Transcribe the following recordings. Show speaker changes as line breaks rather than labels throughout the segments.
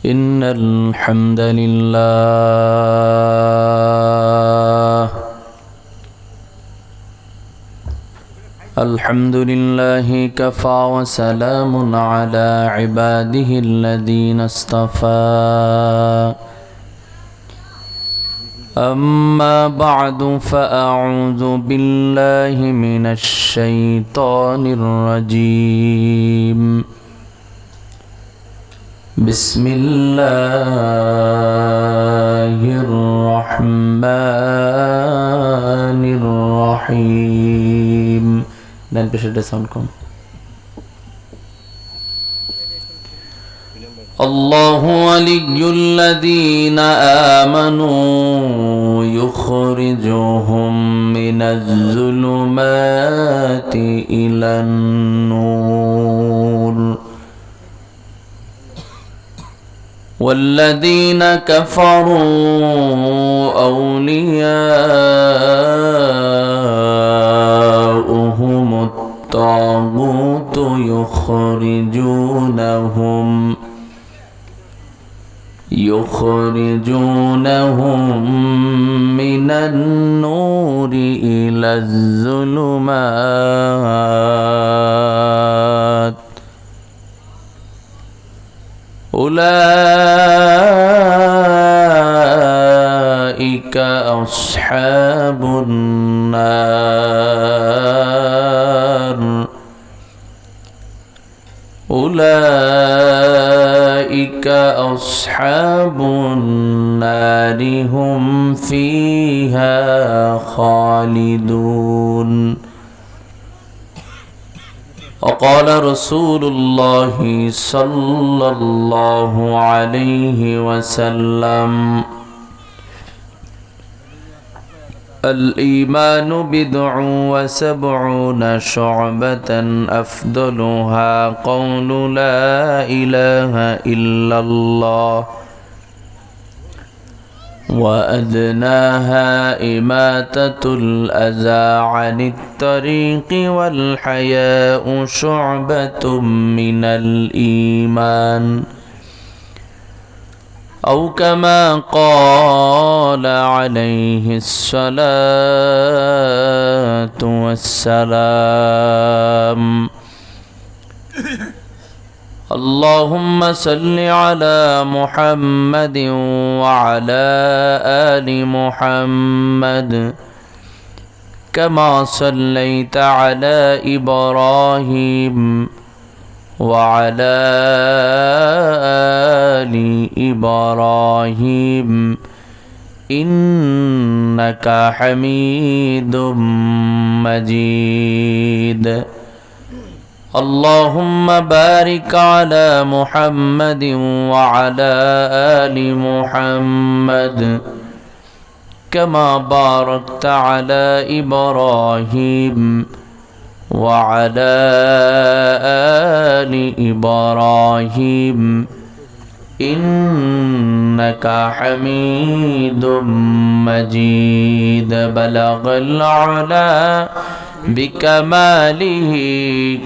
إن الحمد لله كفى وسلام على عباده الذين اصطفى أما بعد فأعوذ بالله من الشيطان الرجيم بسم الله الرحمن الرحيم. Dan bisa soundkom. الله ولي الذين آمنوا يخرجهم من الظلمات إلى النور والذين كفروا أولياؤهم الطاغوت يخرجونهم من النور إلى الظلمات أولئك أصحاب النار أولئك أصحاب النار هم فيها خالدون. وقال رسول الله صلى الله عليه وسلم الإيمان بضع وسبعون شعبة أفضلها قول لا إله إلا الله وأدناها إماتة الأذى عن الطريق والحياء شعبة من الإيمان أو كما قال عليه الصلاة والسلام. اللهم صل على محمد وعلى آل محمد كما صليت على إبراهيم وعلى آل إبراهيم إنك حميد مجيد. اللهم بارك على محمد وعلى آل محمد كما باركت على إبراهيم وعلى آل إبراهيم إنك حميد مجيد. بلغ العلا بكماله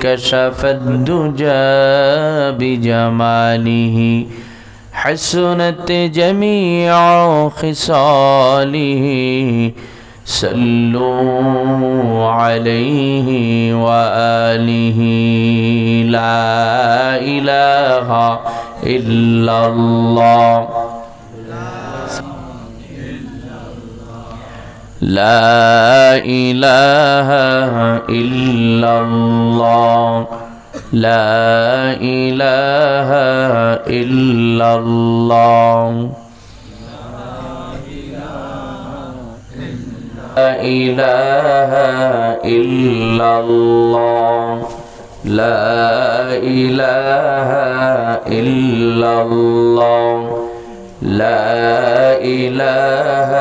كشف الدجى بجماله حسنت جميع خصاله صلوا عليه وآله. لا إله إلا الله لا إله إلا الله لا إله إلا الله لا إله إلا الله لا إله إلا الله لا إله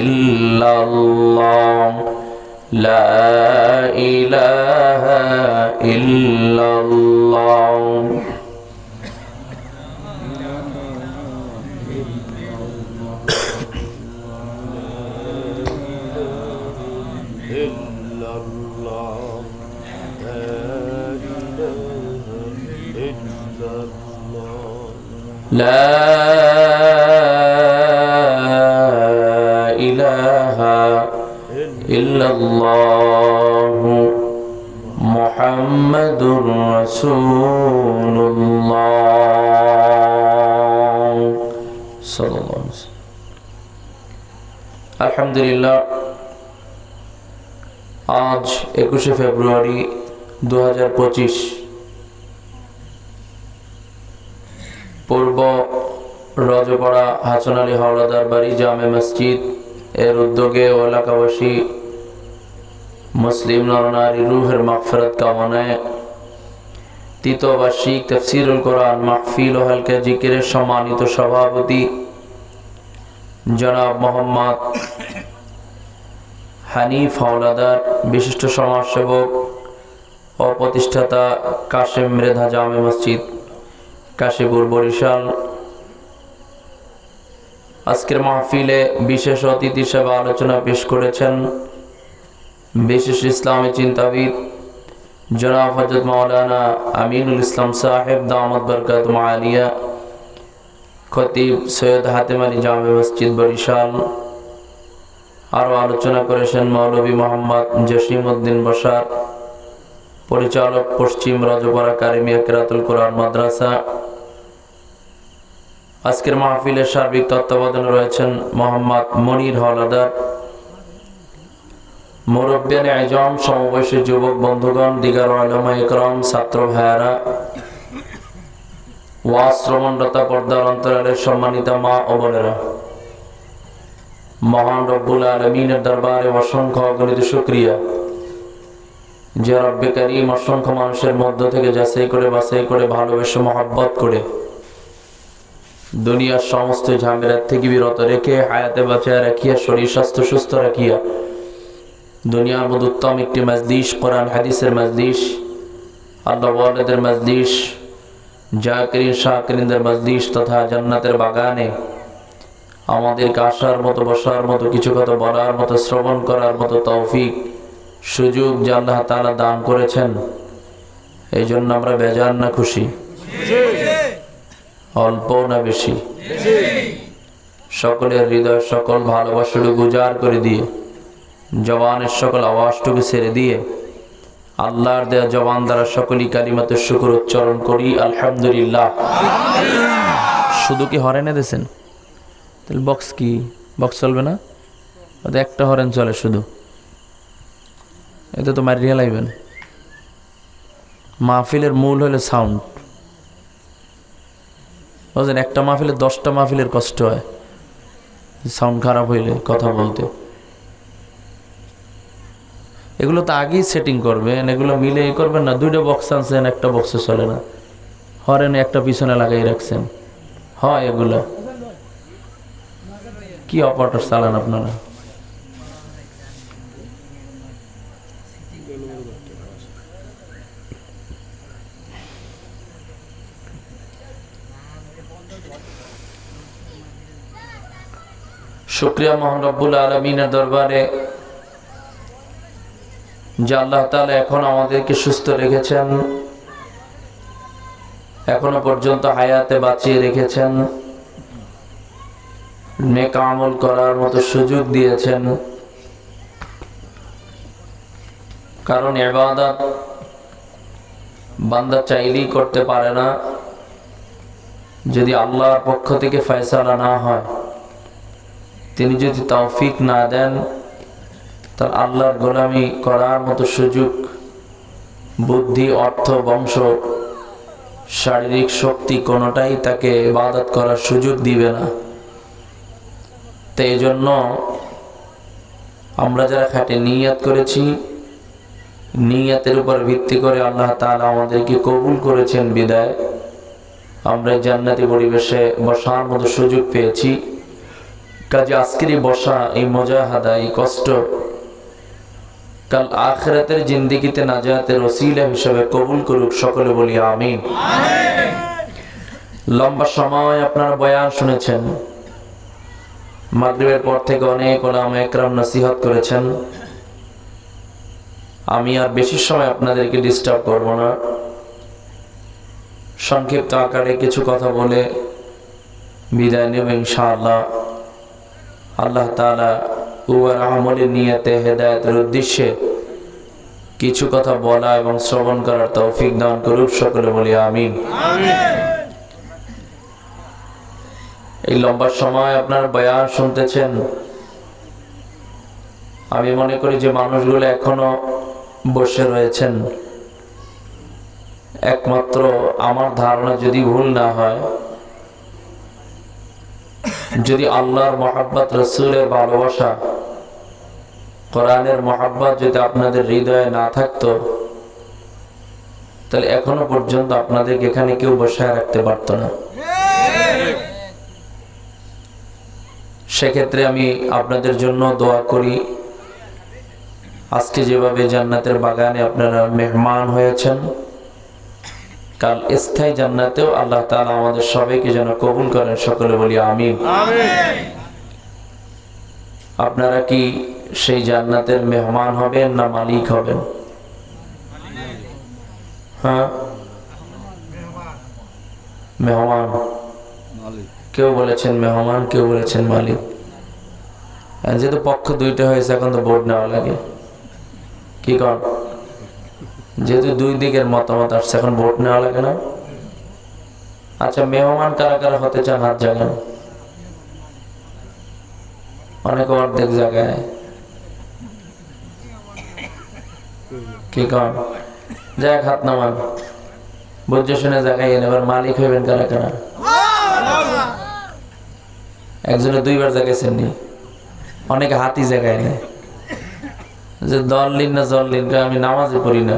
إلا الله لا إله إلا الله. لا إله إلا الله محمد رسول الله صلى الله عليه وسلم الحمد لله आज 21 ফেব্রুয়ারি 2025 পূর্ব রজপাড়া হাসান আলী হাওলাদার বাড়ি জামে মসজিদ এর উদ্যোগে ও এলাকাবাসী মুসলিম নরনারী রুহের মাগফিরাত কামনায় তৃতীয় বার্ষিক তাফসীরুল কোরআন মাহফিল ও হালকা জিকিরের সম্মানিত সভাপতি জনাব মোহাম্মদ হানিফ হাওলাদার, বিশিষ্ট সমাজসেবক ও প্রতিষ্ঠাতা কাশেম মৃধা জামে মসজিদ কাশীপুর বরিশাল, আজকের মাহফিলে বিশেষ অতিথি হিসেবে আলোচনা পেশ করেছেন বিশেষ ইসলামী চিন্তাবিদ জনাব হযরত মাওলানা আমিনুল ইসলাম সাহেব দামাত বরকাতুহু আলিয়া, খতিব সৈয়দ হাতেম আলী জামে মসজিদ বরিশাল। আরও আলোচনা করেছেন মৌলভী মোহাম্মদ জসিম উদ্দিন বসার, পরিচালক পশ্চিম রজপাড়া কারিমিয়া কিরাতুল কোরআন মাদ্রাসা। আজকের মাহফিলের সার্বিক তত্ত্বাবধানে রয়েছেন মোহাম্মদ মনির হাওলাদার। মুরব্বিয়ান আজম, সমবয়সী যুবক বন্ধুগণ, দিগার উলামা ইকরাম, ছাত্র ভাইয়েরা, ওয়াজ শ্রবণরতা পর্দার অন্তরালের সম্মানিত মা ও বোনেরা, মহান রব্বুল আলামিনের দরবারে অসংখ্য অগণিত শুকরিয়া যে রব্বে কারীম অসংখ্য মানুষের মধ্য থেকে যাচাই করে বাছাই করে ভালোবেসে মহব্বত করে দুনিয়ার সমস্ত ঝামেলার থেকে বিরত রেখে হায়াতে বাঁচায় রাখিয়া শরীর স্বাস্থ্য সুস্থ রাখিয়া দুনিয়ার মধ্যে উত্তম একটি মজলিস, কোরআন হাদিসের মজলিস, আল্লাহ ওয়ালিদের মজলিস, জাকিরিন শাকিরিনদের মজলিস তথা জান্নাতের বাগানে আমাদেরকে আসার মতো, বসার মতো, কিছু কথা বলার মতো, শ্রবণ করার মতো তৌফিক সুযোগ যে আল্লাহ তাআলা দান করেছেন, এই জন্য আমরা বেজান না খুশি? অল্প না বেশি? সকলের হৃদয় সকল ভালোবাসাটুকু উজাড় করে দিয়ে জবানের সকল আওয়াজটুকু ছেড়ে দিয়ে আল্লাহর দেয়া জবান দ্বারা সকলই কালিমাতুশ শুকর উচ্চারণ করি আলহামদুলিল্লাহ। শুধু কি হরেনে দিয়েছেন? তাহলে বক্স কি বক্স চলবে না? একটা হরেন চলে শুধু, এতে তো মারিয়া লাগবেন। মাহফিলের মূল হলো সাউন্ড। বুঝলেন, একটা মাহফিলে 10টা মাহফিলের কষ্ট হয় সাউন্ড খারাপ হইলে কথা বলতে। এগুলো তো আগেই সেটিং করবেন, এগুলো মিলে করবেন না। 2টা বক্স আনছেন, একটা বক্সে চলে না, হরেন একটা পিছনে লাগাই রাখছেন, হয় এগুলো কি অপারেটর চালান আপনারা? শুকরিয়া মহান রব্বুল আলামিনের দরবারে যে আল্লাহ তাআলা এখন আমাদেরকে সুস্থ রেখেছেন, এখনো পর্যন্ত হায়াতে বাঁচিয়ে রেখেছেন, নেক আমল করার মতো সুযোগ দিয়েছেন। কারণ ইবাদত বান্দা চাইলেই করতে পারে না, যদি আল্লাহর পক্ষ থেকে ফয়সালা না হয়, তিনি যদি তৌফিক না দেন, তার আল্লাহর গোলামি করার মতো সুযোগ, বুদ্ধি, অর্থ, বংশ, শারীরিক শক্তি কোনোটাই তাকে ইবাদত করার সুযোগ দিবে না। তো এই জন্য আমরা যারা খাঁটি নিয়ত করেছি, নিয়তের উপর ভিত্তি করে আল্লাহ তাআলা আমাদেরকে কবুল করেছেন বিদায় আমরা জান্নাতি পরিবেশে বসার মতো সুযোগ পেয়েছি। কাজে আজকের বসা, এই মুজাহাদা, এই কষ্ট কাল আখিরাতের জিন্দেগিতে নাজাতের ওসিলা হিসেবে কবুল করুক, সকলে বলি আমিন। লম্বা সময় আপনারা বয়ান শুনেছেন, মাগরিবের পর থেকে অনেক উলামা একরাম নসিহত করেছেন। আমি আর বেশি সময় আপনাদেরকে ডিস্টার্ব করব না, সংক্ষিপ্ত আকারে কিছু কথা বলে বিদায় নেব ইনশাআল্লাহ। আল্লাহ তাআলা উয়ার আমলের নিয়তে হেদায়েতের উদ্দেশ্যে কিছু কথা বলা এবং শ্রবণ করার তৌফিক দান করুক, সকলে বলি আমিন। এই লম্বা সময় আপনার বয়ান শুনতেছেন, আমি মনে করি যে মানুষগুলো এখনো বসে রয়েছেন, একমাত্র আমার ধারণা যদি ভুল না হয়, যদি আল্লাহর মহাব্বত, রাসূলের ভালোবাসা, কোরআনের মহাব্বত যদি আপনাদের হৃদয়ে না থাকতো, তাহলে এখনো পর্যন্ত আপনাদেরকে এখানে কেউ বসায় রাখতে পারতো না। সেক্ষেত্রে আমি আপনাদের জন্য দোয়া করি, আজকে যেভাবে জান্নাতের বাগানে আপনারা মেহমান হয়েছেন, কাল স্থায়ী জান্নাতেও আল্লাহ তাআলা আমাদের সবাইকে যেন কবুল করেন, সকলে বলি আমিন। আপনারা কি সেই জান্নাতের মেহমান হবেন না মালিক হবেন? হ্যাঁ, মেহমান। কেউ বলেছেন মেহমান, কেউ বলেছেন মালিক। যেহেতু পক্ষ দুইটা হয়েছে, এখন তো ভোট নেওয়া লাগে, কি কর? যেহেতু দুই দিকের মতামত আসছে, এখন ভোট নেওয়া লাগে না? আচ্ছা, মেহমান কারা কারা হতে চান হাত জাগান। অনেক অর্ধেক জায়গায়, কি কর? যাক, হাত নামান, বুঝে শুনে জায়গায় এনে। এবার মালিক হইবেন কারা কারা? একজনে দুইবার জাগাইছেন নি? অনেকে হাতি জায়গায় নেয় যে দল লিন না জল লিন, আমি নামাজে পড়ি না,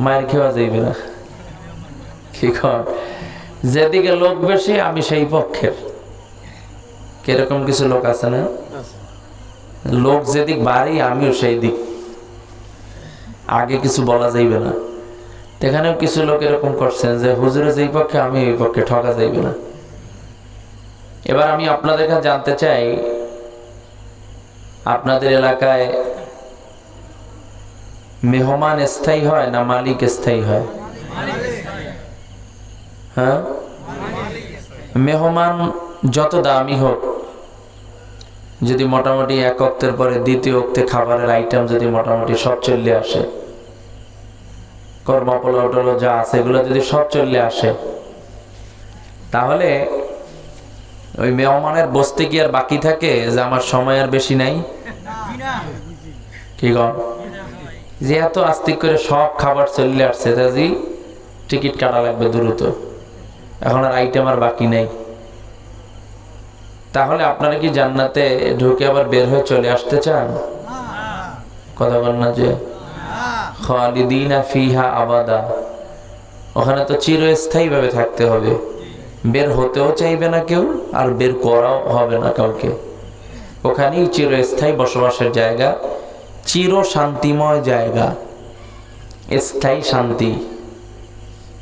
মায়ের খেওয়া যাইবে না, কি কর? যেদিকে লোক বেশি আমি সেই পক্ষের। কিরকম কিছু লোক আছে না, লোক যেদিক বাড়ি আমিও সেই দিক, আগে কিছু বলা যাইবে না। এখানেও কিছু লোক এরকম করছেন যে হুজুরে যেই পক্ষে আমি ওই পক্ষে, ঠকা যাইবে না। এবার আমি আপনাদের কাছে জানতে চাই, আপনাদের এলাকায় মেহমান স্থায়ী হয় না মালিক স্থায়ী হয়? হ্যাঁ, মেহমান যত দামি হোক, যদি মোটামুটি এক ওয়াক্তের পরে দ্বিতীয় ওয়াক্তে খাবারের আইটেম যদি মোটামুটি সব চলে আসে, কর্ম পোলাও টোলাও যা আছে এগুলো যদি সব চলে আসে, তাহলে ওই মেহমানের বসতে কি আর বাকি থাকে যে আমার সময় আর বেশি নাই? কি কর? যে এত আস্তিক করে সব খাবার চলে আসছে, তাজি টিকিট কাটা লাগবে দ্রুত, এখন আর আইটেম আর বাকি নেই। তাহলে আপনারা কি জান্নাতে ঢুকে আবার বের হয়ে চলে আসতে চান? কথা বল না যে খালিদিনা ফিহা আবাদা, ওখানে তো চিরস্থায়ী ভাবে থাকতে হবে, বের হতেও চাইবে না কেউ, আর বের করাও হবে না কাউকে। ওখানেই চিরস্থায়ী বসবাসের জায়গা, চির শান্তিময় জায়গা, স্থায়ী শান্তি।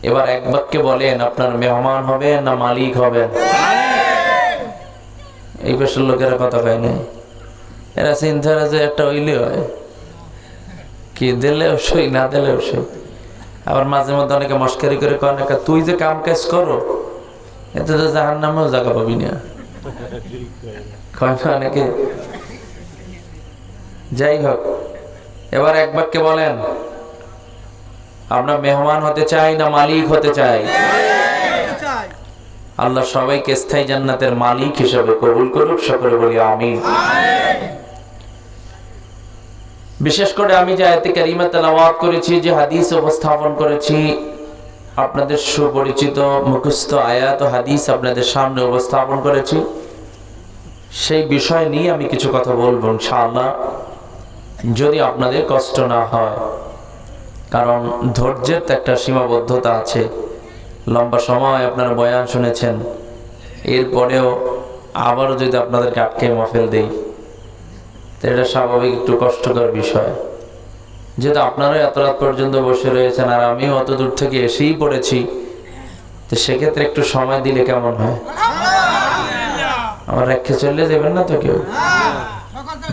এবার এক বাক্যে বলেন, আপনার মেহমান হবেন না মালিক হবেন? এই পেশার লোকেরা কথা কয় না, এরা চিন্তা যে একটা হইলে হয়, কি দিলেও সই, না দিলেও সই। আবার মাঝে মধ্যে অনেকে মস্কারি করে কয় না, তুই যে কাম কাজ করো এতে তো জাহান্নামেও জায়গা পাবি না, কয় না অনেকে। যাই হোক, এবার এক বাক্যে বলেন, আমরা মেহমান হতে চাই না মালিক হতে চাই? আল্লাহ সবাইকে স্থায়ী জান্নাতের মালিক হিসেবে কবুল করুক, সকলে বলি আমিন। বিশেষ করে আমি যে আয়াতে কারিমা তেলাওয়াত করেছি, যে হাদিস উপস্থাপন করেছি, আপনাদের সুপরিচিত মুখস্থ আয়াত ও হাদিস আপনাদের সামনে উপস্থাপন করেছি, সেই বিষয় নিয়ে আমি কিছু কথা বলবো ইনশাআল্লাহ, যদি আপনাদের কষ্ট না হয়। কারণ ধৈর্যের তো একটা সীমাবদ্ধতা আছে। লম্বা সময় আপনারা বয়ান শুনেছেন, এরপরেও আবারও যদি আপনাদেরকে আটকে মাহফিল দেই, তো এটা স্বাভাবিক একটু কষ্টকর বিষয়। যেহেতু আপনারা এত রাত পর্যন্ত বসে রয়েছেন আর আমিও অত দূর থেকে এসেই পড়েছি, তো সেক্ষেত্রে একটু সময় দিলে কেমন হয়? আমার রেখে চলে যাবেন না তো? কেউ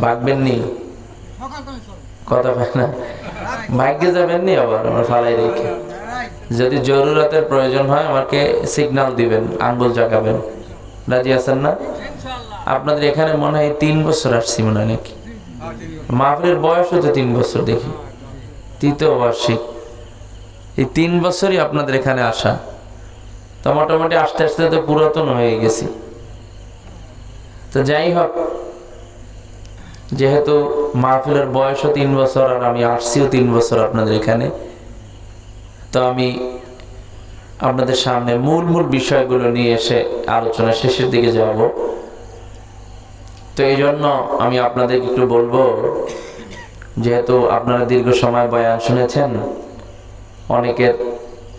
ভাগবেন নি? কথা হয় না, ভাগ্যে যাবেন নি আবার আমার ফালাই রেখে। যদি জরুরতের প্রয়োজন হয় আমাকে সিগন্যাল দিবেন, আঙ্গুল জাগাবেন, রাজি আছেন না? আপনাদের এখানে মনে হয় 3 বছর আসছি মনে হয় নাকি? মাহফিলের বয়সও তো 3 বছর দেখি, তৃতীয় বার্ষিক। এই 3 বছরই আপনাদের এখানে আসা, তো মোটামুটি আস্তে আস্তে তো পুরাতন হয়ে গেছি। তো যাই হোক, যেহেতু মাহফিলের বয়সও 3 বছর আর আমি আসছিও 3 বছর আপনাদের এখানে, তো আমি আপনাদের সামনে মূল বিষয়গুলো নিয়ে এসে আলোচনা শেষের দিকে যাব। তো এই জন্য আমি আপনাদের একটু বলবো, যেহেতু আপনারা দীর্ঘ সময় বয়ান শুনেছেন, অনেকের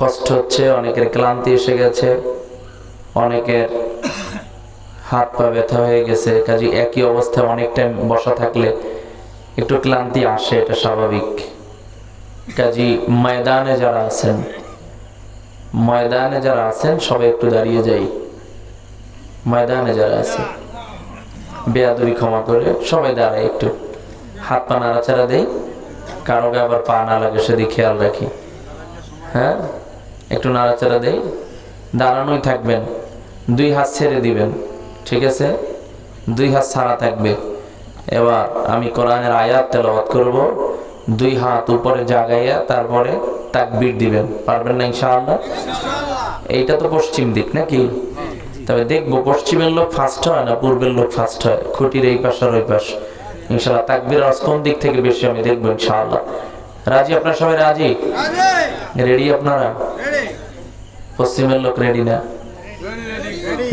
কষ্ট হচ্ছে, অনেকের ক্লান্তি এসে গেছে, অনেকের হাত পা ব্যথা হয়ে গেছে। কাজে একই অবস্থায় অনেক টাইম বসা থাকলে একটু ক্লান্তি আসে, এটা স্বাভাবিক। কাজে ময়দানে যারা আছেন সবাই একটু দাঁড়িয়ে যাই। ময়দানে যারা আছে বেয়াদবি ক্ষমা করে সবাই দাঁড়ায়, একটু হাত পা নাড়াচাড়া দেই, কারোকে আবার পা না লাগে সেদিকে খেয়াল রাখি। হ্যাঁ, একটু নাড়াচাড়া দেই, দাঁড়ানোই থাকবেন, 2 হাত ছেড়ে দিবেন, ঠিক আছে? 2 হাত ছাড়া থাকবে। এবার আমি কোরআনের আয়াত তেলাওয়াত করব, 2 হাত উপরে জাগাইয়া তারপরে তাকবীর দিবেন। পারবেন না ইনশাআল্লাহ? এইটা তো পশ্চিম দিক নাকি? তবে দেখবো পশ্চিমের লোক ফার্স্ট হয় না পূর্বের লোক ফার্স্ট হয়, খুঁটির এই পাশ আর ওই পাশ। ইনশাআল্লাহ তাকবীর আওয়াজ কোন দিক থেকে বেশি আমি দেখবো ইনশাআল্লাহ। রাজি? আপনারা সবাই রাজি? রেডি আপনারা? পশ্চিমের লোক রেডি না?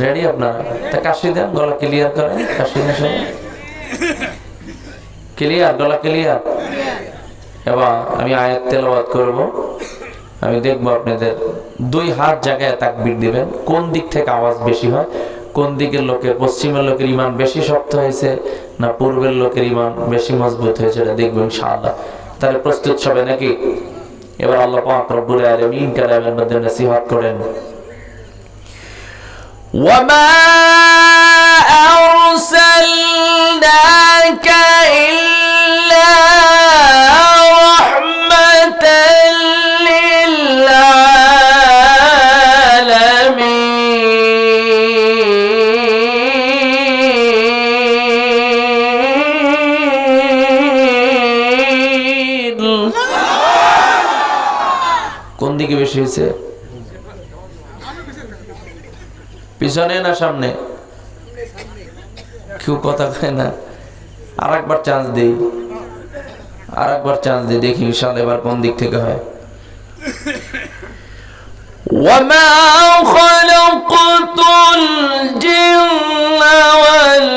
রেডি আপনারা? তা কাশি দেন, গলা ক্লিয়ার করেন। কাশি না সবাই ক্লিয়ার? গলা ক্লিয়ার? এবার আমি আয়াত তেলাওয়াত করব, আমি দেখবো আপনাদের 2 হাত জায়গায় তাকবীর দিবেন। কোন দিক থেকে আওয়াজ বেশি হয়, কোন দিকের লোকের, পশ্চিমের লোকের ইমান বেশি শক্ত হয়েছে না পূর্বের লোকের ইমান বেশি মজবুত হয়েছে, এটা দেখবো ইনশাআল্লাহ। তাহলে প্রস্তুত সবাই নাকি? এবার আল্লাহ পাক রব্বুল আলামিন কালামের মধ্যে নসিহত করেন, ওয়ামা আরসালনাকা ইল্লা রাহমাতাল লিল আলামিন। কোন দিকে বেশি হয়েছে? পিছনে না সামনে? কেউ কথা কয় না। আর একবার চান্স দিই, দেখি ইনশাআল্লাহ এবার কোন দিক থেকে হয়। ওয়ামা খালাকতুল জিন্না ওয়াল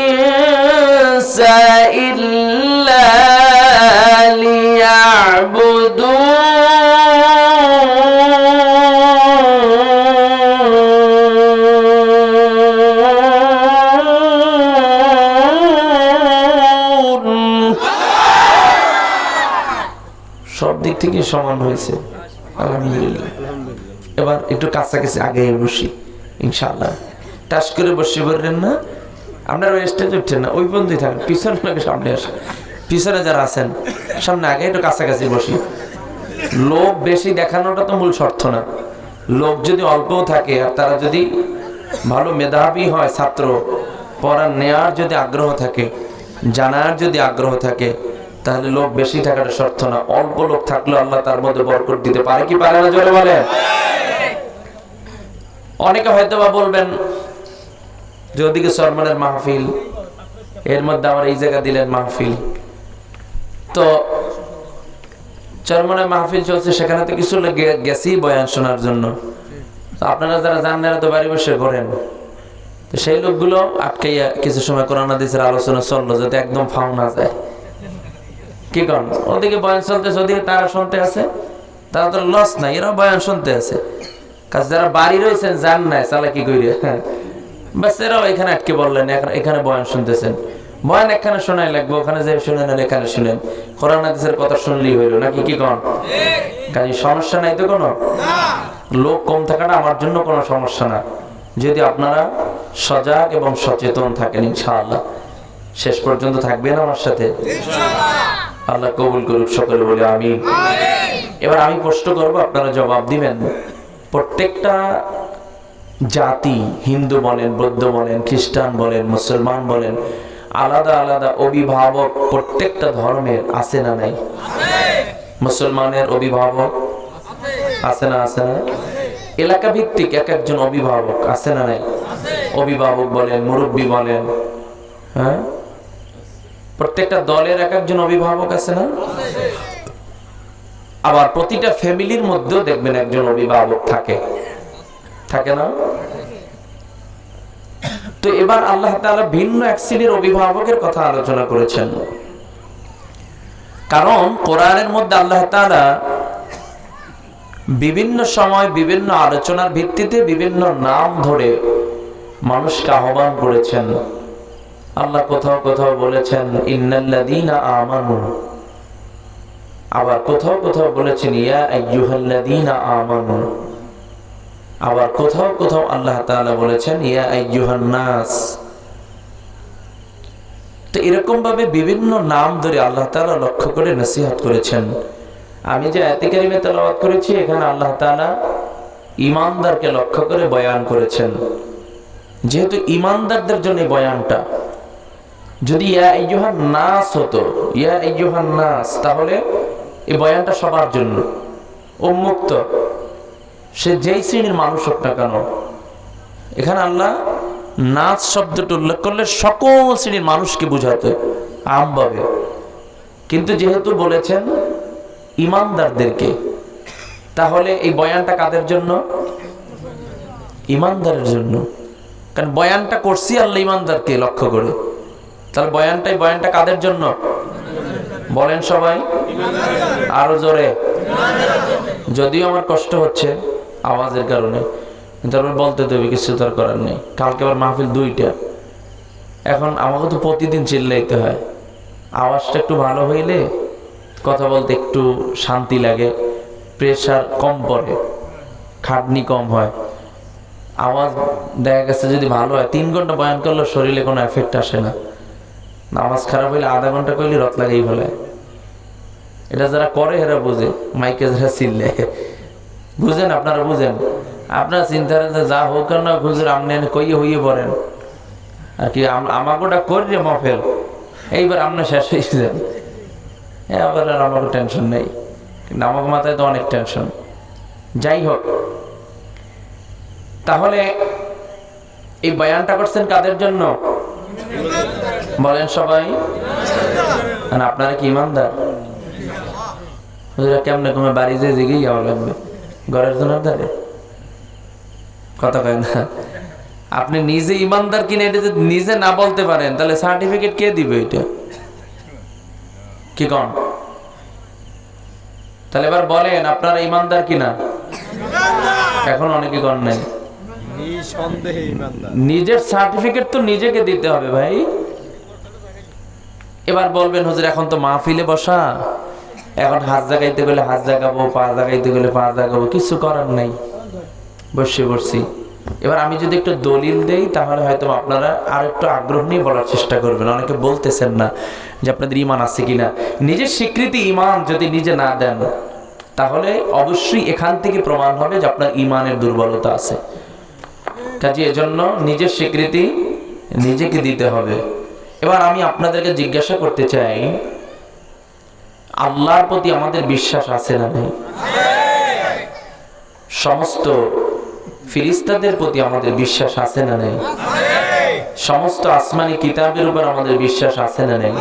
ইনসা ইল্লা লিয়াবুদুন। সব দিক থেকে সমান হয়েছে, আলহামদুলিল্লাহ। এবার একটু কাছাকাছি আগে বসি ইনশাআল্লাহ। টাচ করে বসে পড়লেন না, আপনারা ওই স্টেজে উঠছেন না, ওই পর্যন্তই থাকেন, পিছনে লোকের সামনে আসেন। পিছনে যারা আছেন সামনে আগে একটু কাছাকাছি বসি। লোক বেশি দেখানোটা তো মূল শর্ত না। লোক যদি অল্পও থাকে আর তারা যদি ভালো মেধাবী হয়, ছাত্র পড়া নেওয়ার যদি আগ্রহ থাকে, জানার যদি আগ্রহ থাকে, তাহলে লোক বেশি থাকাটা শর্ত না। অল্প লোক থাকলে আল্লাহ তার মধ্যে বরকত দিতে পারে কি পারে না? জোরে বলেন। অনেকে হয়তো বা বলবেন যে ওদিকে সরমানের মাহফিল, এর মধ্যে আমার এই জায়গা দিলেন মাহফিল। তো চরমনের মাহফিল চলছে, সেখানে তো কিছু লোক গেছি বয়ান শোনার জন্য। তো আপনারা যারা জানেন তো বাড়ি বসে করেন, তো সেই লোকগুলো আটকাইয়া কিছু সময় কোরআন হাদিসের আলোচনা চললো, যাতে একদম ফাও না যায়। কি করেন? ওদিকে বয়ান চলতেছে, ওদিকে তারা শুনতে আছে, তারা তো লস নাই, এরাও বয়ান শুনতে আছে। কাজ যারা বাড়ি রয়েছেন জান নাই চালাকি কইরে, হ্যাঁ বাস এরাও এখানে আটকে বললেন, এখানে বয়ান শুনতেছেন। বয়ান এখানে শোনাই লাগবে, ওখানে যে শুনেন এখানে শুনেন, কোরআন হাদিসের কথা শুনলেই হইলো নাকি? কি কন? কাজে সমস্যা নাই তো কোনো? লোক কম থাকাটা আমার জন্য কোনো সমস্যা না, যদি আপনারা সজাগ এবং সচেতন থাকেন। ইনশাআল্লাহ শেষ পর্যন্ত থাকবেন আমার সাথে, আল্লাহ কবুল করুক, সকলে বলে আমিন। এবার আমি প্রশ্ন করব, আপনারা জবাব দিবেন। প্রত্যেকটা জাতি, হিন্দু বলেন, বৌদ্ধ বলেন, খ্রিস্টান বলেন, মুসলমান বলেন, আলাদা আলাদা অভিভাবক প্রত্যেকটা ধর্মের আছে না নাই? মুসলমানের অভিভাবক আছে না? আছে না? এলাকা ভিত্তিক এক একজন অভিভাবক আছে না নাই? অভিভাবক বলেন, মুরব্বী বলেন, হ্যাঁ, প্রত্যেকটা দলের এক একজন অভিভাবক আছে না? আবার প্রতিটা ফ্যামিলির মধ্যেও দেখবেন একজন অভিভাবক থাকে, থাকে না? তো এবার আল্লাহ তাআলা ভিন্ন এক শ্রেণীর অভিভাবকের কথা আলোচনা করেছেন। কারণ কোরআনের মধ্যে আল্লাহ তাআলা বিভিন্ন সময় বিভিন্ন আলোচনার ভিত্তিতে বিভিন্ন নাম ধরে মানুষকে আহ্বান করেছেন। আল্লাহ কোথাও কোথাও বলেছেন ইন্নাল্লাযীনা আমানু, আবার কোথাও কোথাও বলেছেন ইয়া আইয়ুহাল্লাযীনা আমানু, আবার কোথাও কোথাও আল্লাহ তাআলা বলেছেন ইয়া আইয়ুহান নাস। তো এরকম ভাবে বিভিন্ন নাম ধরে আল্লাহ তাআলা লক্ষ্য করে নসিহত করেছেন। আমি যে আয়াতে কারিমে তেলাওয়াত করেছি, এখানে আল্লাহ তাআলা ঈমানদারকে লক্ষ্য করে বয়ান করেছেন। যেহেতু ঈমানদারদের জন্য বয়ানটা, যদি ইয়া আইয়ুহান নাস হতো, ইয়া আইয়ুহান নাস, তাহলে এই বয়ানটা সবার জন্য উন্মুক্ত, সে যেই শ্রেণীর মানুষ হোক না কেন। এখানে আল্লাহ নাস শব্দটা উল্লেখ করলে সকল শ্রেণীর মানুষকে বুঝাতে আমভাবে, কিন্তু যেহেতু বলেছেন ঈমানদারদেরকে, তাহলে এই বয়ানটা কাদের জন্য? ঈমানদারের জন্য। কারণ বয়ানটা করছি আল্লাহ ঈমানদারকে লক্ষ্য করে, তাহলে বয়ানটা কাদের জন্য? বলেন সবাই আরো জোরে। যদিও আমার কষ্ট হচ্ছে আওয়াজের কারণে, তারপর বলতে দেবে, কিছু তার করার নেই। কালকে আবার মাহফিল 2টা, এখন আমাকে তো প্রতিদিন চিল্লাইতে হয়। আওয়াজটা একটু ভালো হইলে কথা বলতে একটু শান্তি লাগে, প্রেশার কম পড়ে, খাটনি কম হয়। আওয়াজ দেখা গেছে যদি ভালো হয়, 3 ঘন্টা বয়ান করলে শরীরে কোনো এফেক্ট আসে না। আওয়াজ খারাপ হইলে আধা ঘন্টা করলে রত লাগেই ফেলে। এটা যারা করে এরা বুঝে, মাইকে যারা চিল্লে বুঝেন, আপনারা বুঝেন। আপনারা চিন্তা যা হোক না খুঁজে আপনি কইয়ে হইয়ে পড়েন আর কি, আমাকে ওটা করি মফেল, এইবার আপনার শেষ হয়ে যান, এবার আর আমাকে টেনশন নেই। কিন্তু আমাকে মাথায় তো অনেক টেনশন। যাই হোক, তাহলে এই বয়ানটা করছেন কাদের জন্য? বলেন সবাই। আপনারা কি ঈমানদার? কেমনে কমে বাড়ি যে জিগেই যাওয়া লাগবে ঘরের জন্য ধারে, কথা কয় না। আপনি নিজে ঈমানদার কিনা এটা যদি নিজে না বলতে পারেন, তাহলে সার্টিফিকেট কে দিবে? এটা কি কন? তাহলে এবার বলেন আপনারা ঈমানদার কিনা? এখন অনেকে কন নাই। নিজের সার্টিফিকেট তো নিজেকে দিতে হবে ভাই। এবার বলবেন হুজুর এখন তো মাহফিলে বসা, এখন হাত জাগাইতে গেলে হাত জাগাবো, পা জাগাইতে গেলে পা জাগাবো, কিছু করার নাই, বসে পড়ছি। এবার আমি যদি একটু দলিল দেই, তাহলে হয়তো আপনারা আর একটু আগ্রহ নিয়ে বলার চেষ্টা করবেন। অনেকে বলতেছেন না যে আপনাদের ঈমান আছে কিনা। নিজের স্বীকৃতি ঈমান যদি নিজে না দেন, তাহলে অবশ্যই এখান থেকে প্রমাণ হবে যে আপনার ঈমানের দুর্বলতা আছে। কাজে এজন্য নিজের স্বীকৃতি নিজেকে দিতে হবে। এবার আমি আপনাদেরকে জিজ্ঞাসা করতে চাই, আল্লাহর প্রতি আমাদের বিশ্বাস আছে না নেই? সমস্ত ফেরেশতাদের প্রতি আমাদের বিশ্বাস আছে না নেই? সমস্ত আসমানি কিতাবের উপর আমাদের বিশ্বাস আছে না নেই?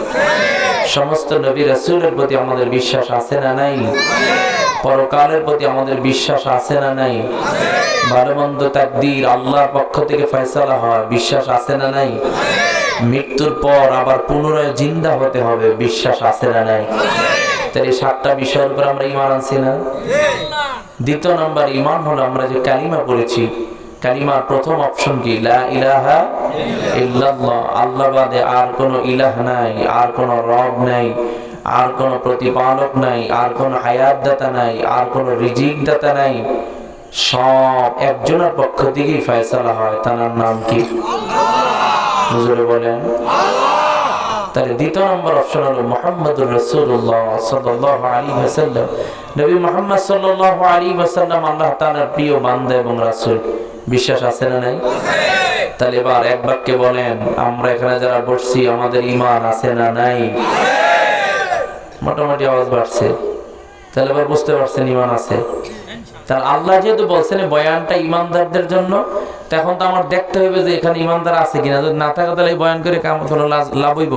সমস্ত নবী রাসূলের প্রতি আমাদের বিশ্বাস আছে না নাই? পরকালের প্রতি আমাদের বিশ্বাস আছে না নাই? ভালো মন্দ তাকদীর আল্লাহর পক্ষ থেকে ফয়সালা হয়, বিশ্বাস আছে না নাই? মৃত্যুর পর আবার পুনরায় জিন্দা হতে হবে, বিশ্বাস আছে না নাই? তাহলে 7টা বিষয়ের উপর আমরা ঈমান আনছি না? দ্বিতীয় নম্বর ঈমান হলো আমরা যে কালিমা পড়েছি, কালিমার প্রথম অপশন কি? লা ইলাহা ইল্লাল্লাহ, আল্লাহ বাদে আর কোনো ইলাহ নাই, আর কোনো রব নাই, আর কোনো প্রতিপালক নাই, আর কোনো হায়াত দাতা নাই, আর কোনো রিজিক দাতা নাই, সব একজনের পক্ষ থেকেই ফয়সালা হয়। তার নাম কি? হুজুরে বলেন। তাহলে দ্বিতীয় নম্বর অপশন হলো মুহাম্মদুর রাসূলুল্লাহ সাল্লাল্লাহু আলাইহি ওয়াসাল্লাম, নবী মুহাম্মদ সাল্লাল্লাহু আলাইহি ওয়াসাল্লাম আল্লাহ তাআলার প্রিয় বান্দা এবং রাসূল, বিশ্বাস আছে না নাই? তাহলে এবার এক বাক্যে বলেন, আমরা এখানে যারা বসছি আমাদের ঈমান আছে না নাই? মোটামুটি আওয়াজ বাড়ছে। তাহলে এবার বুঝতে পারছেন ঈমান আছে। তাহলে আল্লাহ যেহেতু বলছেন বয়ানটা ঈমানদারদের জন্য, তখন তো আমার দেখতে হবে যে এখানে ঈমানদার আছে কিনা। যদি না থাকে তাহলে বয়ান করে কাম কোনো লাভ হইব?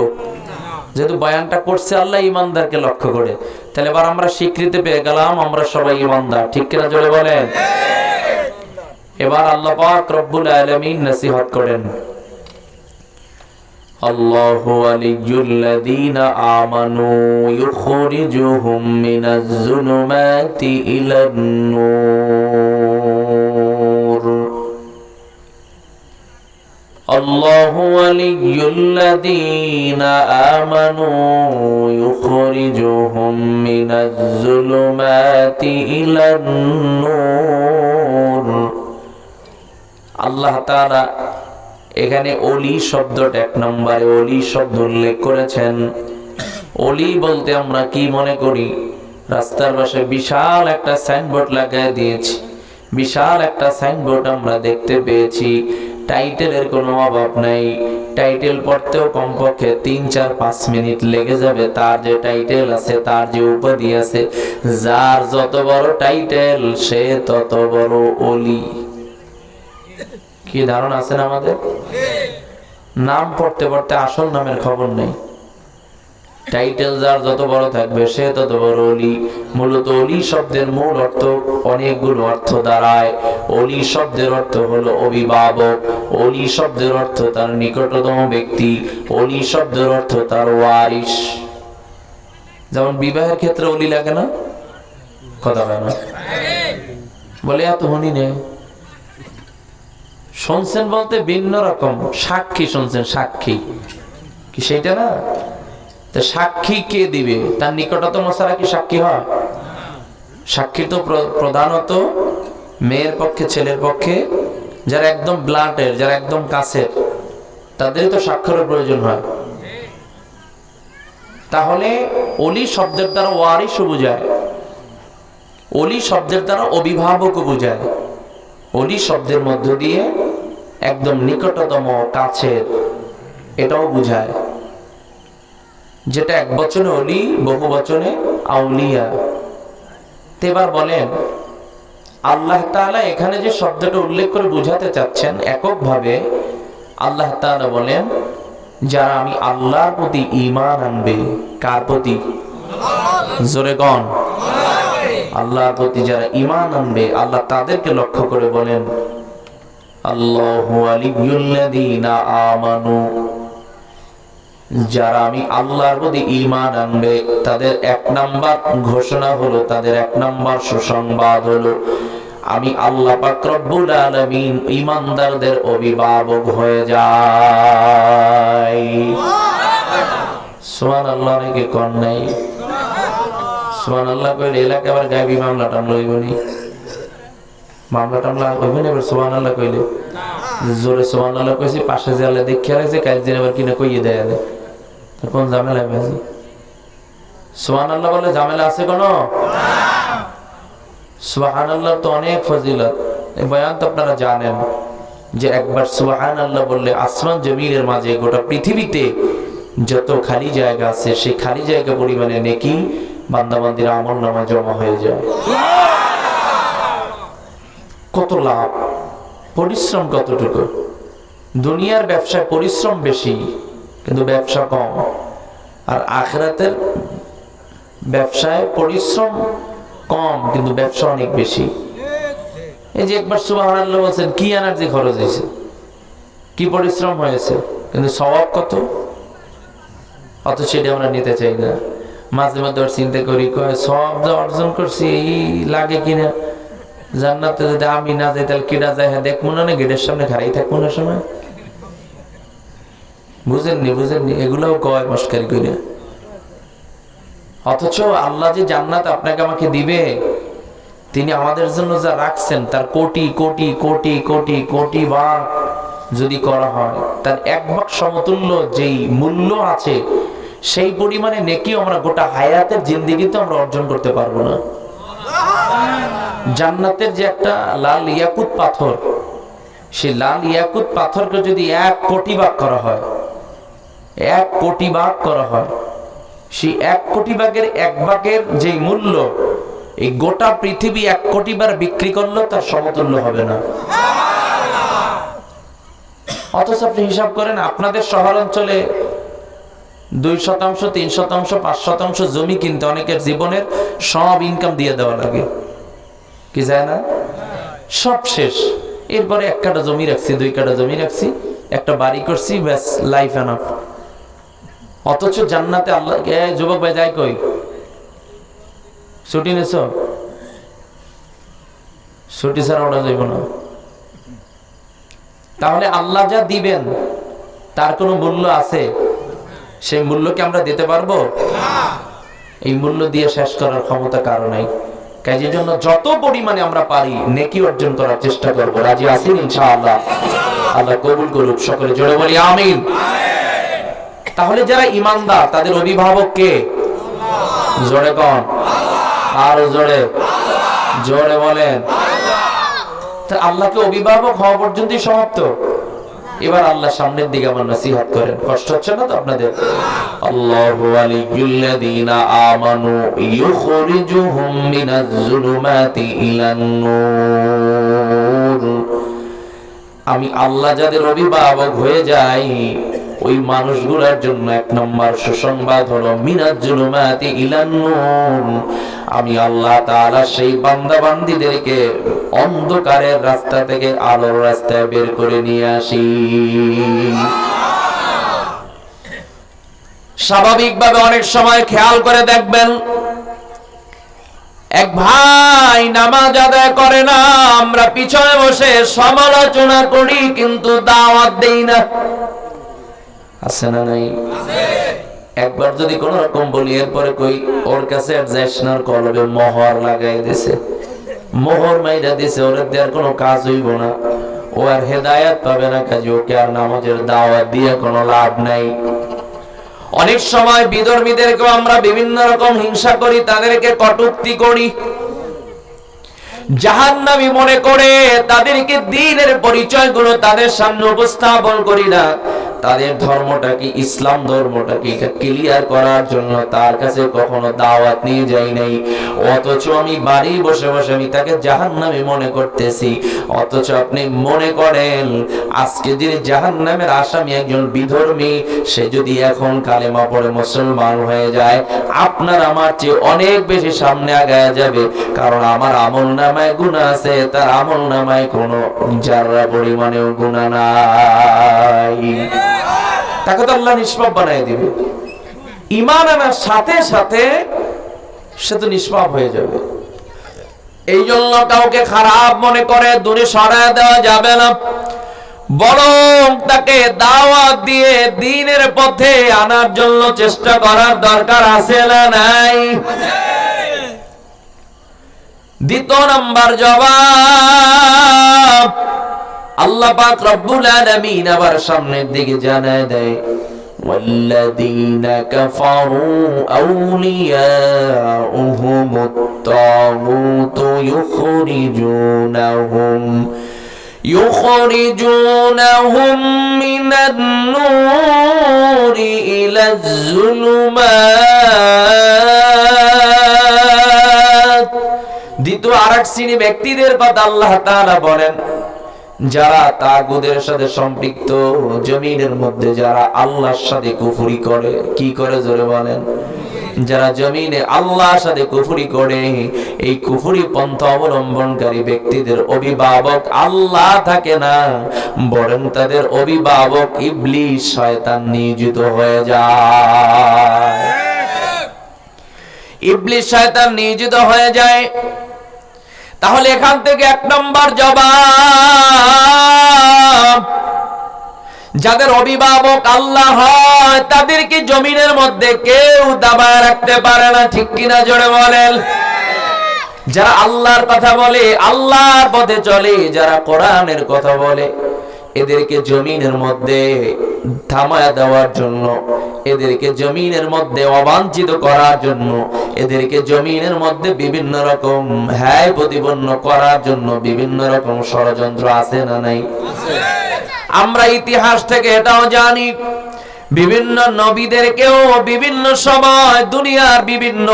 যেহেতু বয়ানটা করছে আল্লাহ ঈমানদারকে লক্ষ্য করে, তাহলে এবার আমরা স্বীকৃতি পেয়ে গেলাম আমরা সবাই ঈমানদার, ঠিক কিনা জোরে বলেন। এবার আল্লাহ পাক রব্বুল আলামিন নসিহত করেন, আল্লাহু ওয়ালিয়্যুল্লাযীনা আমানু ইউখরিজুহুম মিনাজ যুলুমাতি ইলান নূর। আল্লাহু ওয়ালিয়্যুল্লাযীনা আমানু ইউখরিজুহুম মিনাজ যুলুমাতি ইলান নূর। আল্লাহ তাআলা এখানে ওলি শব্দটা এক নম্বরে ওলি শব্দ উল্লেখ করেছেন। ওলি বলতে আমরা কি মনে করি? রাস্তার পাশে বিশাল একটা সাইনবোর্ড লাগায় দিয়েছি, বিশাল একটা সাইনবোর্ড আমরা দেখতে পেয়েছি, টাইটেলের কোনো অভাব নাই। টাইটেল পড়তেও কমপক্ষে 3-4-5 মিনিট লেগে যাবে। তার যে টাইটেল আছে, তার যে উপাধি আছে, যার যত বড় টাইটেল সে তত বড় ওলি। কি ধারণা আছে না আমাদের? নাম পড়তে পড়তে আসল নামের খবর নেই। টাইটেল যার যত বড় থাকবে সে তত বড় ওলি। মূলত ওলি শব্দের মূল অর্থ অনেকগুলো অর্থ দাঁড়ায়। ওলি শব্দের অর্থ হলো অভিভাবক, ওলি শব্দের অর্থ তার নিকটতম ব্যক্তি, ওলি শব্দের অর্থ তার ওয়ারিশ। যেমন বিবাহের ক্ষেত্রে ওলি লাগে না? কথা হয় না বলে এত হনি নেই শুনছেন বলতে ভিন্ন রকম। সাক্ষী শুনছেন, সাক্ষী কি সেইটা না? সাক্ষী কে দিবে? তার নিকটতম ছাড়া কি সাক্ষী হয়? সাক্ষী তো প্রধানত মেয়ের পক্ষে, ছেলের পক্ষে, যারা একদম ব্লাডের, যারা একদম কাছের, তাদেরই তো সাক্ষরের প্রয়োজন হয়। তাহলে ওলি শব্দের দ্বারা ওয়ারিশও বোঝায়, ওলি শব্দের দ্বারা অভিভাবকও বোঝায়। ওলি শব্দের মধ্য দিয়ে একদম নিকটতম, কাছের, এটাও বোঝায়। যেটা এক বচনে ওলি, বহু বচনে আউলিয়া। এবার বলেন আল্লাহ তাআলা এখানে যে শব্দটা উল্লেখ করে বোঝাতে চাচ্ছেন এককভাবে, আল্লাহ তাআলা বলেন যারা আমি আল্লাহর প্রতি ঈমান আনবে। কার প্রতি? জোরে গণ। আল্লাহর প্রতি যারা ঈমান আনবে, আল্লাহ তাদেরকে লক্ষ্য করে বলেন আল্লাহু ওয়ালিয়্যুল্লাযীনা আমানু। যারা আমি আল্লাহর প্রতি ঈমান আনবে তাদের এক নাম্বার ঘোষণা হলো, তাদের এক নাম্বার সুসংবাদ হলো আমি আল্লাহ পাক রব্বুল আলামিন ঈমানদারদের অভিভাবক হয়ে যাই। সুবহানাল্লাহ। কে কোন নাই সুবহানাল্লাহ কইলে এলাকা আবার গায়বী মামলা টামলা হইবনি, মামলা টামলা হইবনি। এবার সুবহানাল্লাহ কইলে জোরে সুবহানাল্লাহ কইছি, পাশে যে আল্লাহ দেখিয়া রাখছে, কাল দিন আবার কিনা কইয়ে দেয় কোন ঝামেলা বেশি? সুবহানাল্লাহ বলে ঝামেলা আছে কোন? সুবহানাল্লাহ তো অনেক ফজিলত। এই বয়ান তো আপনারা জানেন যে একবার সুবহানাল্লাহ বললে আসমান জমিনের মাঝে গোটা পৃথিবীতে যত খালি জায়গা আছে সেই খালি জায়গা পরিমাণে নেকি বান্দাবান্দির আমলনামা জমা হয়ে যায়। কত লাভ, পরিশ্রম কতটুকু। দুনিয়ার ব্যবসায় পরিশ্রম বেশি কিন্তু ব্যবসা কম, আর আখিরাতের ব্যবসায় পরিশ্রম কম কিন্তু ব্যবসা অনেক বেশি। এই যে একবার সুবহানাল্লাহ বলছেন, কি এনার্জি খরচ হয়েছে, কি পরিশ্রম হয়েছে, কিন্তু সওয়াব কত। অথচ সেটা আমরা নিতে চাই না। মাঝে মাঝে চিন্তা করি, কয় সব যা অর্জন করছি এই লাগে কিনা, জান্নাতে যদি আমি না যাই তাহলে কিনা যায়, হ্যাঁ দেখবো না, গেটের সামনে খারাই থাকবো না সময়। বুঝেননি এগুলোও কয় মস্কারি করে। অথচ আল্লাহ যে জান্নাত আপনাকে আমাকে দিবে, তিনি আমাদের জন্য যা রাখছেন তার কোটি কোটি কোটি কোটি কোটি ভাগ যদি করা হয়, তার এক ভাগ সমতুল্য যেই মূল্য আছে সেই পরিমাণে নেকি আমরা গোটা হায়াতের জিন্দেগিতে আমরা অর্জন করতে পারবো না। জান্নাতের যে একটা লাল ইয়াকুত পাথর, সেই লাল ইয়াকুত পাথরকে যদি 1 কোটি ভাগ করা হয়, 1 কোটি ভাগ করা হয়, সেই 1 কোটি ভাগের 1 ভাগের যে মূল্য, এই গোটা পৃথিবী 1 কোটি বার বিক্রি করলেও তার সমতুল্য হবে না। অথচ আপনি হিসাব করেন, আপনাদের শহর অঞ্চলে 2%, 3%, 5% জমি কিনতে অনেকের জীবনের সব ইনকাম দিয়ে দেওয়া লাগে, কি যায় না? সব শেষ। এরপরে 1 কাঠা জমি রাখছি, 2 কাঠা জমি রাখছি, একটা বাড়ি করছি, ব্যাস, লাইফ এনাফ। অথচ জান্নাতে আল্লাহ, যুবক ভাই যাই কই, ছুটি নেছ? ছুটি ছাড়া ওটা যাইব না। তাহলে আল্লাহ যা দিবেন তার কোনো মূল্য আছে? সেই মূল্যকে আমরা দিতে পারবো? এই মূল্য দিয়ে শেষ করার ক্ষমতা কারো নাই। কাজের জন্য যত পরিমাণে আমরা পারি নেকি অর্জন করার চেষ্টা করবো। রাজি আছেন ইনশাআল্লাহ? আল্লাহ কবুল করুক। সকলে জোরে বলি আমিন। তাহলে যারা ইমানদার তাদের অভিভাবক কে? জোরে কোন? আরো জোরে, জোরে বলেন। তা আল্লাহকে অভিভাবক হওয়া পর্যন্তই সমাপ্ত? এবার আল্লাহ সামনের দিকে আমার নসিহত করেন। কষ্ট হচ্ছে না তো আপনাদের? আল্লাহু ওয়ালিয়্যুল্লাযীনা আমানু ইউখরিজুহুম মিনাজ যুলুমাতি ইলান নূর। আমি আল্লাহ যাদের অভিভাবক হয়ে যাই, ওই মানুষগুলোর জন্য 1 নম্বর সুসংবাদ হলো মিনাজ যুলুমাতি ইলান নূর। আমি আল্লাহ তাআলা সেই বান্দা বান্দীদেরকে অন্ধকারের রাস্তা থেকে আলোর রাস্তায় বের করে নিয়ে আসি। স্বাভাবিকভাবে অনেক সময় খেয়াল করে দেখবেন, এক ভাই নামাজ আদায় করে না, আমরা পিছনে বসে সমালোচনা করি কিন্তু দাওয়াত দেই না। আছে না নাই? একবার যদি কোন রকম বলি, এরপরে কই ওর কাছে অ্যাডজাস্টনার কলবে মোহর লাগাই দিছে, মোহর মাইরা দিছে, ওর দেওয়ার কোনো কাজ হইব না, ও আর হেদায়েত পাবে না, কাজে ওকে আর নামাজের দাওয়াত দিয়ে কোনো লাভ নাই। অনেক সময় বিধর্মীদেরকেও আমরা বিভিন্ন রকম হিংসা করি, তাদেরকে কটূক্তি করি, জাহান্নামী মনে করে তাদেরকে দ্বীনের পরিচয়গুলো তাদের সামনে উপস্থাপন করি না। তাদের ধর্মটা কি, ইসলাম ধর্মটা কি, এটা ক্লিয়ার করার জন্য তার কাছে কখনো দাওয়াত নিয়ে যাই নাই। অথচ আমি বাড়ি বসে বসে আমি তাকে জাহান্নামী মনে করতেছি। অথচ আপনি মনে করেন আজকে যিনি জাহান্নামের আসামি একজন বিধর্মী, সে যদি এখন কালেমা পড়ে মুসলমান হয়ে যায়, আপনার আমার চেয়ে অনেক বেশি সামনে আগায় যাবে। কারণ আমার আমল নামায় গুনাহ আছে, তার আমল নামায় কোনো জাররা পরিমাণেও গুনাহ নাই। তাকে তো আল্লাহ নিষ্পাপ বানাই দিবে। ঈমান আনার সাথে সাথে সে তো নিষ্পাপ হয়ে যাবে। এই জন্য কাউকে খারাপ মনে করে দূরে সরায় দেওয়া যাবে না, বরং তাকে দাওয়াত দিয়ে দ্বীনের পথে আনার জন্য চেষ্টা করার দরকার আছে না নাই? দ্বিতীয় নাম্বার জবাব আল্লাহ পাক রব্বুল আলামিন আবার সামনের দিকে জানায় দেয়, ওয়াল্লাযীনা কাফারু আউলিয়াউহুমুত তাগুতু يخرجونهم من النور إلى الظلمات। দ্বিতীয় আরেক শ্রেণী ব্যক্তিদের কথা আল্লাহ তাআলা বলেন, যারা তাগুদের সাথে সম্পৃক্ত, জমিনের মধ্যে যারা আল্লাহর সাথে কুফরি করে। কি করে জোরে বলেন? যারা জমিনে আল্লাহর সাথে কুফরি করে, এই কুফরি পন্থা অবলম্বনকারী ব্যক্তিদের অভিভাবক আল্লাহ থাকে না, বরং তাদের অভিভাবক ইবলিস শয়তান নিয়োজিত হয়ে যায়। ইবলিস শয়তান নিয়োজিত হয়ে যায়। তাহলে এখান থেকে 1 নম্বর জবাব, যাদের অভিভাবক আল্লাহ হয় তাদেরকে জমিনের মধ্যে কেউ দাবায় রাখতে পারে না। ঠিক কিনা জোরে বলেন? যারা আল্লাহর কথা বলে, আল্লাহর পথে চলে, যারা কোরআনের কথা বলে, এদেরকে জমিনের মধ্যে থামায়া দেওয়ার জন্য, এদেরকে জমিনের মধ্যে অবাঞ্ছিত করার জন্য, এদেরকে জমিনের মধ্যে বিভিন্ন রকম হ্যায় প্রতিপন্ন করার জন্য বিভিন্ন রকম ষড়যন্ত্র আছে না নাই? আমরা ইতিহাস থেকে এটাও জানি, বিভিন্ন নবীদেরকেও বিভিন্ন সময় দুনিয়ার বিভিন্ন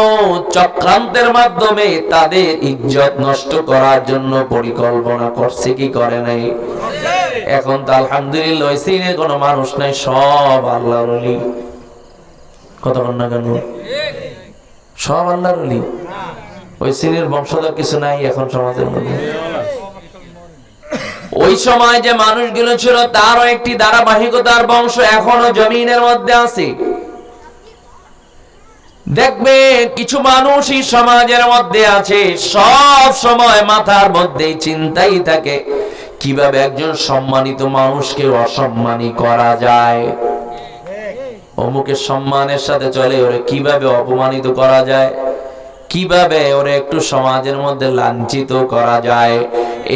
চক্রান্তের মাধ্যমে তাদের ইজ্জত নষ্ট করার জন্য পরিকল্পনা করছে, কি করে নাই? এখন তো আলহামদুলিল্লাহ ওই সিনে কোনো মানুষ নাই, সব আল্লাহর ওলি। কথা বল না কেন? সব আল্লাহর ওলি। ওই সিনের বংশধর কিছু নাই এখন সমাজের মধ্যে। ওই সময় যে মানুষগুলো ছিল তারও একটি ধারাবাহিকতার বংশ এখনো জমিনের মধ্যে আছে। দেখবে কিছু মানুষ এই সমাজের মধ্যে আছে, সব সময় মাথার মধ্যে চিন্তাই থাকে কিভাবে একজন সম্মানিত মানুষকে অসম্মানী করা যায়, অমুকের সম্মানের সাথে চলে ওরে কিভাবে অপমানিত করা যায়, কিভাবে ওরে একটু সমাজের মধ্যে লাঞ্ছিত করা যায়।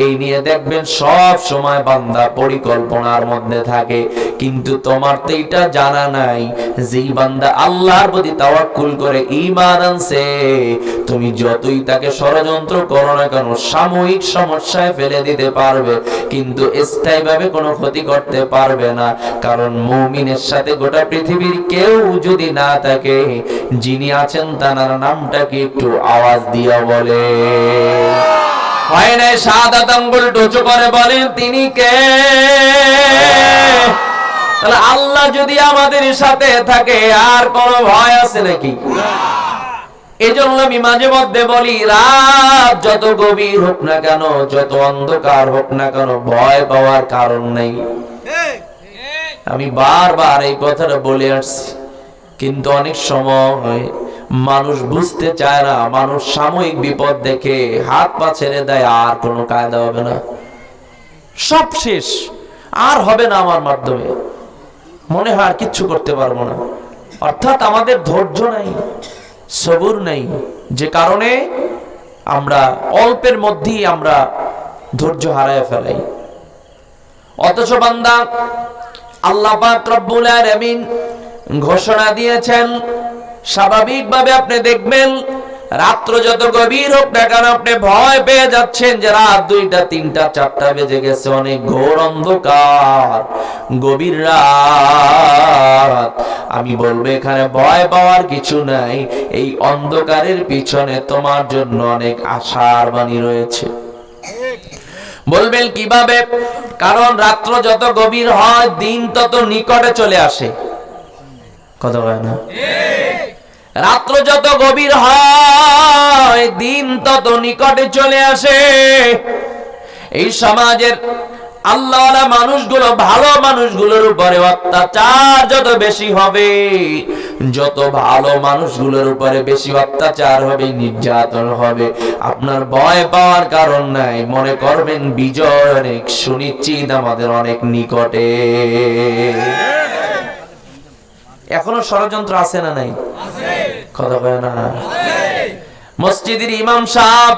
এই নিয়ে দেখবেন সব সময় বান্দা পরিকল্পনার মধ্যে থাকে। কিন্তু তোমার তো এটা জানা নাই, যেই বান্দা আল্লাহর প্রতি তাওয়াক্কুল করে ঈমান আনছে, তুমি যতই তাকে ষড়যন্ত্র করো না কেন সাময়িক সমস্যায় ফেলে দিতে পারবে, কিন্তু স্থায়ীভাবে কোনো ক্ষতি করতে পারবে না। কারণ মুমিনের সাথে গোটা পৃথিবীর কেউ যদি না থাকে, যিনি আছেন তার নামটা কি একটু আওয়াজ দিয়া বলে? হয় না শাহাদাত আঙ্গুল উঁচু করে বলেন তিনি কে? তাহলে আল্লাহ যদি আমাদের সাথে থাকে আর কোনো ভয় আছে নাকি? এজন্য আমি মাঝে মধ্যে বলি, রাত যত গভীর হোক না কেন, যত অন্ধকার হোক না কেন, ভয় পাওয়ার কারণ নেই। আমি বারবার এই কথাটা বলে আসছি, কিন্তু অনেক সময় মানুষ বুঝতে চায় না। মানুষ সাময়িক বিপদ দেখে হাত পা ছেড়ে দেয়, আর কোনো কায়দা হবে না, সব শেষ, আর হবে না আমার মাধ্যমে, মনে হয় আর কিচ্ছু করতে পারবো না। অর্থাৎ আমাদের ধৈর্য নাই, সবুর নাই, যে কারণে আমরা অল্পের মধ্যেই আমরা ধৈর্য হারায় ফেলাই। অথচ বান্দা আল্লাহ পাক রব্বুল আলামিন ঘোষণা দিয়েছেন, স্বাভাবিকভাবে আপনি দেখবেন রাত্র যত গভীর হোক না কেন আপনি ভয় পেয়ে যাচ্ছেন যে রাত 2টা 3টা 4টা বেজে গেছে, অনেক ঘোর অন্ধকার, গভীর রাত। আমি বলবো এখানে ভয় পাওয়ার কিছু নাই, এই অন্ধকারের পিছনে তোমার জন্য অনেক আশার বাণী রয়েছে। বলবেন কিভাবে? কারণ রাত্র যত গভীর হয় দিন তত নিকটে চলে আসে। কথা হয় না? রাত্র যত গভীর হয় দিন তত নিকটে চলে আসে। এই সমাজের আল্লাহওয়ালা মানুষগুলো, ভালো মানুষগুলোর উপরে অত্যাচার যত বেশি হবে, যত ভালো মানুষগুলোর উপরে বেশি অত্যাচার হবে, নির্যাতন হবে, আপনার ভয় পাওয়ার কারণ নাই। মনে করবেন বিজয় অনেক সুনিশ্চিত, আমাদের অনেক নিকটে। এখনো ষড়যন্ত্র আছে না নাই? কথা বলে না? মসজিদের ইমাম সাহেব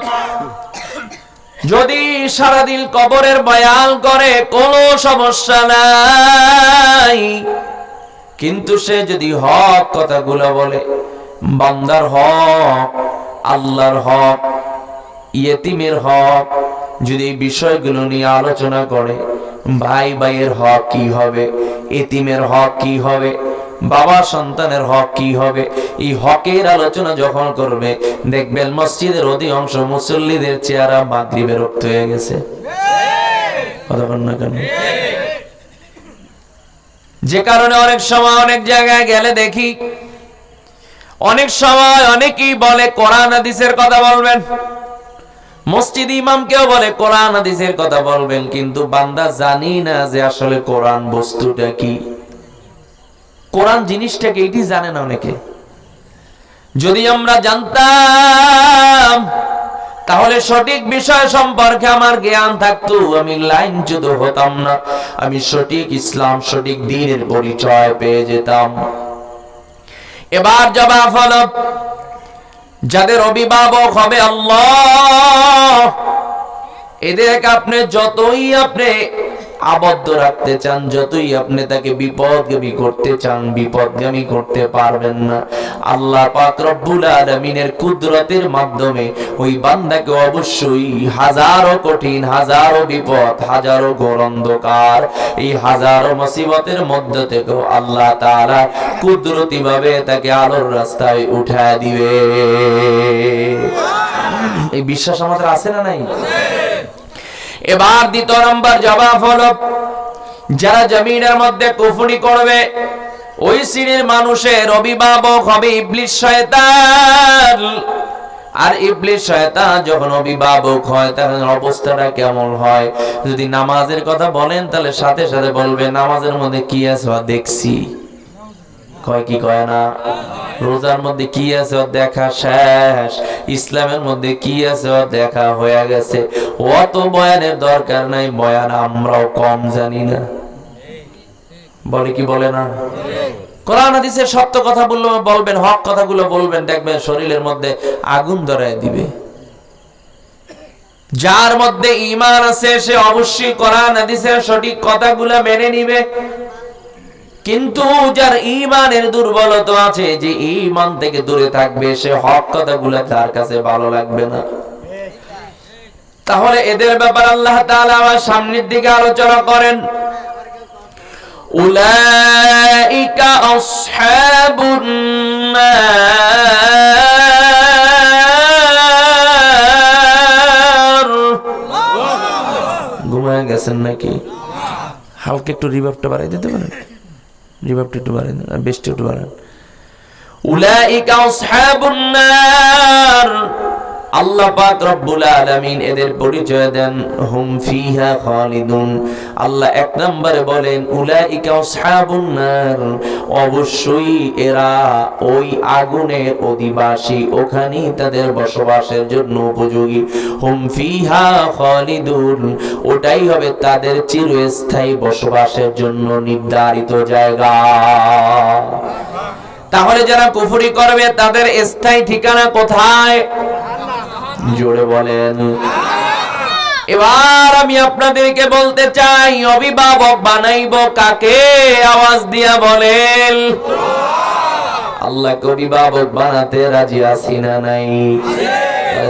যদি সারাদিন কবরের বয়ান করে কোনো সমস্যা নাই, কিন্তু সে যদি হক কথাগুলো বলে, বান্দার হক, আল্লাহর হক, ইয়েতিমের হক, যদি এই বিষয়গুলো নিয়ে আলোচনা করে, ভাই ভাইয়ের হক কি হবে, এতিমের হক কি হবে, বাবা সন্তানের হক কি হবে, এই হকের আলোচনা যখন করবে, দেখবেন মসজিদের অধিকাংশ মুসল্লিদের চেহারা মাগরিবের রক্ত হয়ে গেছে। কথা বল না কেন? যে কারণে অনেক সময় অনেক জায়গায় গেলে দেখি, অনেক সময় অনেকেই বলে কোরআন হাদিসের কথা বলবেন, মসজিদ ইমামকেও বলে কোরআন হাদিসের কথা বলবেন, কিন্তু বান্দা জানি না যে আসলে কোরআন বস্তুটা কি, কোরআন জিনিসটাকে এটি জানে না অনেকে। যদি আমরা জানতাম তাহলে সঠিক বিষয় সম্পর্কে আমার জ্ঞান থাকতো, আমি লাইনচ্যুত হতাম না, আমি সঠিক ইসলাম, সঠিক দ্বীনের পরিচয় পেয়ে যেতাম। এবার জবাব হলো, যাদের অভিভাবক হবে আল্লাহ, এদেরকে আপনি যতই আপনি আবদ্ধ রাখতে চান, যতই আপনি তাকে বিপদগামী করতে চান, বিপদগামী করতে পারবেন না। আল্লাহ পাক রব্বুল আলামিনের কুদরতের মাধ্যমে ওই বান্দাকে অবশ্যই হাজারো কঠিন, হাজারো বিপদ, হাজারো ঘোর অন্ধকার, এই হাজারো মুসিবতের মধ্যে থেকেও আল্লাহ তাআলা কুদরতি ভাবে তাকে আলোর রাস্তায় উঠায় দিবে। এই বিশ্বাস আমাদের আছে না নাই? এবার দ্বিতীয় নাম্বার জবাব হলো, যারা জমিনের মধ্যে কুফরি করবে ওই শ্রেণীর মানুষের অভিভাবক হবে ইবলিস শয়তান। আর ইবলিস শয়তান যখন অভিভাবক হয় তখন অবস্থাটা কেমন হয়? যদি নামাজের কথা বলেন তাহলে সাথে সাথে বলবে নামাজের মধ্যে কি আছে দেখছি, কয় কি কয় না? রোজার মধ্যে কি আছে দেখা শেষ, ইসলামের মধ্যে কি আছে দেখা হয়ে গেছে। অত বয়ানের দরকার নাই, বয়ান আমরাও কম জানি না। বলে কি বলে না? কোরআন হাদিসের সত্য কথা বলবেন, হক কথাগুলো বলবেন, দেখবেন শরীরের মধ্যে আগুন ধরায় দিবে। যার মধ্যে ঈমান আছে সে অবশ্যই কোরআন হাদিসের সঠিক কথাগুলো মেনে নিবে। কিন্তু যার ঈমানের দুর্বলতা আছে, যে ঈমান থেকে দূরে থাকবে, সে হক কথাগুলো তার কাছে ভালো লাগবে না। তাহলে এদের ব্যাপারে আল্লাহ তাআলা আমার সামনের দিকে আলোচনা করেন, উলাইকা আসহাবুন নার। ঘুমায় গেছেন নাকি? হালকা একটু রিভাবটা বাড়াই দিতে পারেন, রিভাবটা একটু বাড়াই দেন, বেশটা একটু বাড়ান। উলাইকা আসহাবুন নার, আল্লাহ পাক রব্বুল আলামিন এদের পরিচয় দেন হুম ফিহা খালিদুন। আল্লাহ এক নম্বরে বলেন উলাইকা আসহাবুন নার, অবশ্যই এরা ওই আগুনের অধিবাসী, ওখানেই তাদের বসবাসের জন্য উপযোগী। হুম ফিহা খালিদুন, ওটাই হবে তাদের চিরস্থায়ী বসবাসের জন্য নির্ধারিত জায়গা। তাহলে যারা কুফরি করবে তাদের স্থায়ী ঠিকানা কোথায়? জোরে বলেন। এবার আমি আপনাদেরকে বলতে চাই, অভিভাবক বানাইব কাকে? আওয়াজ দিয়া বলেন। আল্লাহকে অভিভাবক বানাতে রাজি আছি না নাই?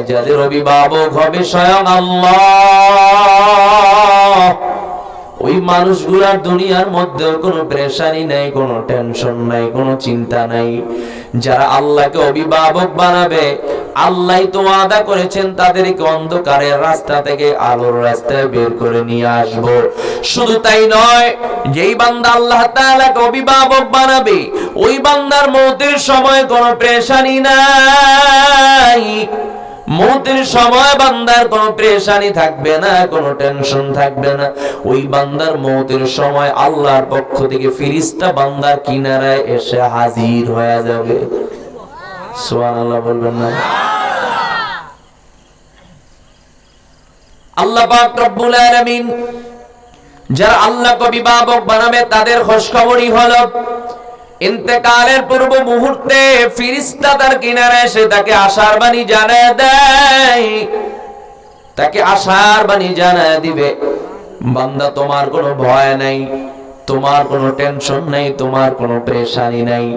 যাদের অভিভাবক হবে স্বয়ং আল্লাহ, ওই মানুষগুলার দুনিয়ার মধ্যে কোনো প্রেশানি নাই, কোনো টেনশন নাই, কোনো চিন্তা নাই। যারা আল্লাহকে অভিভাবক বানাবে, আল্লাহ তো ওয়াদা করেছেন তাদেরকে অন্ধকারের রাস্তা থেকে আলোর রাস্তায় বের করে নিয়ে আসব। শুধু তাই নয়, যেই বান্দা আল্লাহ তাআলাকে অভিভাবক বানাবে, ওই বান্দার মওতের সময় কোনো প্রেশানি নাই। মওতের সময় বান্দার কোনো পেরেশানি থাকবে না, কোনো টেনশন থাকবে না। ওই বান্দার মওতের সময় আল্লাহর পক্ষ থেকে ফেরেশতা বান্দার কিনারায় এসে হাজির হয়ে যাবে। সুবহানাল্লাহ বলবেন না? আল্লাহ পাক রব্বুল আলামিন যারা আল্লাহকে অভিভাবক বানাবে তাদের খোঁজখবরই হলো ইন্তেকালের পূর্ব মুহূর্তে ফেরেশতা তার কিনারে এসে তাকে আশার বাণী জানায় দেয়, তাকে আশার বাণী জানায় দিবে, বান্দা তোমার কোনো ভয় নাই, তোমার কোনো টেনশন নাই, তোমার কোনো পেরেশানি নাই।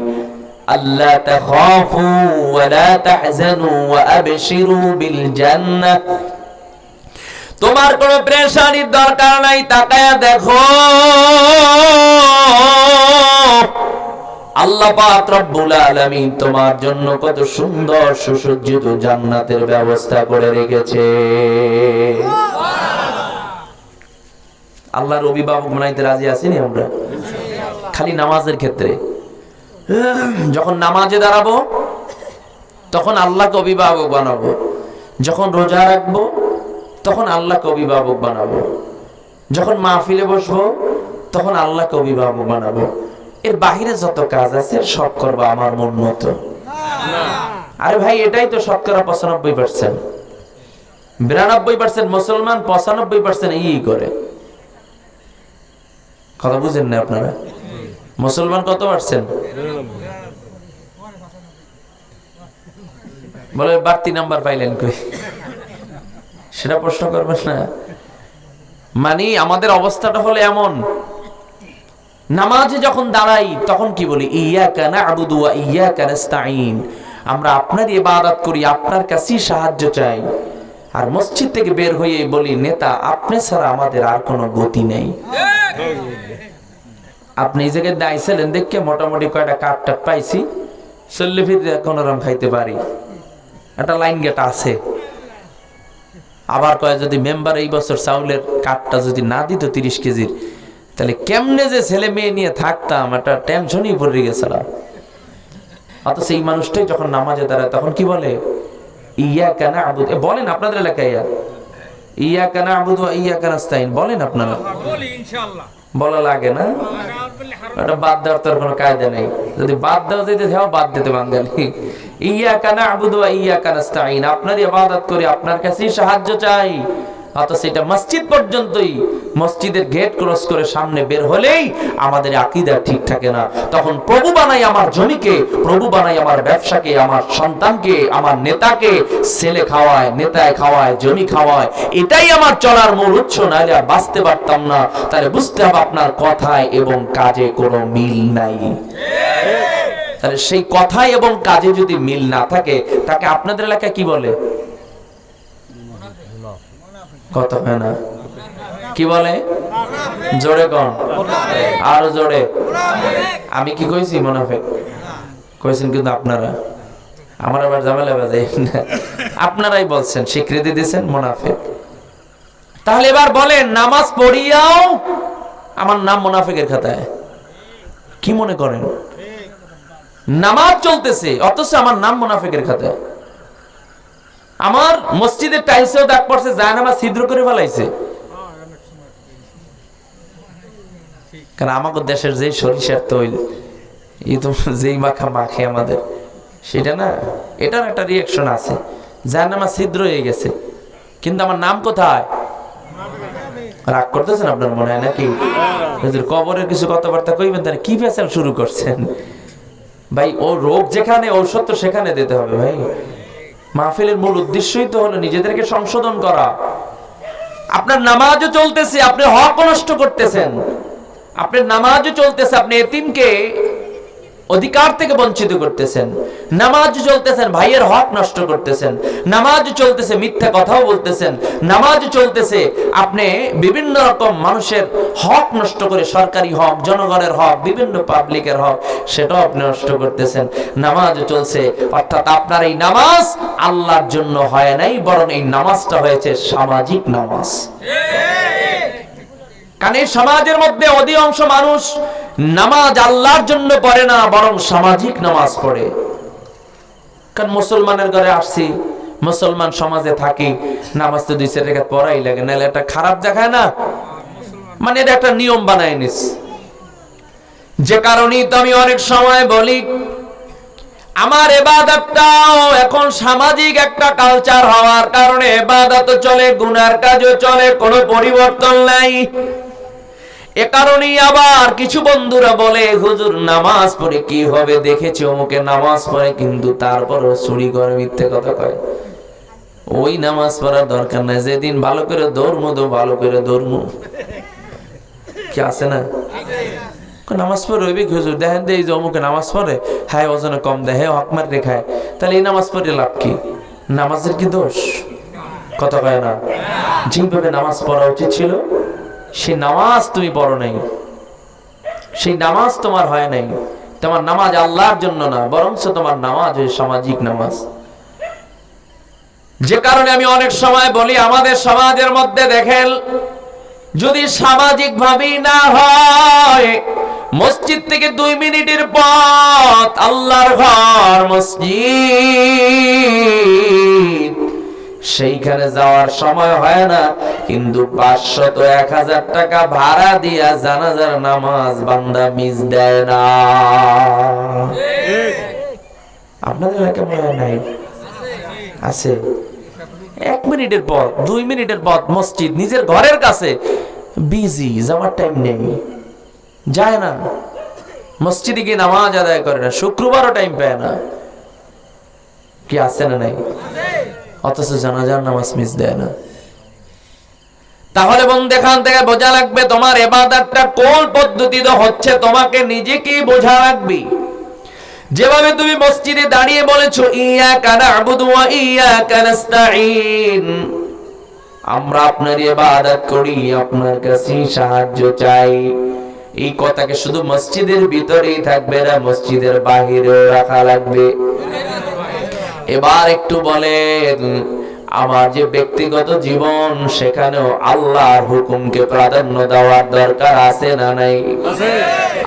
আল্লাহ তাখাফু ওয়া লা তাহজানু ওয়া আবশিরু বিল জান্নাহ, তোমার কোনো পেরেশানির দরকার নাই, তাকায়া দেখো আল্লাহ পাক রব্বুল আলামিন তোমার জন্য কত সুন্দর সুসজ্জিত জান্নাতের ব্যবস্থা করে রেখেছে। আল্লাহর অভিভাবক বানাইতে রাজি আছিনি আমরা? খালি নামাজের ক্ষেত্রে যখন নামাজে দাঁড়াবো তখন আল্লাহকে অভিভাবক বানাবো, যখন রোজা রাখবো তখন আল্লাহকে অভিভাবক বানাবো, যখন মাহফিলে বসবো তখন আল্লাহকে অভিভাবক বানাবো। এর বাহিরে যত কাজ আছে সব করবো আমার মন মতো। আরে ভাই, এটাই তো শতকরা 95%, 92% মুসলমান, 95% এই করে। কথা বুঝেন না আপনারা? মুসলমান কত পার্সেন্ট? বলে বাড়তি নাম্বার পাইলেন কই? সেটা প্রশ্ন করবেন না। মানে আমাদের অবস্থাটা হলো এমন, নামাজে যখন দাঁড়াই তখন কি বলি, ইয়াকা না'বুদু ওয়া ইয়াকা নাস্তাঈন, আমরা আপনারই ইবাদত করি, আপনার কাছেই সাহায্য চাই। আর মসজিদ থেকে বের হয়ে বলি, নেতা আপনি ছাড়া আমাদের আর কোনো গতি নেই। আপনি এই জায়গায় দাঁড়িয়েছিলেন দেখে মোটামুটি কয়টা কাঠ পাইছি, চল্লি ফিরে কোনোরকম খাইতে পারি, একটা লাইন গেট আছে। আবার কয় যদি মেম্বার এই বছর চাউলের কাঠটা যদি না দিত 30 কেজির, তাহলে কেমনে যে ছেলে মেয়ে নিয়ে থাকতাম, একটা টেনশনই পড়ে গেছিলাম। অথচ এই মানুষটাই যখন নামাজে দাঁড়ায় তখন কি বলে, ইয়াকা না'বুদু, বলেন আপনাদের এলাকায় ইয়াকা না'বুদু ওয়া ইয়াকা নাস্তাঈন বলেন আপনারা? বলি ইনশাআল্লাহ। বলা লাগে না? এটা বাদ দেওয়ার তোর কোনো কায়দা নেই। যদি বাদ দাও দিতে যাও, বাদ দিতে বাঙালি। ইয়াকা না'বুদু ওয়া ইয়াকা নাস্তাঈন, আপনারই ইবাদত করি, আপনার কাছেই সাহায্য চাই। অথচ এটা মসজিদ পর্যন্তই, মসজিদের গেট ক্রস করে সামনে বের হলেই আমাদের আকীদা ঠিক থাকে না। তখন প্রভু বানাই আমার জমিকে, প্রভু বানাই আমার ব্যবসাকে, আমার সন্তানকে, আমার নেতাকে, ছেলে খাওয়ায়, নেতায় খাওয়ায়, জমি খাওয়ায়, এটাই আমার চলার মূল উৎস, নাহলে আর বাঁচতে পারতাম না। তাহলে বুঝতে হবে আপনার কথায় এবং কাজে কোনো মিল নাই। তাহলে সেই কথায় এবং কাজে যদি মিল না থাকে, তাকে আপনাদের এলাকায় কি বলে? কত হয় না, কি বলে? জোরে কোন, আরো জোরে। আমি কি কইছি মুনাফিক? কইছেন কিন্তু আপনারা, আমার আবার ঝামেলা বাজে। আপনারাই বলছেন, স্বীকৃতি দিয়েছেন মুনাফিক। তাহলে এবার বলেন, নামাজ পড়িয়াও আমার নাম মুনাফিকের খাতায়? কি মনে করেন? নামাজ চলতেছে অথচ আমার নাম মুনাফিকের খাতায়। আমার মসজিদের টাইলসেও দাগ পড়ছে, জায়নামাজ ছিদ্র করে ফেলাইছে। কারণ আমাদের দেশের যে সরিষার তৈল, এই তো যেই মাখা মাখে আমাদের, সেটা না, এটার একটা রিয়াকশন আছে। জায়নামাজ ছিদ্র হয়ে গেছে, কিন্তু আমার নাম কোথায়? রাগ করতেছেন আপনার মনে হয় নাকি? কবরের কিছু কথাবার্তা কইবেন, তাহলে কি পেছাল শুরু করছেন ভাই? ও রোগ যেখানে, ঔষধ তো সেখানে দিতে হবে ভাই। মাহফিলের মূল উদ্দেশ্যই তো হলো নিজেদেরকে সংশোধন করা। আপনার নামাজও চলতেছে, আপনি হক নষ্ট করতেছেন। আপনার নামাজও চলতেছে, আপনি এতিমকে অধিকার থেকে বঞ্চিত করতেছেন। নামাজ চলতেছেন, ভাইয়ের হক নষ্ট করতেছেন। নামাজ চলতেছে, মিথ্যা কথাও বলতেছেন। নামাজ চলতেছে, আপনি বিভিন্ন রকম মানুষের হক নষ্ট করে, সরকারি হক, জনগণের হক, বিভিন্ন পাবলিকের হক, সেটাও আপনি নষ্ট করতেছেন। নামাজ চলছে, অর্থাৎ আপনার এই নামাজ আল্লাহর জন্য হয় নাই, বরং এই নামাজটা হয়েছে সামাজিক নামাজ। কারণ এই সমাজের মধ্যে অধিকাংশ মানুষ নামাজ আল্লাহর জন্য পড়ে না, বরং সামাজিক নামাজ পড়ে। কারণ মুসলমানের ঘরে আসছি, মুসলমান সমাজে থাকি, নামাজ তো 2 রাকাত পড়াই লাগে, নাহলে এটা খারাপ দেখায় না। মানে এটা একটা নিয়ম বানায় নিস। যে কারণেই তো আমি অনেক সময় বলি, আমার ইবাদতটাও এখন সামাজিক একটা কালচার হওয়ার কারণে ইবাদতও চলে, গুনার কাজও চলে, কোনো পরিবর্তন নাই। এ কারণেই আবার কিছু বন্ধুরা বলে, হুজুর নামাজ পড়ে কি হবে, দেখেছি অমুকে নামাজ পড়ে, কিন্তু তারপরও চুরি করে, মিথ্যে কথা কয়। ওই নামাজ পড়ার দরকার নাই, যেদিন ভালো করে ধর্ম দো, ভালো করে ধর্ম কি আছে না? নামাজ পড়ে ওই হুজুর দেখেন এই যে অমুকে নামাজ পড়ে, হ্যাঁ ওজনে কম দেয়, হ্যাঁ হক মার রেখায়, তাহলে এই নামাজ পড়ে লাভ কি? নামাজের কি দোষ? কথা কয় না? যেভাবে নামাজ পড়া উচিত ছিল, সেই নামাজ তুমি পড়ো নাই, সেই নামাজ তোমার হয় নাই। তোমার নামাজ আল্লাহর জন্য না, বরং তোমার নামাজ ওই সামাজিক নামাজ। যে কারণে আমি অনেক সময় বলি, আমাদের সমাজের মধ্যে দেখেন, যদি সামাজিক ভাবেই না হয়, মসজিদ থেকে 2 মিনিটের পথ আল্লাহর ঘর মসজিদ, সেইখানে যাওয়ার সময় হয় না, কিন্তু 500-1000 টাকা ভাড়া দিয়া জানাজার নামাজ বান্দা মিস দেয় না। আপনাদের এলাকায় মনে হয় নাই? আছে। 1 মিনিটের পথ, 2 মিনিটের পথ মসজিদ, নিজের ঘরের কাছে, বিজি, যাওয়ার টাইম নেই, যায় না, মসজিদে গিয়ে নামাজ আদায় করে না, শুক্রবারও টাইম পায় না। কি আছে না নাই? অথচ জানাজার নামাজ মিস দেয় না। তাহলে বন্ধু এখান থেকে বোঝা লাগবে তোমার ইবাদতটা কোন পদ্ধতিতে হচ্ছে, তোমাকে নিজেকেই বোঝা লাগবে। যেভাবে তুমি মসজিদে দাঁড়িয়ে বলেছো ইয়াকা না'বুদু ওয়া ইয়াকা নাস্তাঈন, আমরা আপনার ইবাদত করি, আপনার কাছে সাহায্য চাই, এই কথাকে শুধু মসজিদের ভিতরেই থাকবে না, মসজিদের বাহিরেও রাখা লাগবে। এবার একটু বলেন, আমার যে ব্যক্তিগত জীবন সেখানেও আল্লাহর হুকুমকে প্রাধান্য দেওয়ার দরকার আছে না নাই?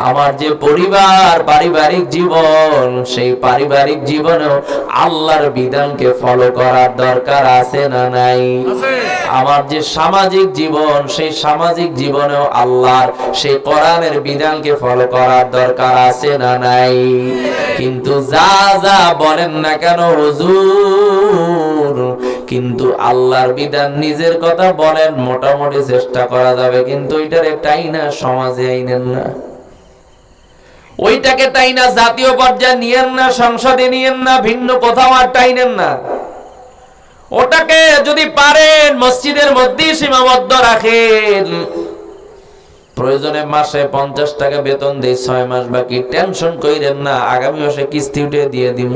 আমার যে পরিবার, পারিবারিক জীবন, সেই পারিবারিক জীবনেও আল্লাহর বিধানকে ফলো করার দরকার আছে না নাই? আমার যে সামাজিক জীবন, সেই সামাজিক জীবনেও আল্লাহর সেই কোরআনের বিধানকে ফলো করার দরকার আছে না নাই? কিন্তু যা যা বলেন না কেন হুজুর, কিন্তু আল্লাহর বিধান নিজের কথা বলেন, মোটামুটি চেষ্টা করা যাবে, কিন্তু ওইটার একটাই না, সমাজে আইনেন না, ওইটাকে তাই না জাতীয় পর্যায়ে নিয়েন না, সংসদে নিয়েন না, ভিন্ন কোথাও আর টাইনেন না। ওটাকে যদি পারেন মসজিদের মধ্যেই সীমাবদ্ধ রাখেন, প্রয়োজনে মাসে 50 টাকা বেতন দেই, 6 মাস বাকি, টেনশন কইরেন না, আগামী মাসে কিস্তি উঠে দিয়ে দিব।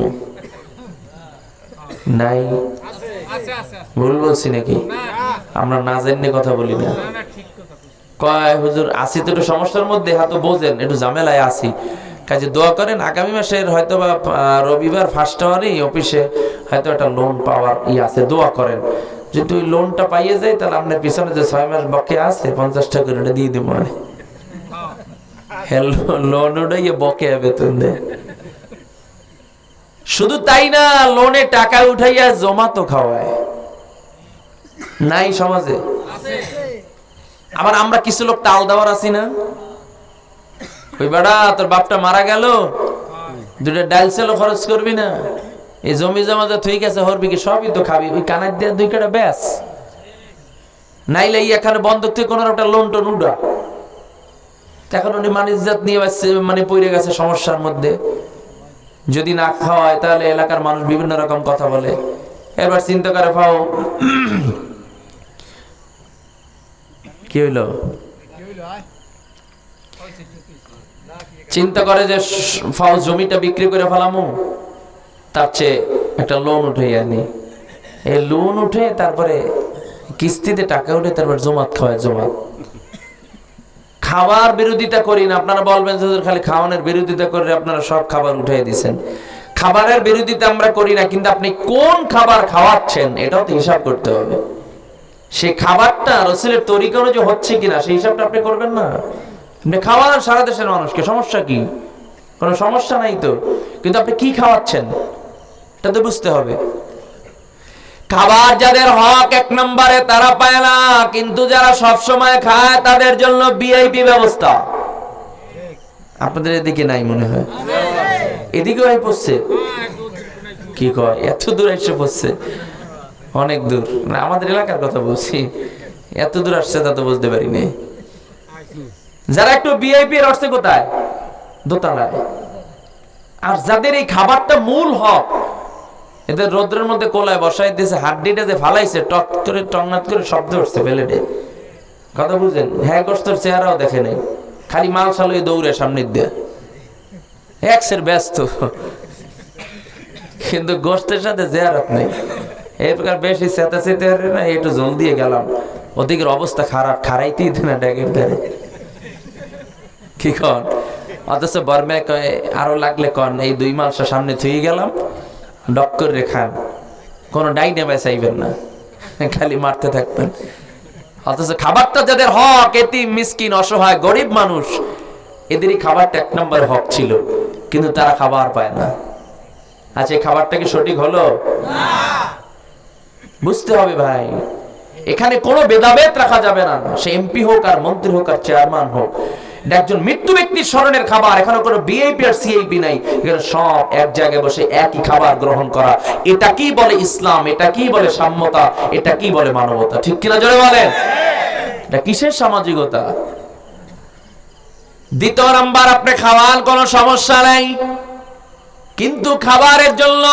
নাই? ভুল বলছি নাকি? আমরা না জেনে কথা বলি না। কয় হুজুর আসি তো একটু সমস্যার মধ্যে, হাত বোঝেন একটু ঝামেলায় আসি, কাজে দোয়া করেন আগামী মাসের হয়তো বা রবিবার ফার্স্ট আওয়ারে অফিসে হয়তো একটা লোন পাওয়ার আছে, দোয়া করেন, যদি ওই লোনটা পাইয়ে যায় তাহলে আপনার পিছনে যে 6 মাস বকে আছে 50 টাকা করে দিয়ে দিব। মানে লোন উঠাইয়ে বকে বেতন দেয়। শুধু তাই না, লোনে টাকা উঠাইয়া জমা তো খাওয়ায়, নাই সমাজে? আবার আমরা কিছু লোক টাল দেওয়ার আছি না, ওই বেড়া তোর বাপটা মারা গেল, 2টা ডাল সেলো খরচ করবি না, এই জমি জমা যা থই গেছে হরবি কি, সবই তো খাবি, ওই কানার দিয়ে 2 কাটা ব্যাস, নাইলে এখানে বন্ধক থেকে কোনো একটা লোন টোন উঠা। এখন উনি মানিজ্জাত নিয়ে মানে পড়ে গেছে সমস্যার মধ্যে, যদি না খাওয়ায় তাহলে এলাকার মানুষ বিভিন্ন রকম কথা বলে। এবার চিন্তা করে পাও কি হইল, চিন্তা করে যে ফাও জমিটা বিক্রি করে ফেলামু, তার চেয়ে একটা লোন উঠে আনি, এই লোন উঠে তারপরে কিস্তিতে টাকা উঠে তারপর জমাত খাওয়ায়। জমাত খাবার বিরোধিতা করি না, আপনারা বলবেন যে খালি খাওয়ানোর বিরোধিতা করে আপনারা সব খাবার উঠাই দিচ্ছেন। খাবারের বিরোধিতা আমরা করি না, কিন্তু আপনি কোন খাবার খাওয়াচ্ছেন এটাও তো হিসাব করতে হবে। সেই খাবারটা রাসূলের তরিকা অনুযায়ী হচ্ছে কিনা সেই হিসাবটা আপনি করবেন না। আপনি খাওয়ান সারা দেশের মানুষকে, সমস্যা কি? কোনো সমস্যা নাই তো, কিন্তু আপনি কি খাওয়াচ্ছেন এটা তো বুঝতে হবে। খাবার যাদের হক 1 নম্বরে তারা পায় না, কিন্তু যারা সব সময় খায় তাদের জন্য ভিআইপি ব্যবস্থা। আপনাদের এদিকে নাই মনে হয়? এদিকেও পড়ছে কি কয়, এত দূর এসে পড়ছে, অনেক দূর না, আমাদের এলাকার কথা বলছি, এত দূর আসছে তা তো বুঝতে পারিনি। যারা একটু ভিআইপি এর আসছে কোথায়? দোতলায়। আর যাদের এই খাবারটা মূল হক, এদের রোদ্রের মধ্যে কোলায় বসাই দিয়েছে, হাড্ডিটা যে ফালাইছে টক করে টংনাত করে শব্দ উঠছে প্লেটে, কথা বুঝেন? হ্যাঁ গোস্তের চেহারাও দেখে নেই, খালি মাল সালই দৌড়ে সামনে দিয়ে এক্সের ব্যস্ত, কিন্তু গোস্তের সাথে জেয়ারত নেই। এই প্রকার বেশি চেতা চেতে না, একটু জল দিয়ে গেলাম, ওদিকের অবস্থা খারাপ, খারাইতেই না ড্যাগের ধারে কি কন। অথচ বর্মে কয় আরো লাগলে কন, এই 2 মাস সামনে থুয়ে গেলাম, ডক্কর রে খান, কোনো ডাইনে বেচাইবেন না, খালি মারতে থাকবেন। অথচ খাবারটা যাদের হক, এতিম মিসকিন অসহায় গরিব মানুষ, এদেরই খাবারটা 1 নম্বর হক ছিল, কিন্তু তারা খাবার পায় না। আচ্ছা এই খাবারটা কি সঠিক হলো? বুঝতে হবে ভাই, এখানে কোনো ভেদাভেদ রাখা যাবে না, সে এমপি হোক আর মন্ত্রী হোক আর চেয়ারম্যান হোক। একজন মৃত্যু ব্যক্তির স্মরণের খাবার, এখানে কোনো বিএপি আর সিএপি নাই, এখানে সব এক জায়গায় বসে একই খাবার গ্রহণ করা। এটা কি বলে ইসলাম? এটা কি বলে সাম্যতা? এটা কি বলে মানবতা? ঠিক কিনা জোরে বলেন? এটা কিসের সামাজিকতা? 2 নাম্বার, আপনি খাওয়ান কোনো সমস্যা নাই, কিন্তু খাবারের জন্য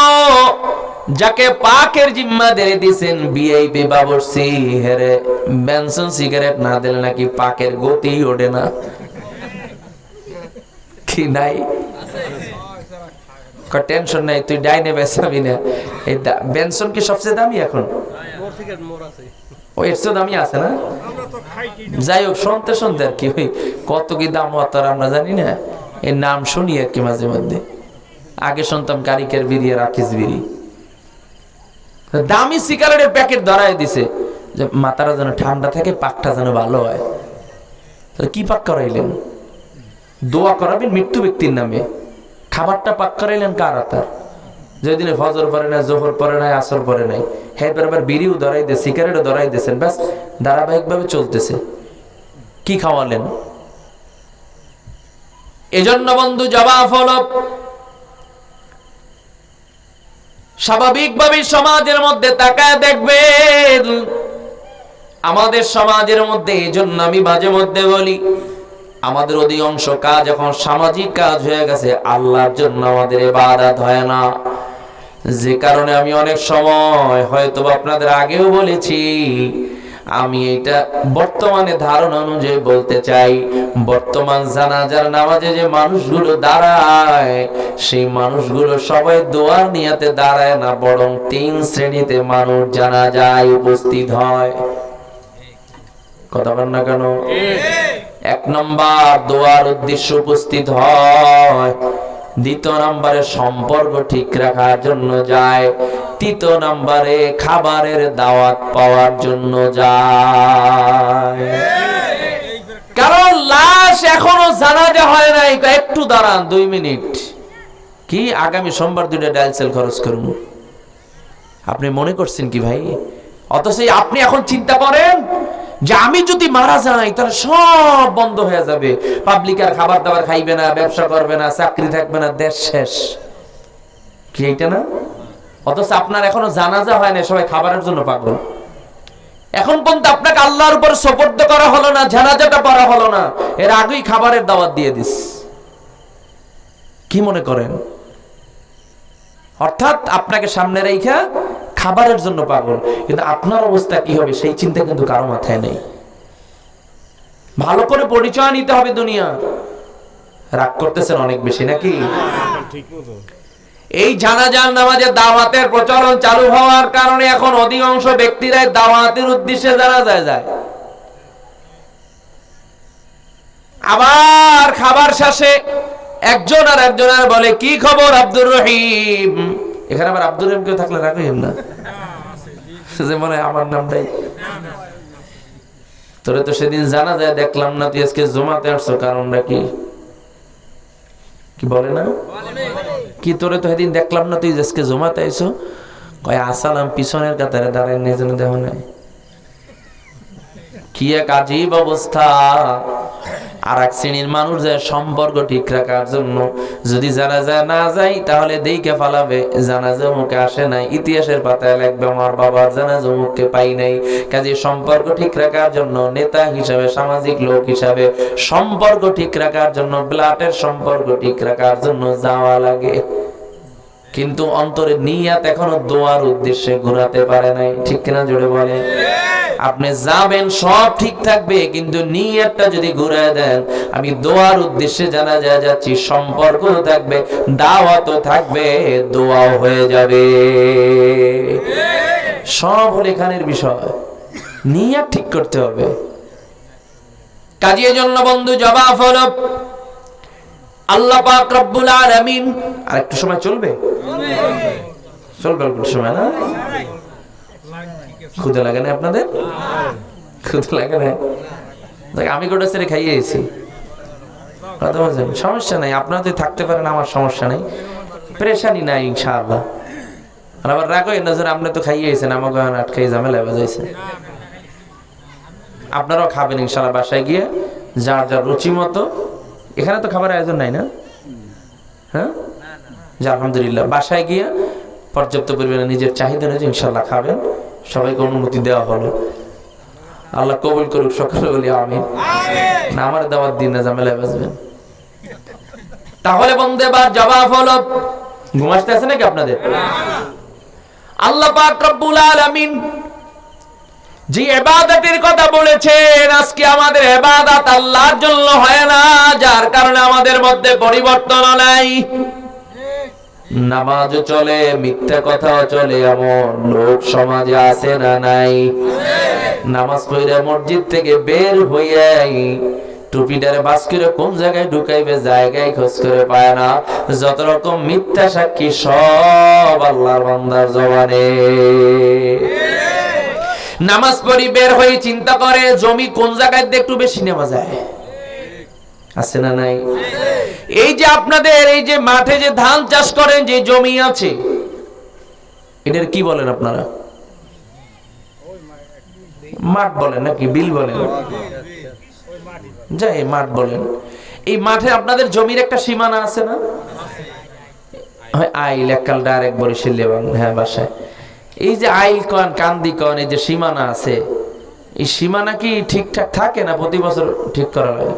যাকে পাকের জিম্মা দিয়ে দিয়েছেন ভিআইপি বাবুর্চি, হেরে বেনসন সিগারেট না দিলে নাকি পাকের গতি ওঠে না। কি নাই টেনশন নাই, তুই ডাইনে বেসাবি না। এই বেনসন কি সবচেয়ে দামি এখন? ওই এর চেয়ে দামি আছে না? যাই হোক, শুনতে শুনতে আর কি ওই কত কি দাম হতো আমরা জানি না, এর নাম শুনি আর কি মাঝে মধ্যে। আগে শুনতাম কারিকের বিড়ি আর আকিস বিড়ি। দামি সিগারেটের প্যাকেট ধরায় দিছে যে মাথাটা যেন ঠান্ডা থাকে, পাকটা যেন ভালো হয়। কি পাক করাইলেন? দোয়া করাবেন মৃত্যু ব্যক্তির নামে, খাবারটা পাক করাইলেন কার হাতার? যেদিনে ফজর পরে নাই, জোহর পরে নাই, আসর পরে নাই, হ্যাঁ আবার বিড়িও ধরাই দিয়ে সিগারেটও ধরাই দিয়েছেন, ব্যাস ধারাবাহিক ভাবে চলতেছে। কি খাওয়ালেন? এজন্য বন্ধু জবাব হলো স্বাভাবিকভাবে সমাজের মধ্যে তাকায় দেখবেন, আমাদের সমাজের মধ্যে, এই জন্য আমি মাঝে মধ্যে বলি আমাদের অধিকাংশ কাজ এখন সামাজিক কাজ হয়ে গেছে, আল্লাহর জন্য আমাদের ইবাদত হয় না। যে কারণে আমি অনেক সময় হয়তো আপনাদের আগেও বলেছি, আমি এটা বর্তমানে ধারণা অনুযায়ী বলতে চাই, বর্তমান জানাজার নামাজে যে মানুষগুলো দাঁড়ায়, সেই মানুষগুলো সবাই দোয়ার নিয়াতে দাঁড়ায় না, বরং 3 শ্রেণীতে মানুষ জানাজায় উপস্থিত হয়। কথা বল না কেন? 1 নম্বর দোয়ার উদ্দেশ্য উপস্থিত হয়, 2 নম্বরে সম্পর্ক ঠিক রাখার জন্য যায়, 3 নম্বরে খাবারের দাওয়াত পাওয়ার জন্য যায়। কারণ লাশ এখনো জানাজা হয় নাই, একটু দাঁড়ান 2 মিনিট। কি আগামী সোমবার 2টা ডায়াল সেল খরচ করব? আপনি মনে করছেন কি ভাই? অথচ আপনি এখন চিন্তা করেন যে আমি যদি মারা যাই তাহলে সব বন্ধ হয়ে যাবে, পাবলিক আর খাবার দাবার খাইবে না, ব্যবসা করবে না, চাকরি থাকবে না, দেশ শেষ। কি এইটা না? অথচ আপনার এখনো জানাজা হয় না, সবাই খাবারের জন্য পাগল। এখন পর্যন্ত আপনাকে আল্লাহর উপর সুপর্দ করা হলো না, জানাজাটা পড়া হলো না, এর আগেই খাবারের দাওয়াত দিয়ে দিস। কি মনে করেন? অর্থাৎ আপনাকে সামনে রেখা খাবারের জন্য পাগল, কিন্তু আপনার অবস্থা কি হবে সেই চিন্তা কিন্তু কারো মাথায় নেই। ভালো করে পরিচয় নিতে হবে দুনিয়া। রাগ করতেছেন অনেক বেশি নাকি? এই জানাজার নামাজে দাওয়াতের প্রচলন চালু হওয়ার কারণে এখন অধিকাংশ ব্যক্তিরাই দাওয়াতের উদ্দেশ্যে জানাজায় যায়। আবার খাবার শেষে একজন আর একজনের বলে, কি খবর আব্দুর রহিম? এখানে আবার আব্দুর রহিম কেউ থাকলে রাখেন না, যে মনে হয় আমার নামটাই। তোরে তো সেদিন জানা যায় দেখলাম না, তুই আজকে জমাতে আসছো, কারণটা কি? কি বলে না? কি তোরে তো সেদিন দেখলাম না, তুই আজকে জমাতে আইছো? কয় আসসালাম, পিছনের কাতারে দাঁড়ায় নিয়ে যেন দেখো নাই। কি এক আজীব অবস্থা। আর এক শ্রেণীর মানুষ যায় সম্পর্ক ঠিক রাখার জন্য, যদি জানাজা না যাই তাহলে দেখে ফালাবে জানাজা মুখে আসে নাই, ইতিহাসের পাতায় লিখবে আমার বাবার জানাজা মুখে পাই নাই। কাজে সম্পর্ক ঠিক রাখার জন্য নেতা হিসাবে, সামাজিক লোক হিসাবে সম্পর্ক ঠিক রাখার জন্য, ব্লাডের সম্পর্ক ঠিক রাখার জন্য যাওয়া লাগে, কিন্তু অন্তরে নিয়াত এখনো দোয়ার উদ্দেশ্যে ঘুরাতে পারে নাই। ঠিক কিনা জোরে বলে? আপনি যাবেন সব ঠিক থাকবে, কিন্তু নিয়তটা যদি ঘুরায় দেন, আমি দোয়ার উদ্দেশ্যে জানা যায় যাচ্ছি, সম্পর্ক থাকবে, দাওয়াতও থাকবে, দোয়াও হয়ে যাবে, সব হলো এখানের বিষয়। নিয়ত ঠিক করতে হবে। কাজের জন্য বন্ধু জবাব হলো আল্লাহ পাক রব্বুল আলামিন। আর একটু সময় চলবে, চলবে অল্প সময় না? ক্ষুধা লাগে না আপনাদের? ক্ষুধা লাগে না? আমি গোটা ছেড়ে খাইয়ে এসেছি, কথা বলছেন, সমস্যা নাই, আপনারা যদি থাকতে পারেন আমার সমস্যা নেই, প্রেশানি নাই ইনশাআল্লাহ। আর আবার রাখো নজর, আপনি তো খাইয়ে এসেছেন, আমাকে আটকাই ঝামেলা বাজাইছে। আপনারাও খাবেন ইনশাআল্লাহ বাসায় গিয়ে, যার যার রুচি মতো। এখানে তো খাবার আয়োজন নাই না? হ্যাঁ, যা আলহামদুলিল্লাহ, বাসায় গিয়ে পর্যাপ্ত পরিমাণে নিজের চাহিদা অনুযায়ী ইনশাআল্লাহ খাবেন। সবাইকে অনুমতি দেওয়া হলো, আল্লাহ কবুল করুক, সকলে বলি আমিন। না আমার দাওয়াত দিন না, ঝামেলায় বাঁচবেন। তাহলে বন্ধু এবার জবাব হলো, ঘুম আসতে আছে নাকি আপনাদের? আল্লাহ পাক রব্বুল আলামিন যে ইবাদতের কথা বলেছেন, আজকে আমাদের ইবাদত আল্লাহর জন্য হয় না, যার কারণে আমাদের মধ্যে পরিবর্তন নাই। নামাজ চলে, মিথ্যা কথাও চলে, এমন লোক সমাজে আছে না নাই? নামাজ পড়ে মসজিদ থেকে বের হইয়াই টুপিটারে বাস করে কোন জায়গায় ঢুকাইবে জায়গায় খোঁজ করে পায় না। যত রকম মিথ্যা সাক্ষী সব আল্লাহর বান্দার জবানে। নামাজ পড়ি বের হয়ে চিন্তা করে জমি কোন জায়গায় দিয়ে একটু বেশি নেওয়া যায়, আছে না নাই? এই যে আপনাদের এই যে মাঠে যে ধান চাষ করেন, যে জমি আছে, এটার কি বলেন আপনারা? মাঠ বলেন নাকি বিল বলেন? যাই মাঠ বলেন। এই মাঠে আপনাদের জমির একটা সীমানা আছে না? আইল এককাল ডাইরেক্ট বরিশাল হ্যাঁ বাসায় এই যে আইল কন কান্দি কন, এই যে সীমানা আছে, এই সীমানা কি ঠিকঠাক থাকে না প্রতি বছর ঠিক করা লাগে?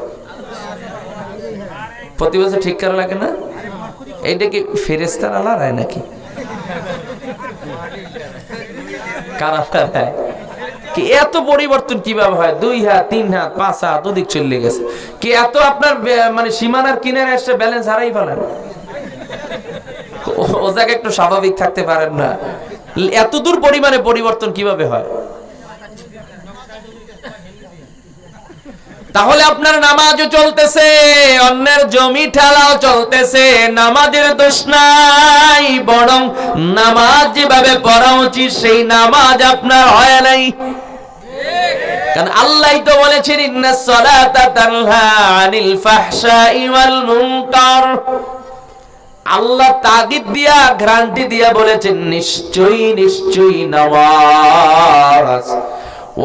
প্রতি বছর ঠিক করা লাগে না? এইটা কি ফেরেশতারা লড়ায় নাকি কারা লড়ায়? কি এত পরিবর্তন কিভাবে হয়? 2 হাত 3 হাত 5 হাত ওদিক চলে গেছে। কি এত আপনার মানে সীমানার কিনারে এসে ব্যালেন্স হারাই ফেলেন? ও জায়গায় একটু স্বাভাবিক থাকতে পারেন না? এত দূর পরিমাণে পরিবর্তন কিভাবে হয়? তাহলে আপনার নামাজও চলতেছে, অন্যের জমি ঠেলাও চলতেছে, নামাজের দোষ নাই, বরং নামাজ যেভাবে পড়া উচিত সেই নামাজ আপনার হয় নাই। কারণ আল্লাহই তো বলেছেন ইন্নাস সালাতা তানহা আনিল ফাহশাই ওয়াল মুনকার। আল্লাহ তাগিদ দিয়া গ্যারান্টি দিয়া বলেছেন নিশ্চয়ই নিশ্চয়ই নামাজ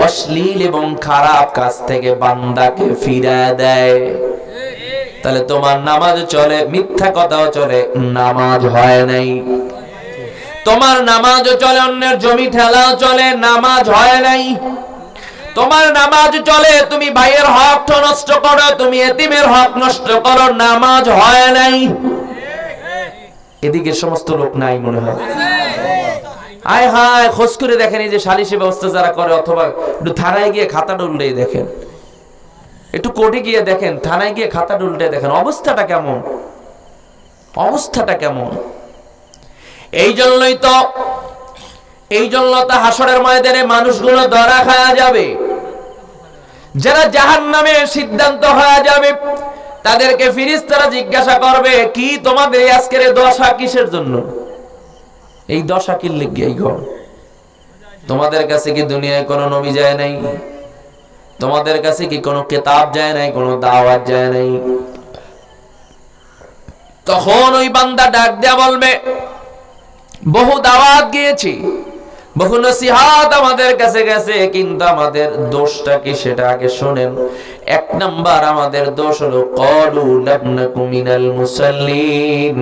অশ্লীল এবং খারাপ কাজ থেকে বান্দাকে ফিরায় দেয়। তাহলে তোমার নামাজ চলে, মিথ্যা কথাও চলে, নামাজ হয় নাই। তোমার নামাজও চলে, অন্যের জমি ঠেলাও চলে, নামাজ হয় নাই। তোমার নামাজ চলে, তুমি ভাইয়ের হক নষ্ট করো, তুমি এতিমের হক নষ্ট করো, নামাজ হয় নাই। এদিকে সমস্ত লোক নাই মনে হয়। আয় হায়, খোঁজ করে দেখেন এই যে সালিশি ব্যবস্থা যারা করে, অথবা একটু থানায় গিয়ে খাতাটা উল্টে দেখেন, একটু কোর্টে গিয়ে দেখেন, থানায় গিয়ে খাতাটা উল্টে দেখেন, অবস্থাটা কেমন, অবস্থাটা কেমন। এই জন্যই তো হাসরের ময়দানে মানুষগুলো ধরা খাওয়া যাবে। যারা জাহান্নামের সিদ্ধান্ত হয়ে যাবে তাদেরকে ফেরেশতারা জিজ্ঞাসা করবে, কি তোমাদের এই আজকের দশা কিসের জন্য? এই দশা কি লিখে এই ঘর? তোমাদের কাছে কি দুনিয়ায় কোনো নবী যায় নাই? তোমাদের কাছে কি কোনো কিতাব যায় নাই, কোনো দাওয়াত যায় নাই? তখন ওই বান্দা ডাক দেয়া বলবে, বহু দাওয়াত গিয়েছি, বহু নসিহত আমাদের কাছে গেছে, কিন্তু আমাদের দোষটা কি সেটা আগে শোনেন। 1 নাম্বার আমাদের দোষ হলো ক্বালু লাম নাকু মিনাল মুসাল্লিন।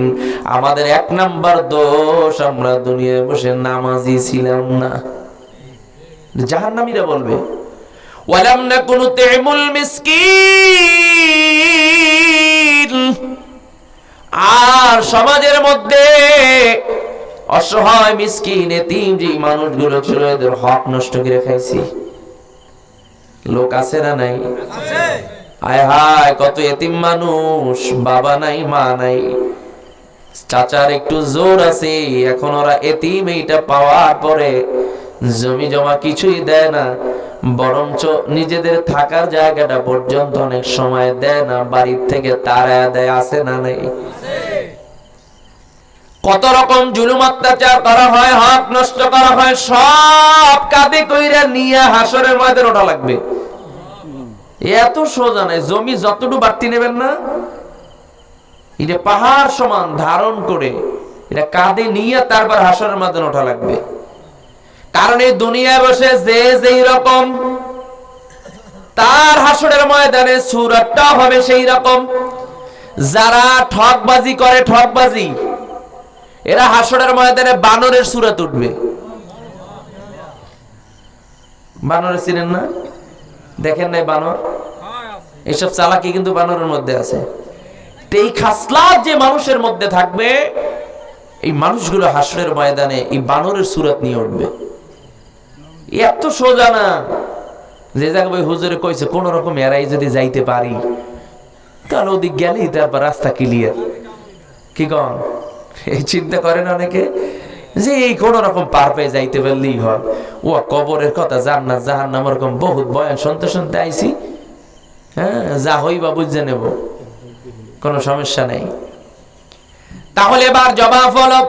আমাদের 1 নাম্বার দোষ, আমরা দুনিয়ায় বসে নামাজি ছিলাম না। জাহান্নামীরা বলবে ওয়ালাম নাকু নুতিমুল মিসকিন। আর সমাজের মধ্যে অসহায় মিসকিন এতিম যে মানুষগুলো ছিল, এদের হক নষ্ট করে খাইছি। লোক আছে না নাই? আয় হায়, কত এতিম মানুষ, বাবা নাই মা নাই, চাচার একটু জোর আছে, এখন ওরা এতিম এইটা পাওয়ার পরে জমি জমা কিছুই দেয় না, বরঞ্চ নিজেদের থাকার জায়গাটা পর্যন্ত অনেক সময় দেয় না, বাড়ির থেকে তাড়ায় দেয়। আছে না নাই? কত রকম জুলুম অত্যাচার করা হয়, হক নষ্ট করা হয়, সব কাঁধে কইরা নিয়ে হাসরের ময়দানে ওঠা লাগবে। এত সোজা নাই। জমি যতটুকু বাড়তি নেবেন না, এটা পাহাড় সমান ধারণ করে এটা কাঁধে নিয়ে তারপর হাসরের ময়দানে ওঠা লাগবে। কারণ এই দুনিয়ায় বসে যে যেই রকম, তার হাসরের ময়দানে সূরাতটা হবে সেই রকম। যারা ঠকবাজি করে, ঠকবাজি, এরা হাসরের ময়দানে বানরের সূরত উঠবে। বানরের চিনেন না? দেখেন নাই বানর? এসব চালাকি কিন্তু বানরের মধ্যে আছে। এই খাসলাত যে মানুষের মধ্যে থাকবে, এই মানুষগুলো হাসরের ময়দানে এই বানরের সুরত নিয়ে উঠবে। এত সোজা না যে জায়গায় হুজুরে কইছে কোন রকম এরাই যদি যাইতে পারি তাহলে ওদিক গেলেই তারপর রাস্তা ক্লিয়ার। কি কন, এই চিন্তা করেন অনেকে যে এই কোন রকম পার পেয়ে যাইতে পারলেই হয়। ও কবরের কথা, জান্নাত জাহান্নাম এরকম বহুত বয়ান শুনতে শুনতে আইছি। হ্যাঁ, যা হইবা বুঝে নেব, কোনো সমস্যা নেই। তাহলে এবার জবাব হলো,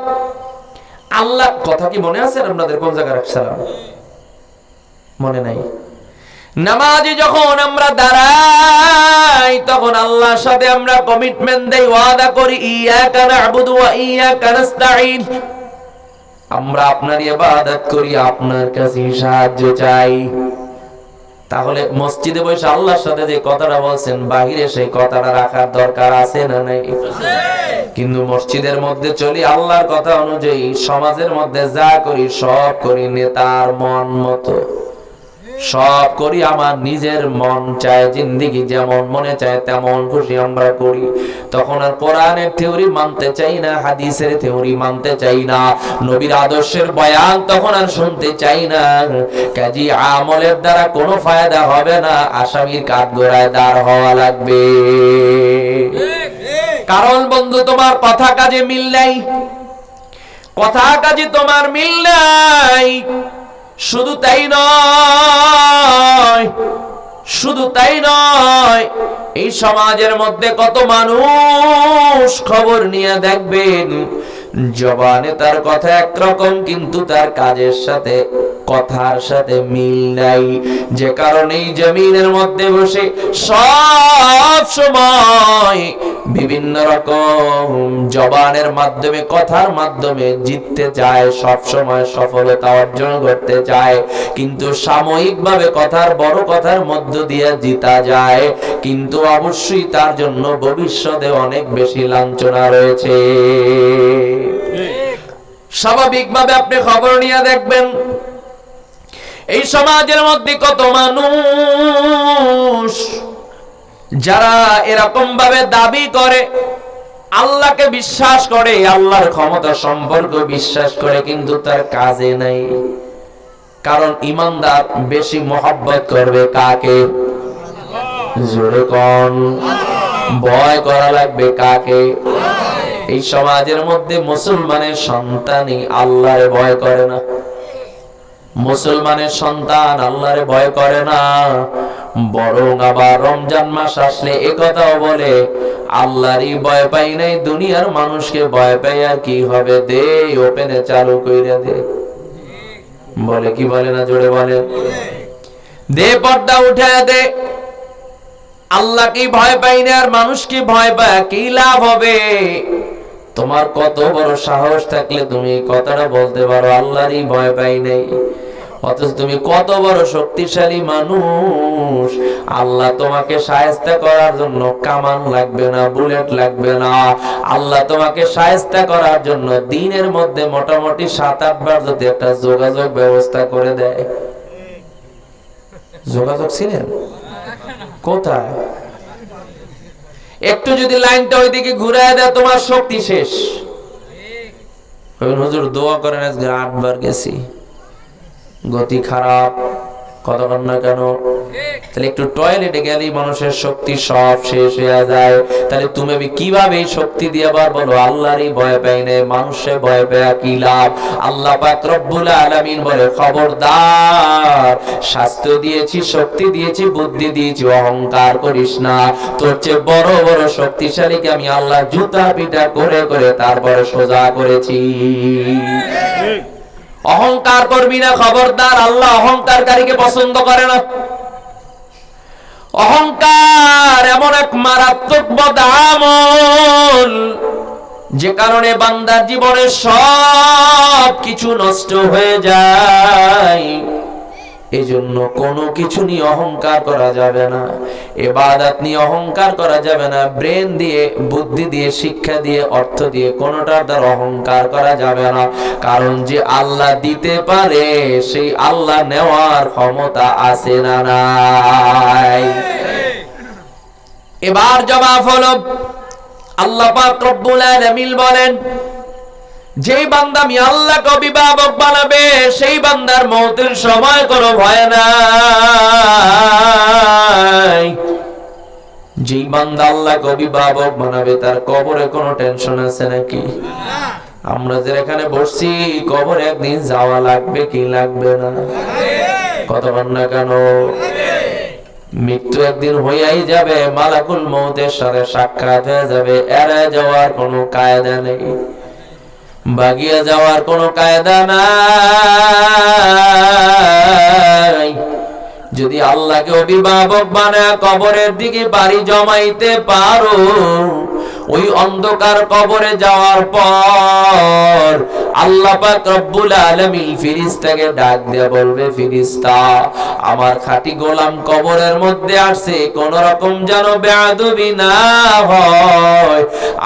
আল্লাহ কথা কি মনে আছে আপনাদের? কোন জায়গায় রাখছিলাম মনে নাই? নামাজে যখন আমরা দাঁড়াই তখন আল্লাহর সাথে আমরা কমিটমেন্ট দেই, ওয়াদা করি, ইয়াকা না'বুদু ওয়া ইয়াকা নাস্তাঈন। আমরা আপনার ইবাদত করি, আপনার কাছে সাহায্য চাই। তাহলে মসজিদে বসে আল্লাহর সাথে যে কথাটা বলছেন, বাহিরে সেই কথাটা রাখার দরকার আছে না নাই? কিন্তু মসজিদের মধ্যে চলি আল্লাহর কথা অনুযায়ী, সমাজের মধ্যে যা করি সব করি নেতার মন মতো, সব করি আমার নিজের মন চায়, জিন্দেগি যেমন মনে চায় তেমন খুশি আমরা করি। তখন আর কোরআনের থিওরি মানতে চাই না, হাদিসের থিওরি মানতে চাই না, নবীর আদর্শের বয়ান তখন আর শুনতে চাই না। কাজী আমলের দ্বারা কোনো ফায়দা হবে না, আসামির কাঠগড়ায় দাঁড় হওয়া লাগবে। কারণ বন্ধু, তোমার কথা কাজে মিল নাই, কথা কাজে তোমার মিল নাই। শুধু তাই নয়, শুধু তাই নয়, এই সমাজের মধ্যে কত মানুষ খবর নিয়ে দেখবেন, জবানে তার কথা একরকম কিন্তু তার কাজের সাথে, কথার সাথে মিল নাই। যে কারণে এই জমিনের মধ্যে বসে সব সময় বিভিন্ন রকম জবানের মাধ্যমে, কথার মাধ্যমে জিততে চায়, সব সময় সফলতা অর্জন করতে চায়। কিন্তু সাময়িকভাবে কথার, বড় কথার মধ্য দিয়ে জিতা যায়, কিন্তু অবশ্যই তার জন্য ভবিষ্যতে অনেক বেশি লাঞ্ছনা রয়েছে। স্বাভাবিকভাবে আপনি খবর নিয়ে দেখবেন এই সমাজের মধ্যে কত মানুষ যারা এরকম ভাবে দাবি করে, আল্লাহকে বিশ্বাস করে, আল্লাহর ক্ষমতা সম্পর্ক বিশ্বাস করে, কিন্তু তার কাজে নাই। কারণ ইমানদার বেশি মহব্বত করবে কাকে? জোরে কোন, ভয় করা লাগবে কাকে? এই সমাজের মধ্যে মুসলমানের সন্তানই আল্লাহরে ভয় করে না, মুসলমানের সন্তান আল্লাহরে ভয় করে না, বরং আবার রমজান মাস আসলে একথাও বলে, আল্লাহরই ভয় পাই নাই, দুনিয়ার মানুষকে ভয় পাই আর কি হবে, দে ওপেনে চালু কইরা দে। বলে কি বলে না? জোরে বলে, দে পর্দা উঠায় দে। আল্লাহকে ভয় পাই না আর মানুষকে ভয় পায় কি লাভ হবে? তোমার কত বড় সাহস থাকলে তুমি কথাটা বলতে পারো আল্লাহরই ভয় পাই নাই, অথচ তুমি কত বড় শক্তিশালী মানুষ। আল্লাহ তোমাকে শায়েস্তা করার জন্য কামান লাগবে না, বুলেট লাগবে না। আল্লাহ তোমাকে শায়েস্তা করার জন্য দিনের মধ্যে মোটামুটি 7-8 বার যদি একটা যোগাযোগ ব্যবস্থা করে দেয়। যোগাযোগ ছিলেন কোথায়? একটু যদি লাইনটা ওইদিকে ঘুরায় দেয় তোমার শক্তি শেষ। হুজুর দোয়া করেন, আজকে 8 বার গেছি, গতি খারাপ, কতক্ষণ না কেন? তাহলে একটু টয়লেটে গেলেই মানুষের শক্তি সব শেষ হয়ে যায়। তাহলে তুমি কিভাবে এই শক্তি দিয়ে আবার বলো আল্লাহরই ভয় পাই না, মানুষে ভয় পায় কি লাভ? আল্লাহ পাক রব্বুল আলামিন বলে, খবরদার, স্বাস্থ্য দিয়েছি, শক্তি দিয়েছি, বুদ্ধি দিয়েছি, অহংকার করিস না। তোর চেয়ে বড় বড় শক্তিশালীকে আমি আল্লাহ জুতা পিটা করে করে তারপরে সোজা করেছি। অহংকার করবি না, খবরদার, আল্লাহ অহংকারকারীকে পছন্দ করে না। অহংকার এমন এক মারাত্মক বদআমল, যে কারণে বান্দার জীবনে সব কিছু নষ্ট হয়ে যায়। এজন্য কোনো কিছু নিয়ে অহংকার করা যাবে না, ইবাদত নিয়ে অহংকার করা যাবে না, ব্রেন দিয়ে, বুদ্ধি দিয়ে, শিক্ষা দিয়ে, অর্থ দিয়ে কোনোটার দ্বারা অহংকার করা যাবে না। কারণ যে আল্লাহ দিতে পারে সেই আল্লাহ নেওয়ার ক্ষমতা আছে না নাই? এবার জবাব হলো, আল্লাহ পাক রব্বুল আলামিন বলেন, যেই বান্দা আমি আল্লাহকে অভিভাবক বানাবে সেই বান্দার মওতের সময় কোনো ভয় নাই। যেই বান্দা আল্লাহকে অভিভাবক বানাবে তার কবরে কোনো টেনশন আছে নাকি? আমরা যে এখানে বসছি কবরে একদিন যাওয়া লাগবে কি লাগবে না? কত না কেন? মৃত্যু একদিন হইয়াই যাবে, মালাকুল মউতের সাথে সাক্ষাৎ হয়ে যাবে, এড়ায় যাওয়ার কোনো কায়দা নেই, বাগিয়ে যাওয়ার কোনো কায়দা নাই। যদি আল্লাহকে অভিভাবক বানায় কবরের দিকে বাড়ি জমাইতে পারো, ওই অন্ধকার কবরে যাওয়ার পর আল্লাহ পাক রব্বুল আলামিন ফেরেশতাকে ডাক দিয়ে বলবে, ফেরেশতা আমার খাঁটি গোলাম কবরের মধ্যে আসছে, কোন রকম যেন বেয়াদবি না হয়।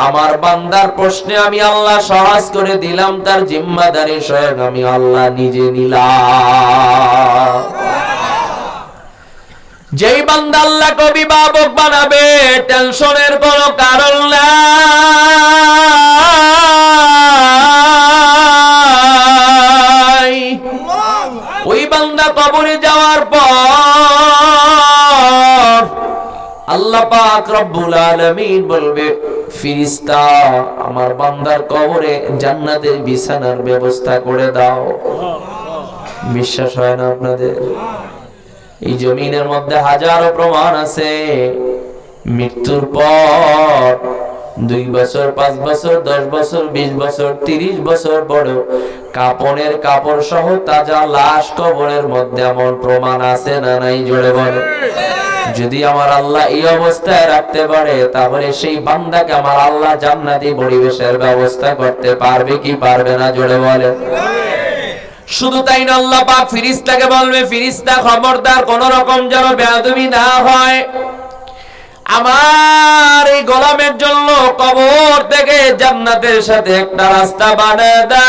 আমার বান্দার প্রশ্নে আমি আল্লাহ সহজ করে দিলাম, তার জিম্মাদারি স্বয়ং আমি আল্লাহ নিজে নিলাম। যেই বান্দা আল্লাহকে অভিভাবক বানাবে টেনশনের কোনো কারণ নাই। ওই বান্দা কবরে যাওয়ার পর আল্লাহ পাক রব্বুল আলামিন বলবে, ফেরেশতা আমার বান্দার কবরে জান্নাতের বিছানার ব্যবস্থা করে দাও। বিশ্বাস হয় না আপনাদের? এই জমিনের মধ্যে হাজারো প্রমাণ আছে, মৃত্যুর পর 2 বছর 5 বছর 10 বছর 20 বছর 30 বছর পর কাপনের কাপড় সহ তাজা লাশ কবরের মধ্যে, এমন প্রমাণ আছে না নাই? জোরে বলো। যদি আমার আল্লাহ এই অবস্থায় রাখতে পারে তাহলে সেই বান্দাকে আমার আল্লাহ জান্নাতি পরিবেশের ব্যবস্থা করতে পারবে কি পারবে না? জোরে বলে। শুধু তাই না, আল্লাহ পাক ফেরেশতাকে বলবে, ফেরেশতা খবরদার কোন রকম যেন বেয়াদবি না হয়, আমার এই গোলামের জন্য কবর থেকে জান্নাতের সাথে একটা রাস্তা বানিয়ে দাও,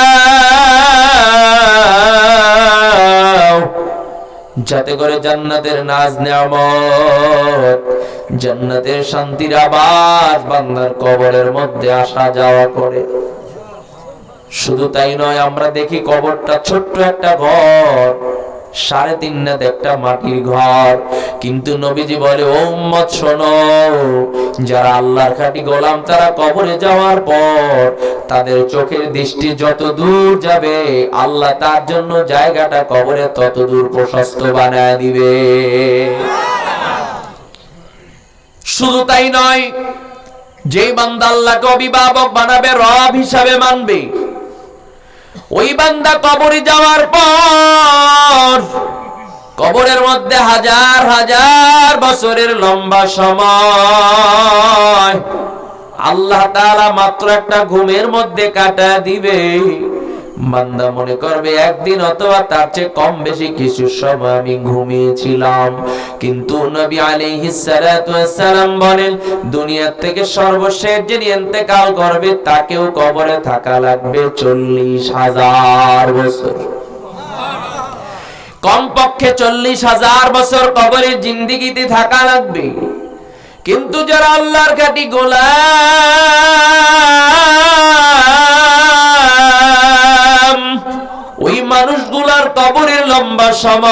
যাতে করে জান্নাতের নাজ নেয়ামত, জান্নাতের শান্তির আবাস বান্দার কবরের মধ্যে আসা যাওয়া করে। শুধু তাই নয়, আমরা দেখি কবরটা ছোট্ট একটা ঘর, 3.5 হাত একটা মাটির ঘর, কিন্তু নবীজি বলে, ও উম্মত শোনো, যারা আল্লাহর খাঁটি গোলাম তারা কবরে যাওয়ার পর তাদের চোখের দৃষ্টি যত দূর যাবে আল্লাহ তার জন্য জায়গাটা কবরে তত দূর প্রশস্ত বানায় দিবে। শুধু তাই নয়, যেই বান্দা আল্লাহকে অভিভাবক বানাবে, রব হিসাবে মানবে, ওই বান্দা কবরে যাওয়ার পর কবরের মধ্যে হাজার হাজার বছরের লম্বা সময় আল্লাহ তাআলা মাত্র একটা ঘুমের মধ্যে কাটা দিবে। বান্দা মনে করবে একদিন অথবা তার চেয়ে কম বেশি কিছু সময় আমি ঘুমিয়েছিলাম, কিন্তু নবী আলাইহিস সালাতু ওয়াস সালাম বলেন, দুনিয়া থেকে সর্বশেষ যিনি ইন্তেকাল করবে তাকেও কবরে থাকা লাগবে 40,000 বছর। কমপক্ষে 40,000 বছর কবরে জিন্দেগিতে থাকা লাগবে। কিন্তু যারা আল্লাহর খাঁটি গোলাম, ওই মানুষগুলার কবরের লম্বা সময়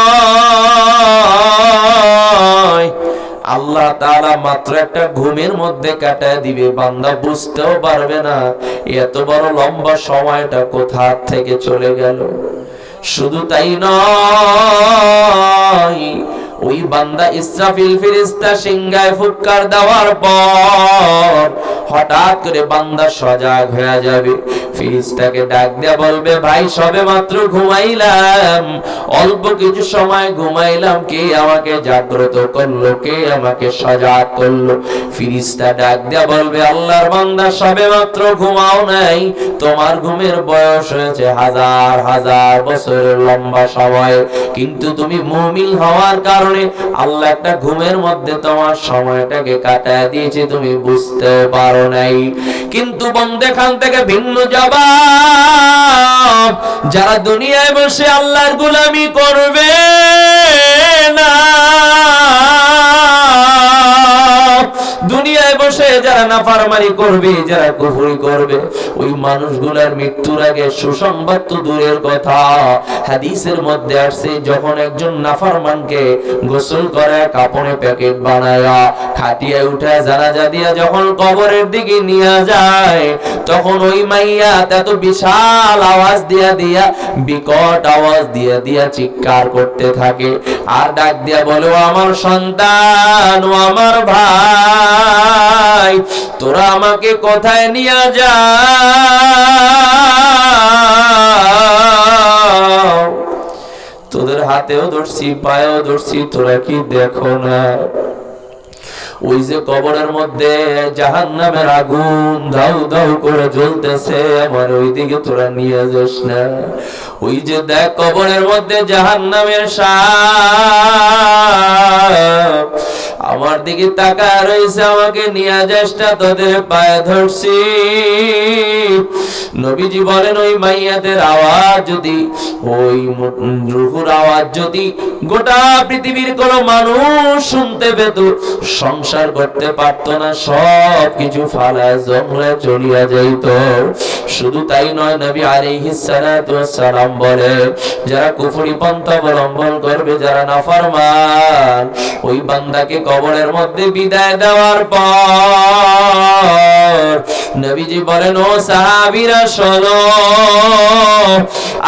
আল্লাহ তাআলা মাত্র একটা ঘুমের মধ্যে কাটায় দিবে, বান্দা বুঝতেও পারবে না এত বড় লম্বা সময়টা কোথা থেকে চলে গেল। শুধু তাই নয়, ওই বান্দা ইসরাফিল ফেরেশতা সিংহায় ফুৎকার দেওয়ার পর হঠাৎ করে বান্দা সজাগ হয়ে যাবে। ফেরেশতাকে ডাক দিয়ে বলবে, ভাই সবে মাত্র ঘুমাইলাম, অল্প কিছু সময় ঘুমাইলাম, কে আমাকে জাগ্রত করলো, কে আমাকে সজাগ করলো? ফেরেশতা ডাক দিয়ে বলবে, আল্লাহর বান্দা সবে মাত্র ঘুমাও নাই, তোমার ঘুমের বয়স হয়েছে হাজার হাজার বছরের লম্বা সময়, কিন্তু তুমি মুমিন হওয়ার কারণে আল্লাহ একটা ঘুমের মধ্যে তোমার সময়টাকে কাটায় দিয়েছে, তুমি বুঝতে পারো নাই। কিন্তু বন্দে খান থেকে ভিন্ন জবাব, যারা দুনিয়ায় বসে আল্লাহর গোলামি করবে না, দুনিয়ায় বসে যারা নাফরমানি করবে, যারা কুফরি করবে, ওই মানুষগুলোর মৃত্যুর আগে সুসংবাদ তো দূরের কথা, হাদিসের মধ্যে আসছে যখন একজন নাফরমানকে গোসল করে কাপড়ে প্যাকেট বানায়া খাটিয়ায় উঠে জানাজা দিয়া যখন কবরের দিকে নিয়ে যায়, তখন ওই মাইয়া এত বিশাল আওয়াজ দিয়া দিয়া, বিকট আওয়াজ দিয়া দিয়া চিৎকার করতে থাকে আর ডাক দিয়া বলে, ও আমার সন্তান, ও আমার ভাই, তোরা আমাকে কোথায় নিয়ে যা, তোদের হাতেও ধরছি, পায়েও ধরছি, তোরা কি দেখো না ওই যে কবরের মধ্যে জাহান্নামের আগুন দাউ দাউ করে জ্বলতেছে, আমার ওই দিকে তোরা নিয়ে যাস না। ওই যে দেখ কবরের মধ্যে জাহান্নামের সাপ আমার দিকে তাকায় রয়েছে, আমাকে নিয়ে যাস না, তোদের পায়ে ধরছি। নবীজি বলেন, ওই মাইয়াদের আওয়াজ যদি, ওই রুহুর আওয়াজ যদি গোটা পৃথিবীর কোন মানুষ শুনতে পেত, সংসার করতে পারত না, সব কিছু ফালায় জমলে চলিয়া যাইত। শুধু তাই নয়, নবী আলাইহিস সালাতু ওয়াস সালাম বলে, যারা কুফরি পন্থা অবলম্বন করবে, যারা নাফরমান, ওই বান্দাকে কবরের মধ্যে বিদায় দেওয়ার পর নবীজি বলেন, ও সাহাবীরা শোনো,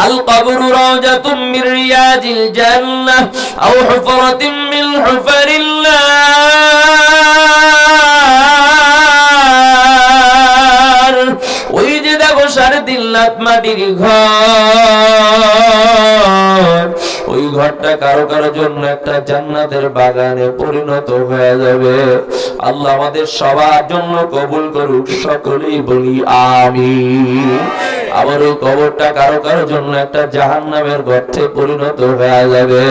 আল কবরু রাওজাতুম মির রিয়াজিল জান্নাহ আও হুফরাতুম মিন হুফারিল্লাহ। ওই যে দেখো 3.5 লাখ মাটির ঘর, ওই ঘরটা কারো কারো জন্য একটা জান্নাতের বাগানে পরিণত হয়ে যাবে। আল্লাহ আমাদের সবার জন্য কবুল করুক, সকলেই বলি আমিন। আবার ওই কবরটা কারো কারো জন্য একটা জাহান্নামের গর্তে পরিণত হয়ে যাবে।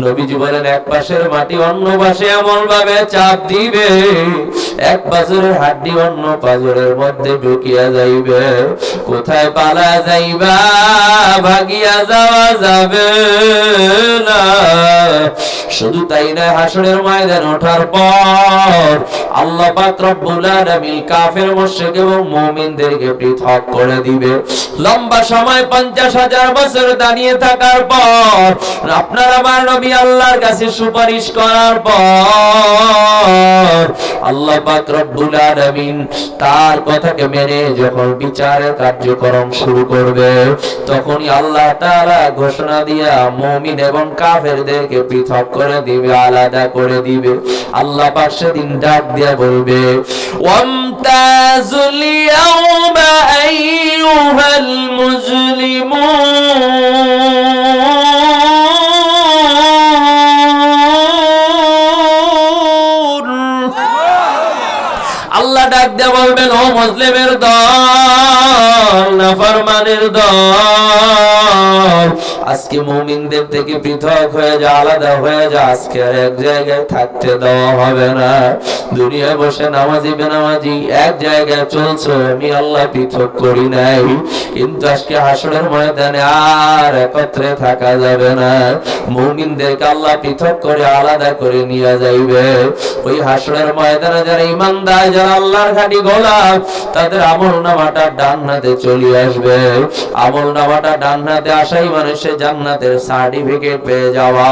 নবীজি বলেন, এক পাশের মাটি অন্য পাশে এমন ভাবে চাপ দিবে, এক পাজরের হাড্ডি অন্য পাজরের মধ্যে ঢুকিয়া যাইবে, কোথায় পালা যাইবা, ভাগিয়া যাওয়া যাবে না। শুধু তাই না, হাসরের ময়দান ওঠার পর আল্লাহ পাক রব্বুল আলামিন কাফের, মুশরিক এবং মুমিনদেরকে পৃথক করে দিবে। লম্বা সময় 50,000 বছর দাঁড়িয়ে থাকার পর, আপনার আমার নবী আল্লাহর কাছে সুপারিশ করার পর, আল্লাহ পাক রব্বুল আলামিন তার কথাকে মেনে যখন বিচারের কার্যক্রম শুরু করবে, তখনই আল্লাহ তাআলা ঘোষণা দিয়া মুমিন এবং কাফেরদেরকে পৃথক করে দিবে, আলাদা করে দিবে। আল্লাহ পাক সেদিন ডাক দিয়া বলবে, ওয়ামতাজুল ইয়াউমা আইয়ুহাল মুজলিমুন। আল্লাহ ডাক দিয়া বলবেন, ও মুসলিমের দল, নাফরমানের দল, আজকে মুমিনদের থেকে পৃথক হয়ে যা, আলাদা হয়ে যা, আজকে আর এক জায়গায় থাকতে দেওয়া হবে না। দুনিয়ায় বসে নামাজি বেনামাজি এক জায়গায় চলছো, আমি আল্লাহ পৃথক করি নাই, কিন্তু আজকে হাসরের ময়দানে আর একত্রে থাকা যাবে না। মুমিনদেরকে আল্লাহ পৃথক করে আলাদা করে নিয়ে যাইবে। ওই হাসরের ময়দানে যারা ঈমানদার, যারা আল্লাহর খাঁটি গোলাম, তাদের আমলনামাটা ডান হাতে চলে আসবে। আমলনামাটা ডান হাতে আসাই মানুষের জান্নাতের সার্টিফিকেট পেয়ে যাওয়া।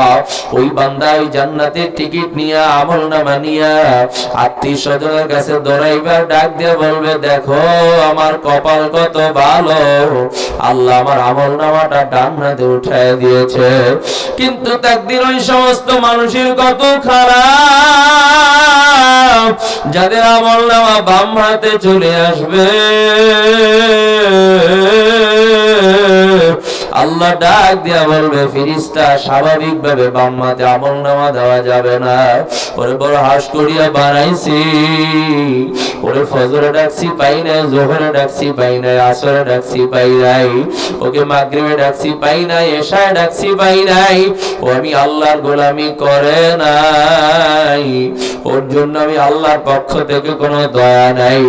ওই বান্দা ওই জান্নাতের টিকিট নিয়ে, আমলনামা নিয়ে আত্মীয়-স্বজনের কাছে দৌড়াইবার, ডাক দিয়ে বলবে, দেখো আমার কপাল কত ভালো, আল্লাহ আমার আমলনামাটা ডান হাতে উঠায় দিয়েছে। কিন্তু তাকদীর ওই সমস্ত মানুষের কত খারাপ, যাদের আমলনামা বাম হাতে চলে আসবে। আল্লাহ ডাক দিয়া বলবে, ফেরেশতা, স্বাভাবিকভাবে বাম হাতে আমলনামা দেওয়া যাবে না। ওরে বড় হাস করিয়া বানাইছি, ওরে ফজরে ডাকছি পাই নাই, যোহরে ডাকছি পাই নাই, আসরে ডাকছি পাই নাই, ওকে মাগরিবে ডাকছি পাই নাই, এশায় ডাকছি পাই নাই। ও আমি আল্লাহর গোলামি করে নাই, ওর জন্য আমি আল্লাহর পক্ষ থেকে কোনো দয়া নাই।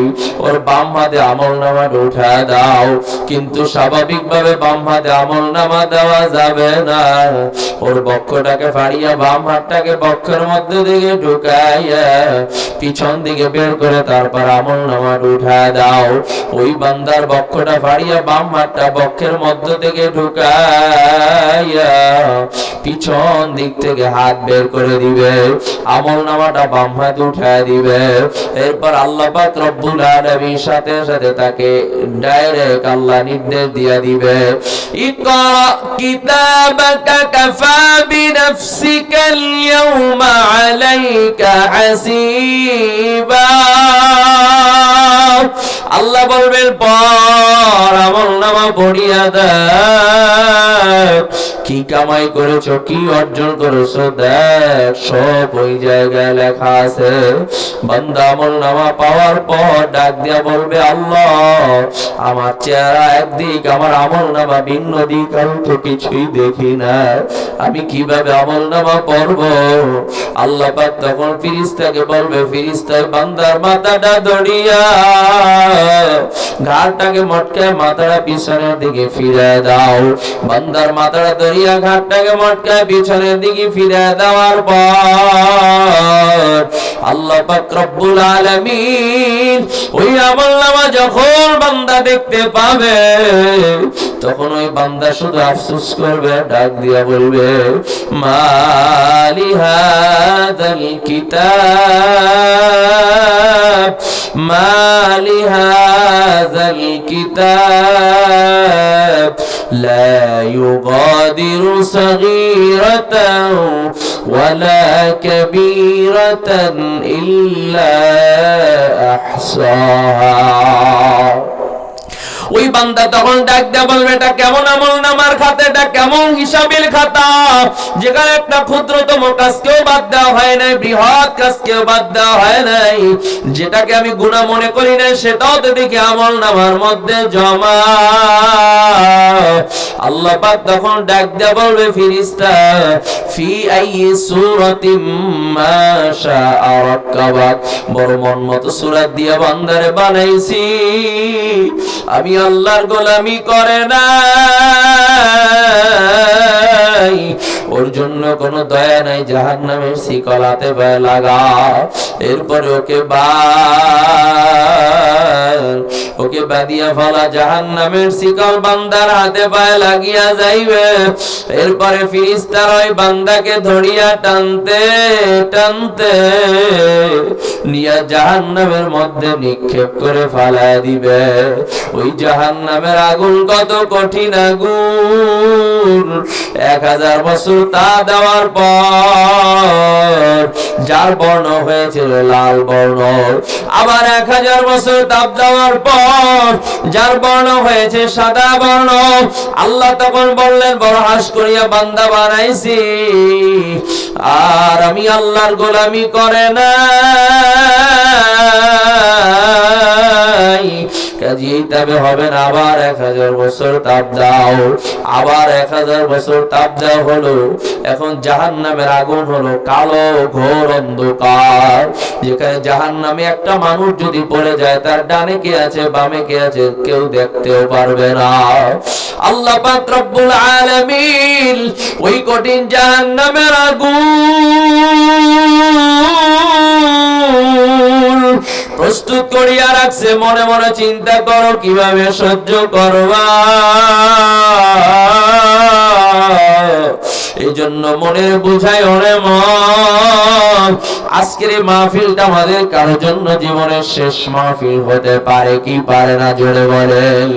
ওর বাম হাতে আমলনামাটা উঠা দাও। কিন্তু স্বাভাবিকভাবে বাম হাতে আমলনামা নামা দেওয়া যাবে না। ওর বক্ষটাকে ফাড়িয়া বাম হাতটাকে বক্ষের মধ্যে দিকে ঢুকাইয়া পিছন দিকে বের করে তারপর আমল নামা উঠায় দাও। ওই বান্দার বক্ষটা ফাড়িয়া বাম হাতটা বক্ষের মধ্য থেকে ঢুকাইয়া পিছন দিক থেকে হাত বের করে দিবে, আমল নামাটা বাম হাত উঠায় দিবে। এরপর আল্লাহ পাক রব্বুল আলামিন সাথে সাথে তাকে ডাইরেক্ট আল্লাহ নির্দেশ দিয়ে দিবে, ইকরা কিতাবাকা কাফা বিনাফসিকাল ইয়াউমা আলাইকা হাসিবা। আল্লাহ বলবেন পর আমল নামা পড়িয়া দেখ, কি কামাই করেছো, কি অর্জন করেছো দেখ, সব ওই জায়গায় লেখা আছে। বান্দা আমল নামা পাওয়ার পর ডাক দিয়া বলবে, আল্লাহ আমার চেহারা একদিক, আমার আমল নামা ভিন্ন দিক, আমি তো কিছুই দেখি না, আমি কিভাবে আমল নামা পড়বো? আল্লাহ পাক তখন ফেরেশতাকে বলবে, ফেরেশতা বান্দার মাথাটা ধরিয়া ঘাড়টাকে মটকায় মাথাটা পিছনের দিকে ফিরে দাও। বান্দার মাথাটা ধরিয়া ঘাড়টাকে মটকায় পিছনের দিকে ফিরে দেওয়ার পর আল্লাহ পাক রব্বুল আলামিন ওই আমলনামা যখন বান্দা দেখতে পাবে তখন ওই বান্দা শুধু আফসোস করবে, ডাক দিয়া বলবে, মালি হাযাল কিতাব, মালি হাযাল কিতাব লা ইউগাদিরু সাগীরাতান ওয়ালা কাবীরাতান ইল্লা আহসাহা। ওই বান্দা তখন ডাক দেয়া বলবে, এটা কেমন আমল নামার খাতা, এটা কেমন হিসাবের খাতা, যেখানে একটা ক্ষুদ্রতম কাজকেও বাদ দেওয়া হয় নাই, বৃহৎ কাজকেও বাদ দেওয়া হয় নাই, যেটাকে আমি গুনাহ মনে করি নাই সেটাও তো দেখি আমল নামার মধ্যে জমা। আল্লাহ পাক তখন ডাক দেয়া বলবে, ফেরেশতা ফি আইয়ি সূরাতিম মা শাআ রাক্কাবাক, বড় মন মতো সূরা দিয়ে বান্দারে বানাইছি, আমি আল্লাহর গোলামি করে নাই, ওর জন্য কোনো দয়া নাই, জাহান্নামের শিকল হাতে পায়ে লাগা। এরপরে ওকে বাঁধিয়া ফেলা জাহান্নামের শিকল বান্দার হাতে পায়ে লাগিয়া যাইবে। এরপরে ফেরেশতারা ওই বান্দাকে ধরিয়া টানতে টানতে নিয়া জাহান্নামের মধ্যে নিক্ষেপ করে ফালায় দিবে। ওই জাহান্নামের আগুন কত কঠিন আগুন, 1000 বছর তা দেওয়ার পর যার বর্ণ হয়েছিল লাল বর্ণ, আবার 1000 বছর তাপ দেওয়ার পর যার বর্ণ হয়েছে সাদা বর্ণ। আল্লাহ তখন বললেন, বড় হাস করিয়া বান্দা বানাইছি, আর আমি আল্লাহর গোলামি করে না, কাজেই তবে হবে না, আবার 1000 বছর তাপ দাও, আবার 1000 বছর তাপ দেওয়া হলো। এখন জাহান্নামের আগুন হলো কালো ঘোর অন্ধকার, যেখানে জাহান্নামে একটা মানুষ যদি পড়ে যায় তার ডানে কে আছে বামে কে আছে কেউ দেখতেও পারবে না। আল্লাহ পাক রব্বুল আলামিন ওই কঠিন জাহান্নামের আগুন প্রস্তুত করিয়া রাখছে। মনে মনে চিন্তা করো কিভাবে সহ্য করবা। এই জন্য মনে বুঝায় ওরে মন, আজকের এই মাহফিলটা আমাদের কারোর জন্য জীবনের শেষ মাহফিল হতে পারে কি পারে না, জোরে বলেন।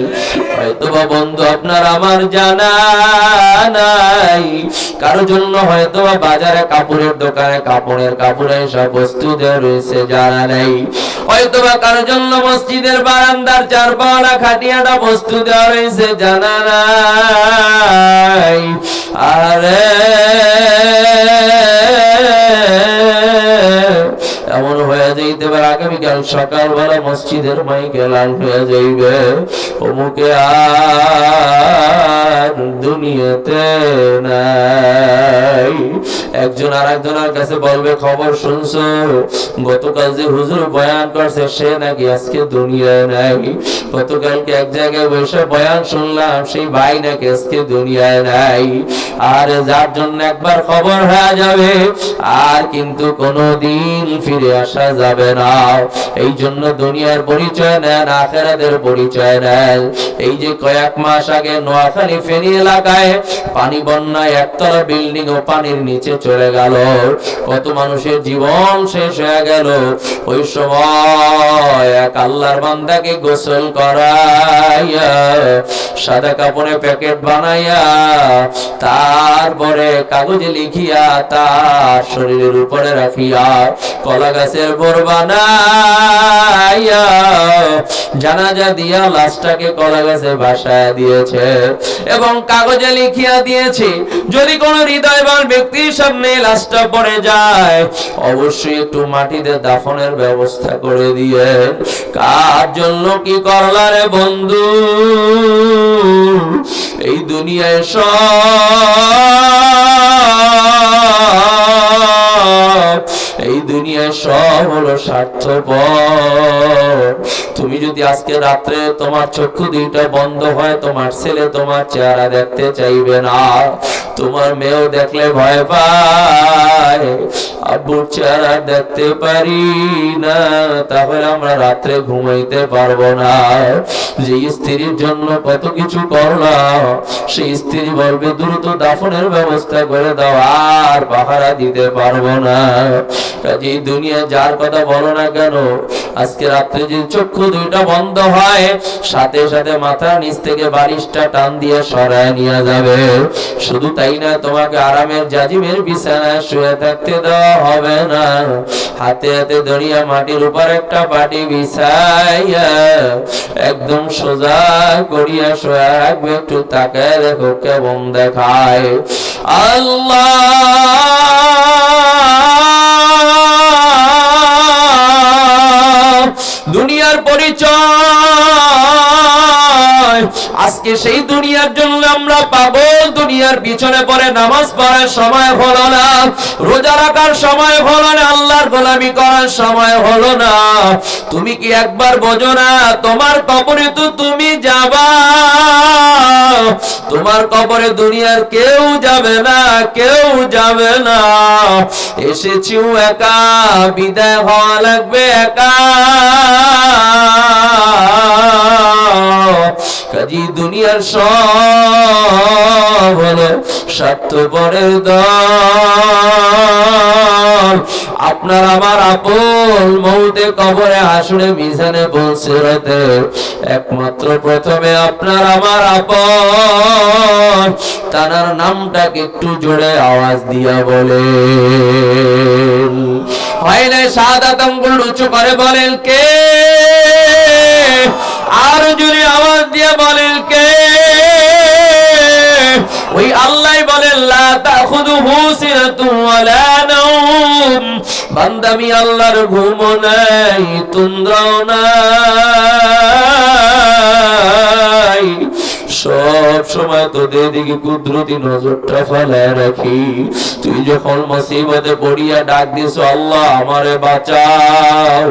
হয়তোবা বন্ধু আপনার আমার জানা নাই, কারোর জন্য হয়তোবা বাজারে কাপড়ের দোকানে কাপড়ের সব বস্তু দেওয়া রয়েছে জানা নেই, হয়তোবা কারোর জন্য মসজিদের বারান্দার চারপালা খাটিয়াটা বস্তু দেওয়া রয়েছে জানা নাই। আরে এমন হয়ে যাইতে পারে আগামীকাল সকালবেলা মসজিদের মাইকে লাল হয়ে যাইবে, অমুকে আর দুনিয়াতে নাই। একজন আর একজনের কাছে বলবে, খবর শুনছো, গতকাল যে হুজুর বয়ান করছে সে নাকি আজকে দুনিয়ায় নাই। গতকালকে এক জায়গায় বসে বয়ান শুনলাম, সেই ভাই নাকি আজকে দুনিয়ায় নাই। আর যার জন্য একবার খবর হয়ে যাবে আর কিন্তু কোনোদিন ফিরে আসা যাবে না। এই জন্য দুনিয়ার পরিচয় নেন, আখিরাতের পরিচয় নেন। এই যে কয়েক মাস আগে নোয়াখালী ফেনী এলাকায় পানি বন্যায় একতলা বিল্ডিং ও পানির নিচে চলে গেল, কত মানুষের জীবন শেষ হয়ে গেল। ওই সময় এক আল্লাহর বান্দাকে গোসল করাইয়া সাদা কাপড়ে প্যাকেট বানাইয়া তারপরে কাগজে লিখিয়া তার শরীরের উপরে রাখিয়া কলা গাছের বোর বানাইয়া জানাজা দিয়া লাশটাকে কলা গাছে ভাসায় দিয়েছে এবং কাগজে লিখিয়া দিয়েছে, যদি কোনো হৃদয়বান ব্যক্তির সামনে লাশটা পড়ে যায় অবশ্যই একটু মাটিতে দাফনের ব্যবস্থা করে দিয়ে। কার জন্য কি করলা রে বন্ধু? এই দুনিয়ায় এই দুনিয়ায় সব হলো স্বার্থপর। তুমি যদি আজকে রাত্রে তোমার চক্ষু দুইটা বন্ধ হয়, তোমার ছেলে তোমার চেহারা দেখতে চাইবে না, তোমার মেয়েও দেখলে ভয় পায়, আব্বুর চেহারা দেখতে পারি না, তাহলে আমরা রাত্রে ঘুমাইতে পারবো না। যে স্ত্রীর জন্য কত কিছু করলাম, সেই স্ত্রী বলবে দ্রুত দাফনের ব্যবস্থা করে দাও, আর পাহারা দিতে পারবো না। কাজে দুনিয়া যার কথা বলো না কেন, আজকে রাত্রে যে চক্ষু দুইটা বন্ধ হয় সাথে সাথে মাথার নিচ থেকে বালিশটা টান দিয়ে সরায় নিয়ে যাবে। শুধু তাই না, তোমাকে আরামের জাজিমের বিছানায় শুয়ে থাকতে দেওয়া হবে না, হাতে হাতে ধরিয়া মাটির উপর একটা পাটি বিছাইয়া একদম সোজা করিয়া শুয়ে রাখবে। একটু তাকায় দেখো কেমন দেখায়। আল্লাহ দুনিয়ার পরিচয়, আজকে সেই দুনিয়ার জন্য আমরা পাগল। দুনিয়ার পিছনে পড়ে নামাজ পড়ার সময় হলো না, রোজা রাখার সময় হলো না, আল্লাহর গোলামি করার সময় হলো না। তুমি কি একবার বোঝো না, তোমার কবরে তো তুমি যাবা, তোমার কবরে দুনিয়ার কেউ যাবে না, কেউ যাবে না। এসেছিও একা, বিদায় হওয়া লাগবে একা। কাজী দুনিয়ার সব হলো স্বার্থপরের দল। আপনার আমার আপন মৌতে কবরে হাসরে মিজানে বলসিরাতে একমাত্র প্রথমে আপনার আমার আপন, তার নামটাকে একটু জোরে আওয়াজ দিয়া বলে। হয় না শাহাদাত আঙ্গুল উঁচু করে বলেন কে? আর জোরে আওয়াজ দিয়ে বলেন কে? ওই আল্লাহ বলেন লা তাখুযুহু সিনাতুন ওয়ালা নাওম। বান্দা আমি আল্লাহর ঘুমও নাই, তন্দ্রাও নাই, সব সময় তোদের দিকে কুদরতি নজরটা ফেলায় রাখি। তুই যখন মুসিবতে পড়িয়া ডাক দিস, আল্লাহ আমারে বাঁচাও,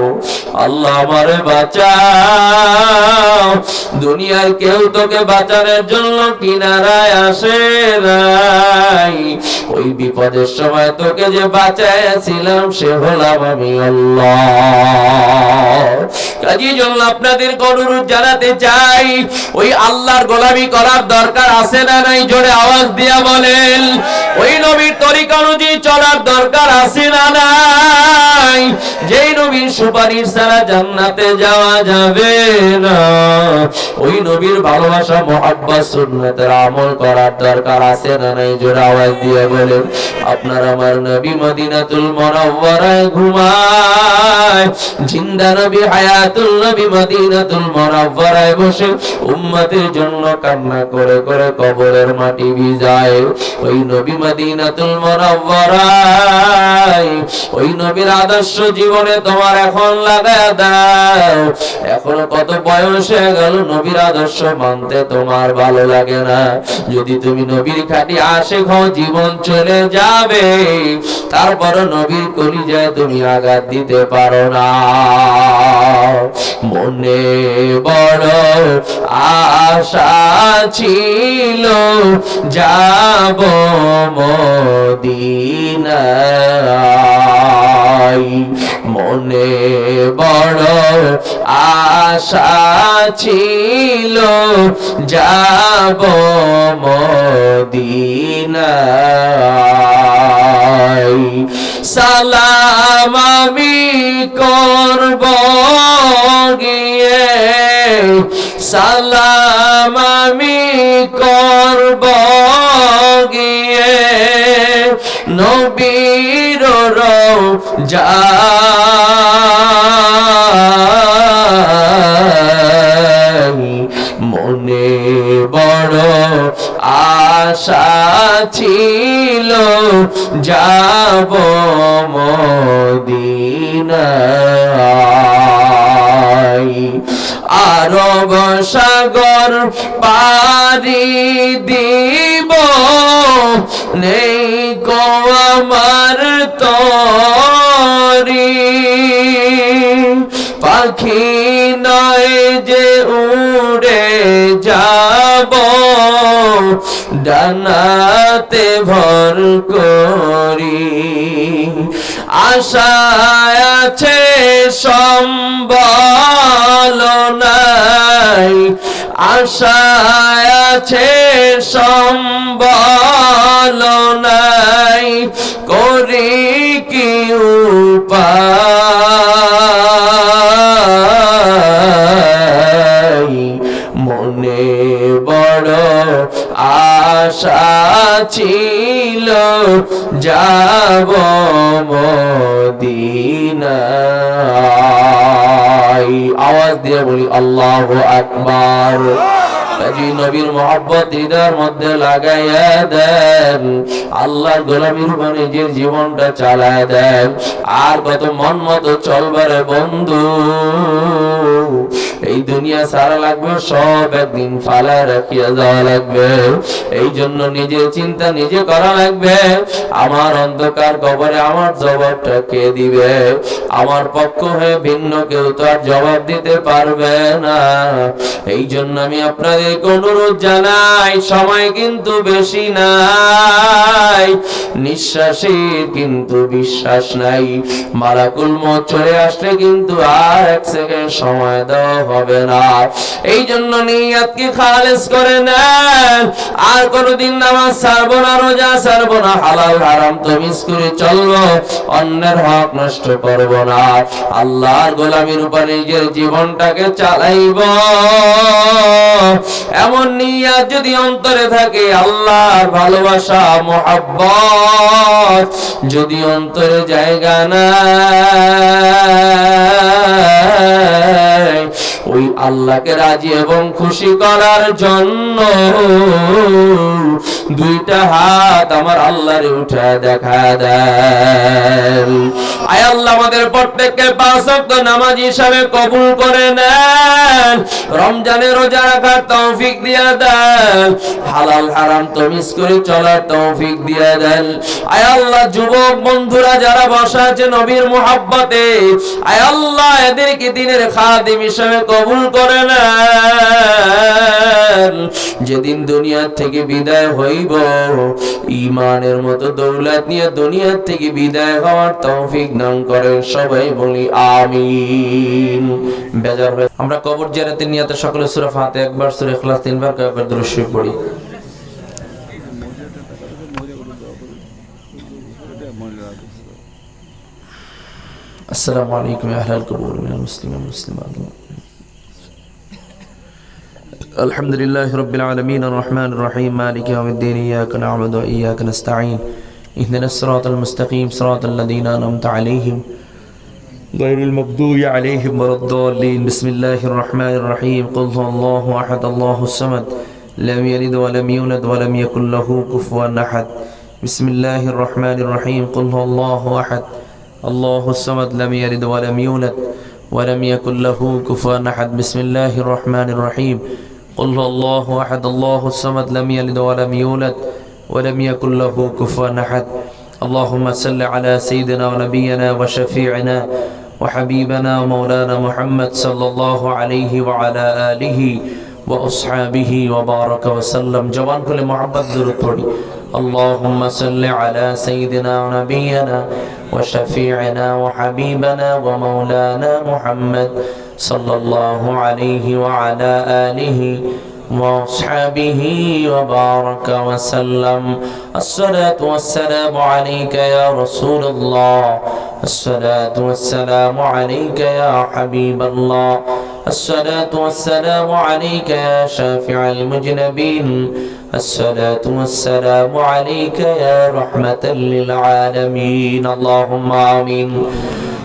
আল্লাহ আমারে বাঁচাও, দুনিয়ার কেউ তোকে বাঁচানোর জন্য কিনারায় আসে নাই। ওই বিপদের সময় তোকে যে বাঁচাইছিলাম সে হলাম আমি আল্লাহ। কাজেই জন্য আপনাদের অনুরোধ জানাতে চাই, ওই আল্লাহর গোলামি করার দরকার আছে না নাই? জোরে আওয়াজ দিয়া বলেন। ওই নবীর তরিকা অনুযায়ী চলার দরকার আছে না নাই? যেই নবীর সুপারিশ ছাড়া জান্নাতে যাওয়া যাবে না, ওই নবীর ভালোবাসা মুহাব্বত সুন্নতের আমল করার দরকার আছে না নাই? জোরে আওয়াজ দিয়ে বলেন। আপনার আমার নবী মদিনাতুল মুনাওয়ারায় ঘুমায়, জিন্দা নবী হায়াতুল নবী মদিনাতুল মুনাওয়ারায় বসে উম্মতের জন্য কান্না করে করে কবরের মাটি ভিজায়। ওই নবী মদিনাতুল মুনাওয়ারায় ওই নবীর আদর্শ জীবনে তোমার এখন লাগায়া দাও। এখন কত বয়স হয়ে গেল, নবীর আদর্শ মানতে তোমার ভালো লাগে না। যদি তুমি নবীর খাঁটি আশিক হও, জীবন চলে যাবে, তারপর নবীর কলিজায় তুমি আঘাত দিতে পারো না। মনে বড় আশা ছিল যাব মদিনায়, মনে বড় আশা ছিল যাব মদিনায়। সালাম আমি করব গিয়ে, সালাম আমি করব গিয়ে নবীর রওজায়। মনে বড় আশা ছিল যাব মদিনায়। আরব সাগর পারি দিব, নেই কো আমার তরি, পাখি নয় যে উড়ে যাব, ডানাতে ভর করি। আশায় আছে সম্বল নাই, আশায় আছে সম্বল নাই, করি কি উপায়। মনে বড় আশা ছিল যাব মদিনায়। আওয়াজ দিয়ে বলি আল্লাহু আকবার। নবীর মোহাব্বত হৃদয়ের মধ্যে লাগাইয়া দেন, আল্লাহর গোলামির উপর নিজের জীবনটা চালায় দেন। আর কত মন মতো চলবারে বন্ধু, এই দুনিয়া সারা লাগবে, সব একদিন ফালায় রাখিয়া যাওয়া লাগবে। এই জন্য নিজের চিন্তা নিজে করা লাগবে। আমার অন্ধকার কবরে আমার জবাবটা কে দিবে? আমার পক্ষ হয়ে ভিন্ন কেউ তো আর জবাব দিতে পারবে না। এই জন্য আমি আপনাদের অনুরোধ জানাই, সময় কিন্তু বেশি নাই, নিঃশ্বাসের কিন্তু বিশ্বাস নাই। মালাকুল মউত চলে আসলে কিন্তু আর এক সেকেন্ড সময় দেওয়া হবে না। এই জন্য নিয়তকে খালেস করে নেন। আর কোনদিন নামাজ ছাড়বো না, রোজা ছাড়বো না, হালাল হারাম তমিজ করে চলবো, অন্যের হক নষ্ট করবো না, আল্লাহর গোলামির উপর নিজের জীবনটাকে চালাইব। এমন নিয়ত যদি অন্তরে থাকে, আল্লাহর ভালোবাসা মুহাব্বত যদি অন্তরে জায়গা নাই, ওই আল্লাহকে রাজি এবং খুশি করার জন্য দুইটা হাত আমার আল্লাহরে উঠে দেখা দেন। আয় আল্লাহ আমাদের প্রত্যেককে 5 ওয়াক্ত নামাজ হিসাবে কবুল করে নেন। রমজানে রোজা রাখার তৌফিক দিয়ে দেন, হালাল হারাম তমিজ করে চলার তৌফিক দিয়ে দেন। আয় আল্লাহ যুবক বন্ধুরা যারা বসা আছে নবীর মুহাব্বতে, আয় আল্লাহ এদেরকে দিনের খাদিম হিসেবে কবুল করে নেন। যেদিন দুনিয়া থেকে বিদায় হইব, ঈমানের মতো দৌলত নিয়ে দুনিয়া থেকে বিদায় হওয়ার তৌফিক দান করেন। সবাই বলি আমিন। বেজার হয়ে আমরা কবর জিয়ারতের নিয়তে সকলে সূরা ফাতিহা একবার, সূরা ইখলাস 3 বার, কয়েকবার দুরূদ শরীফ পড়ি। আসসালামু আলাইকুম ইয়া আহলাল কুবুর মিনাল মুসলিমিন ওয়াল মুসলিমাত। আলহামদুলিল্লাহি রাব্বিল আলামিন আর রহমানির রহিম মালিকি ইয়াউমিদ্দিন ইয়াকা না'বুদু ওয়া ইয়াকা নাস্তাঈন ইহদিনাস সিরাতাল মুস্তাকিম সিরাতাল লাযীনা আন'আমতা আলাইহিম গায়রিল মাগদূবি আলাইহিম ওয়ালাদ-দাল্লিন। বিসমিল্লাহির রহমানির রহিম। কুল হুয়াল্লাহু আহাদ আল্লাহুস সামাদ লাম ইয়ালিদ ওয়া লাম ইউলাদ ওয়া লাম ইয়াকুল লাহু কুফুওয়ান আহাদ। বিসমিল্লাহির রহমানির রহিম কুল হুয়াল্লাহু আহাদ আল্লাহুস সামাদ লাম ইয়ালিদ ওয়া লাম ইউলাদ ওয়া লাম ইয়াকুল লাহু কুফুয়ান আহাদ বিসমিল্লাহির রহমানির রহিম কুল হুয়াল্লাহু আহাদ আল্লাহুস সামাদ লাম ইয়ালিদ ওয়া লাম ইউলাদ ওয়া লাম ইয়াকুল লাহু কুফুয়ান আহাদ اللهم صل على سيدنا ونبينا وشفيعنا وحبيبنا ومولانا محمد صلى الله عليه وعلى آله وأصحابه وبارك وسلم جوان كل محبت درود پڑھی اللهم صل على سيدنا ونبينا وشفيعنا وحبيبنا ومولانا محمد صلى الله عليه وعلى آله وأصحابه وبارك وسلم الصلاة والسلام عليك يا رسول الله الصلاة والسلام عليك يا حبيب الله الصلاة والسلام عليك يا شافع المذنبين الصلاة والسلام عليك يا رحمة للعالمين اللهم آمين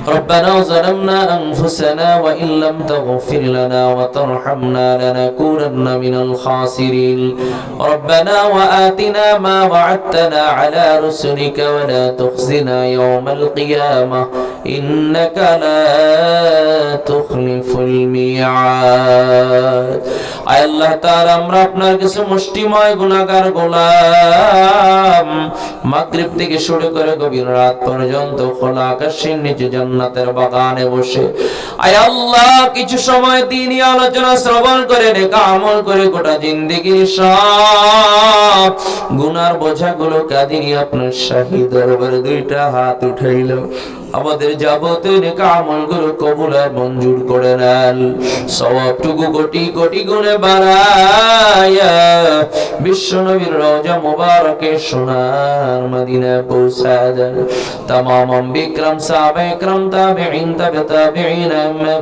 ربنا ظلمنا أنفسنا وإن لم تغفر لنا وترحمنا لنكونن من الخاسرين ربنا وآتنا ما وعدتنا على رسلك ولا تخزنا يوم القيامة إنك لا تخلف الميعاد আয় আল্লাহ তাআলা আমরা আপনার কাছে মুষ্টিময় গুনাহগার গোলাম মাগরিব থেকে শুরু করে গভীর রাত পর্যন্ত খোলা আকাশের নিচে জান্নাতের বাগানে বসে আয় আল্লাহ কিছু সময় দ্বীনি আলোচনা শ্রবণ করে নেক আমল করে গোটা জিন্দেগির সব গুনার বোঝাগুলো কাঁদিয়ে আপনার শাহী দরবারে দুইটা হাত উঠাইলাম আমাদের যাবতীয় নেক আমলগুলো কবুল আর মঞ্জুর করে নেন সওয়াবটুকু কোটি কোটি গুণে বাড়ায়া বিশ্বনবীর রওজা মুবারকে সোনার মদিনা পৌঁছায় দেন तमाम বিক্রম সাহাবা ইকরাম তাবিঈন তাবিঈন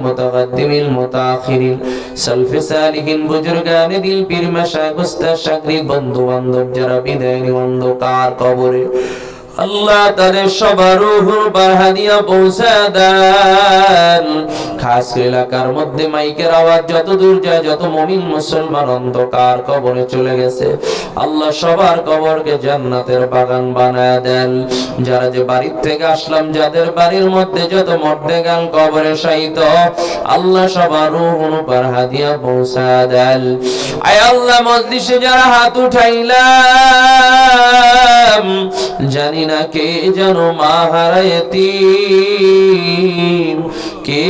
মুতাকদ্দিমিন মুতাআখিরিন সালফে সালিহিন বুজুর্গান দিল পীর মাশায়েখ উস্তাদ শাগরিদ বন্ধু বান্ধব যারা বিদায় অন্ধকার কবরে আল্লাহ তাদের সবার রূহুর বাহাদিয়া পৌঁছে দেন খাস এলাকার মধ্যে মাইকের আওয়াজ যত দূর যায় যত মুমিন মুসলমান অন্ধকার কবরে চলে গেছে আল্লাহ সবার কবরকে জান্নাতের বাগান বানায় দেন যারা যে বাড়ি থেকে আসলাম যাদের বাড়ির মধ্যে যত মর্দেগান কবরে শায়িত আল্লাহ সবার রূহুর বাহাদিয়া পৌঁছে দেন আয় আল্লাহ মজলিসে যারা হাত উঠাইলাম জানি না কে যেন মা হারায় এতিম কে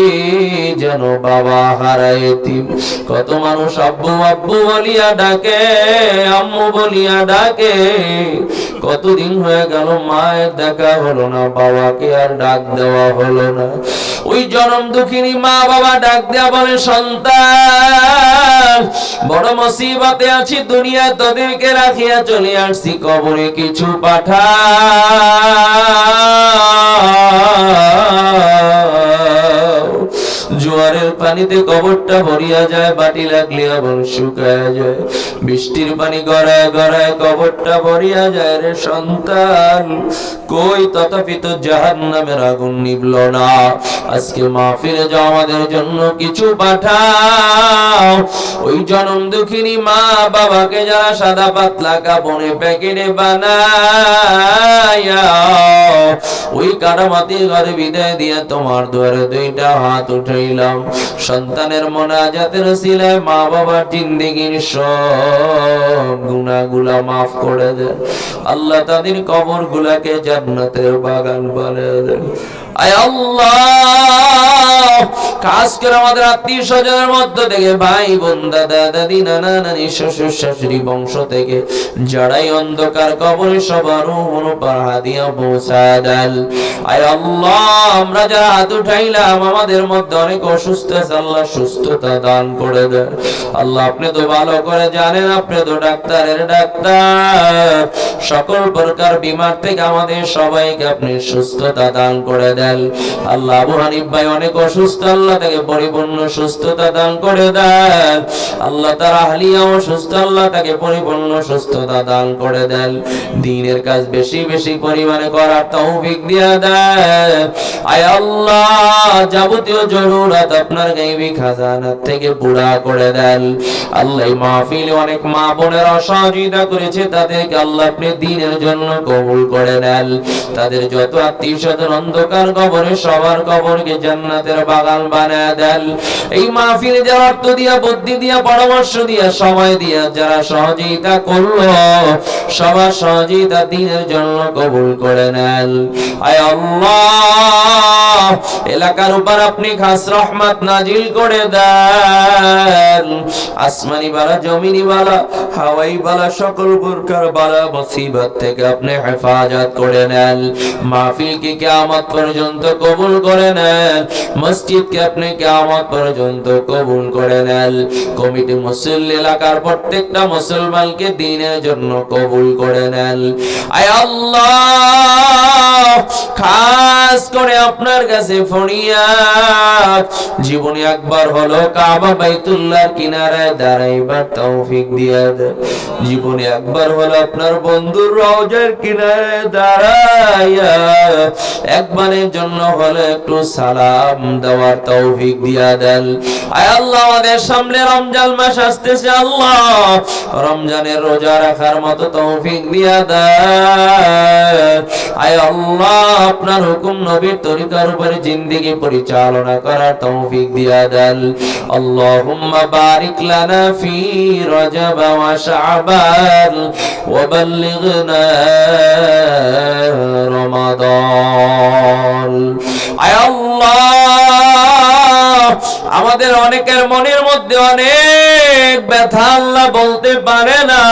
যেন বাবা হারায় এতিম কত মানুষ আব্বু আব্বু বলিয়া ডাকে আম্মু বলিয়া ডাকে কতদিন হয়ে গেল মায়ের দেখা হলো না বাবাকে আর ডাক দেওয়া হলো না ওই জনম দুঃখিনী মা বাবা ডাক দেয়া বলে সন্তান বড় মুসিবতে আছি দুনিয়া তোদেরকে রাখিয়া চলে আসছি কবরে কিছু পাঠা জোয়ারের পানিতে কবরটা ভরিয়া যায় বাটি লাগলে আবার শুকায় যায় বৃষ্টির পানি গড়ায় গড়ায় কবরটা ভরিয়া যায় রে সন্তান কই তথাপি তো জাহান্নামের আগুন নিভল না আজকে মাহফিলে যাও আমাদের জন্য কিছু পাঠাও ওই জনম দুঃখিনী মা বাবাকে যারা সাদা পাতলা কাপড়ে প্যাকেটে বানায়া ওই কারামাতির ঘরে বিদায় দিয়া তোমার দুয়ারে দুইটা হাত উঠাইলাম সন্তানের মোনাজাতের ওসিলায় মা বাবার জিন্দেগির সব গুনাহগুলা মাফ করে দেন আল্লাহ তাদের কবর গুলাকে জান্নাতের বাগান বানিয়ে দেন আয় আল্লাহ খাস করে আমাদের আত্মীয় স্বজনের মধ্য থেকে ভাই বোন দাদা দাদি নানা নানি শ্বশুর শাশুড়ি বংশ থেকে যারাই অন্ধকার কবরে সবার অনুপার হাদিয়া পৌঁছায় দেন আয় আল্লাহ আমরা যারা হাত উঠাইলাম আমাদের মধ্যে অনেক অসুস্থ আছে আল্লাহ সুস্থতা দান করে দেন আল্লাহ আপনি তো ভালো করে জানেন আপনি তো ডাক্তারের ডাক্তার সকল প্রকার বিমার থেকে আমাদের সবাইকে আপনি সুস্থতা দান করে দেন দেন। আল্লাহ আবু হানিফ ভাই অনেক অসুস্থ, আল্লাহ তাকে পরিপূর্ণ সুস্থতা দান করে দেন। আল্লাহ তার আহলিয়া অসুস্থ, আল্লাহ তাকে পরিপূর্ণ সুস্থতা দান করে দেন। দ্বীনের কাজ বেশি বেশি পরিমাণে করার তৌফিক দিয়ে দেন। আয় আল্লাহ যাবতীয় জরুরত আপনার গায়বী খাজানা থেকে পুরা করে দেন। আল্লাহ এই মাহফিলে অনেক মা বোনেরা সহযোগিতা করেছে, তাদেরকে আল্লাহ আপনি দ্বীনের জন্য কবুল করে নেন। তাদের যত আত্মীয় স্বজন অন্ধকার কবরে সবার কবরকে জান্নাতের বাগান বানায় দেন। এই মাহফিলে যারা অর্থ দিয়া, বুদ্ধি দিয়া, পরামর্শ দিয়া, সময় দিয়া যারা সহযোগিতা করলো, সবার সহযোগিতা দ্বীনের জন্য কবুল করে নেন। আয় আল্লাহ এলাকার উপর আপনি খাস রহমত নাজিল করে দেন। আসমানি বালা, জমিনি বালা, হাওয়াই বালা, সকল প্রকার বালা মুসিবত থেকে আপনি হেফাজত করে নেন। মাহফিলকে কিয়ামত পর্যন্ত কবুল করে নেন। মসজিদকে আপনি কিয়ামত পর্যন্ত কবুল করে নেন। কমিটি মুসল্লি এলাকার প্রত্যেকটা মুসলমানকে দ্বীনের জন্য কবুল করে নেন। আয় আল্লাহ খাস করে আপনার কাছে ফরিয়াদ, জীবনে একবার হলো কাবা বাইতুল্লাহর কিনারায় দাঁড়াইবার তৌফিক দিয়ে দেন। জীবনে একবার হলো আপনার বন্ধুর রওজার কিনারায় দাঁড়াইয়া একবারের জন্য হলো একটু সালাম দেওয়ার তৌফিক দিয়ে দেন। আয় আল্লাহ আমাদের সামনে রমজান মাস আসতেছে, আল্লাহ রমজানের রোজা রাখার মতো তৌফিক দিয়ে দেন। আয় আল্লাহ আপনার হুকুম নবীর তরিকার উপরে জিন্দেগি পরিচালনা করার তৌফিক দিয়ে দেন। আল্লাহুম্মা বারিক লানা ফি রজব ওয়া শাবান ওয়া বাল্লিগনা রমাদান। আয় আল্লাহ আমাদের অনেকের মনের মধ্যে অনেক ব্যথা আল্লাহ বলতে পারে না,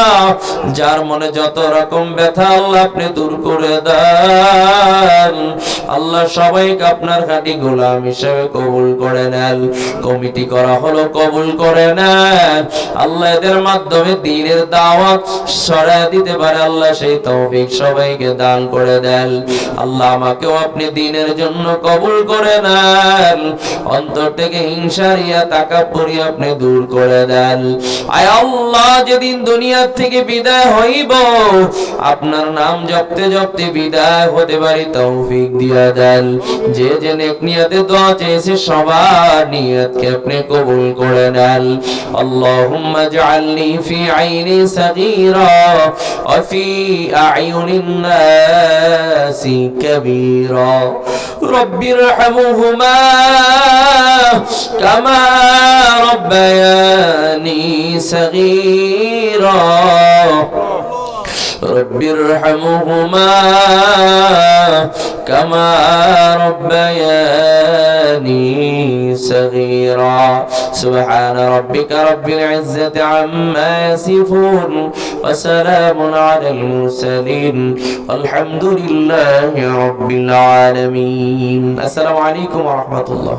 যার মনে যত রকম ব্যথা আল্লাহ আপনি দূর করে দেন। আল্লাহ সবাইকে আপনার খাঁটি গোলাম হিসেবে কবুল করে নেন। কমিটি করা হলো কবুল করে নেন। আল্লাহ এদের মাধ্যমে দ্বীনের দাওয়াত ছড়ায় দিতে পারে, আল্লাহ সেই তৌফিক সবাইকে দান করে দেন। আল্লাহ আমাকেও আপনি দ্বীনের জন্য কবুল করে নেন। অন্তর থেকে হিংসা রিয়া তাকাব্বুরি আপনি দূর করে দেন। আয় আল্লাহ যেদিন দুনিয়া থেকে বিদায় হইব, আপনার নাম জপতে জপতে বিদায় হতে পারি তৌফিক দিয়া দেন। যে যে নেক নিয়তে দোয়া চেয়েছে সবার নিয়তকে আপনি কবুল করে নেন। আল্লাহুম্মা জাআলনি ফি আইনি সাগীরা ওয়া ফি আ'য়ুনিন নাসি কাবীরা রব্বিরহামহুমা কামা রব্বায়ানি সাগীরা رب ارحمهما كما ربياني صغيرا سبحان ربك رب العزة عما يصفون وسلام على المرسلين والحمد لله رب العالمين. السلام عليكم ورحمة الله.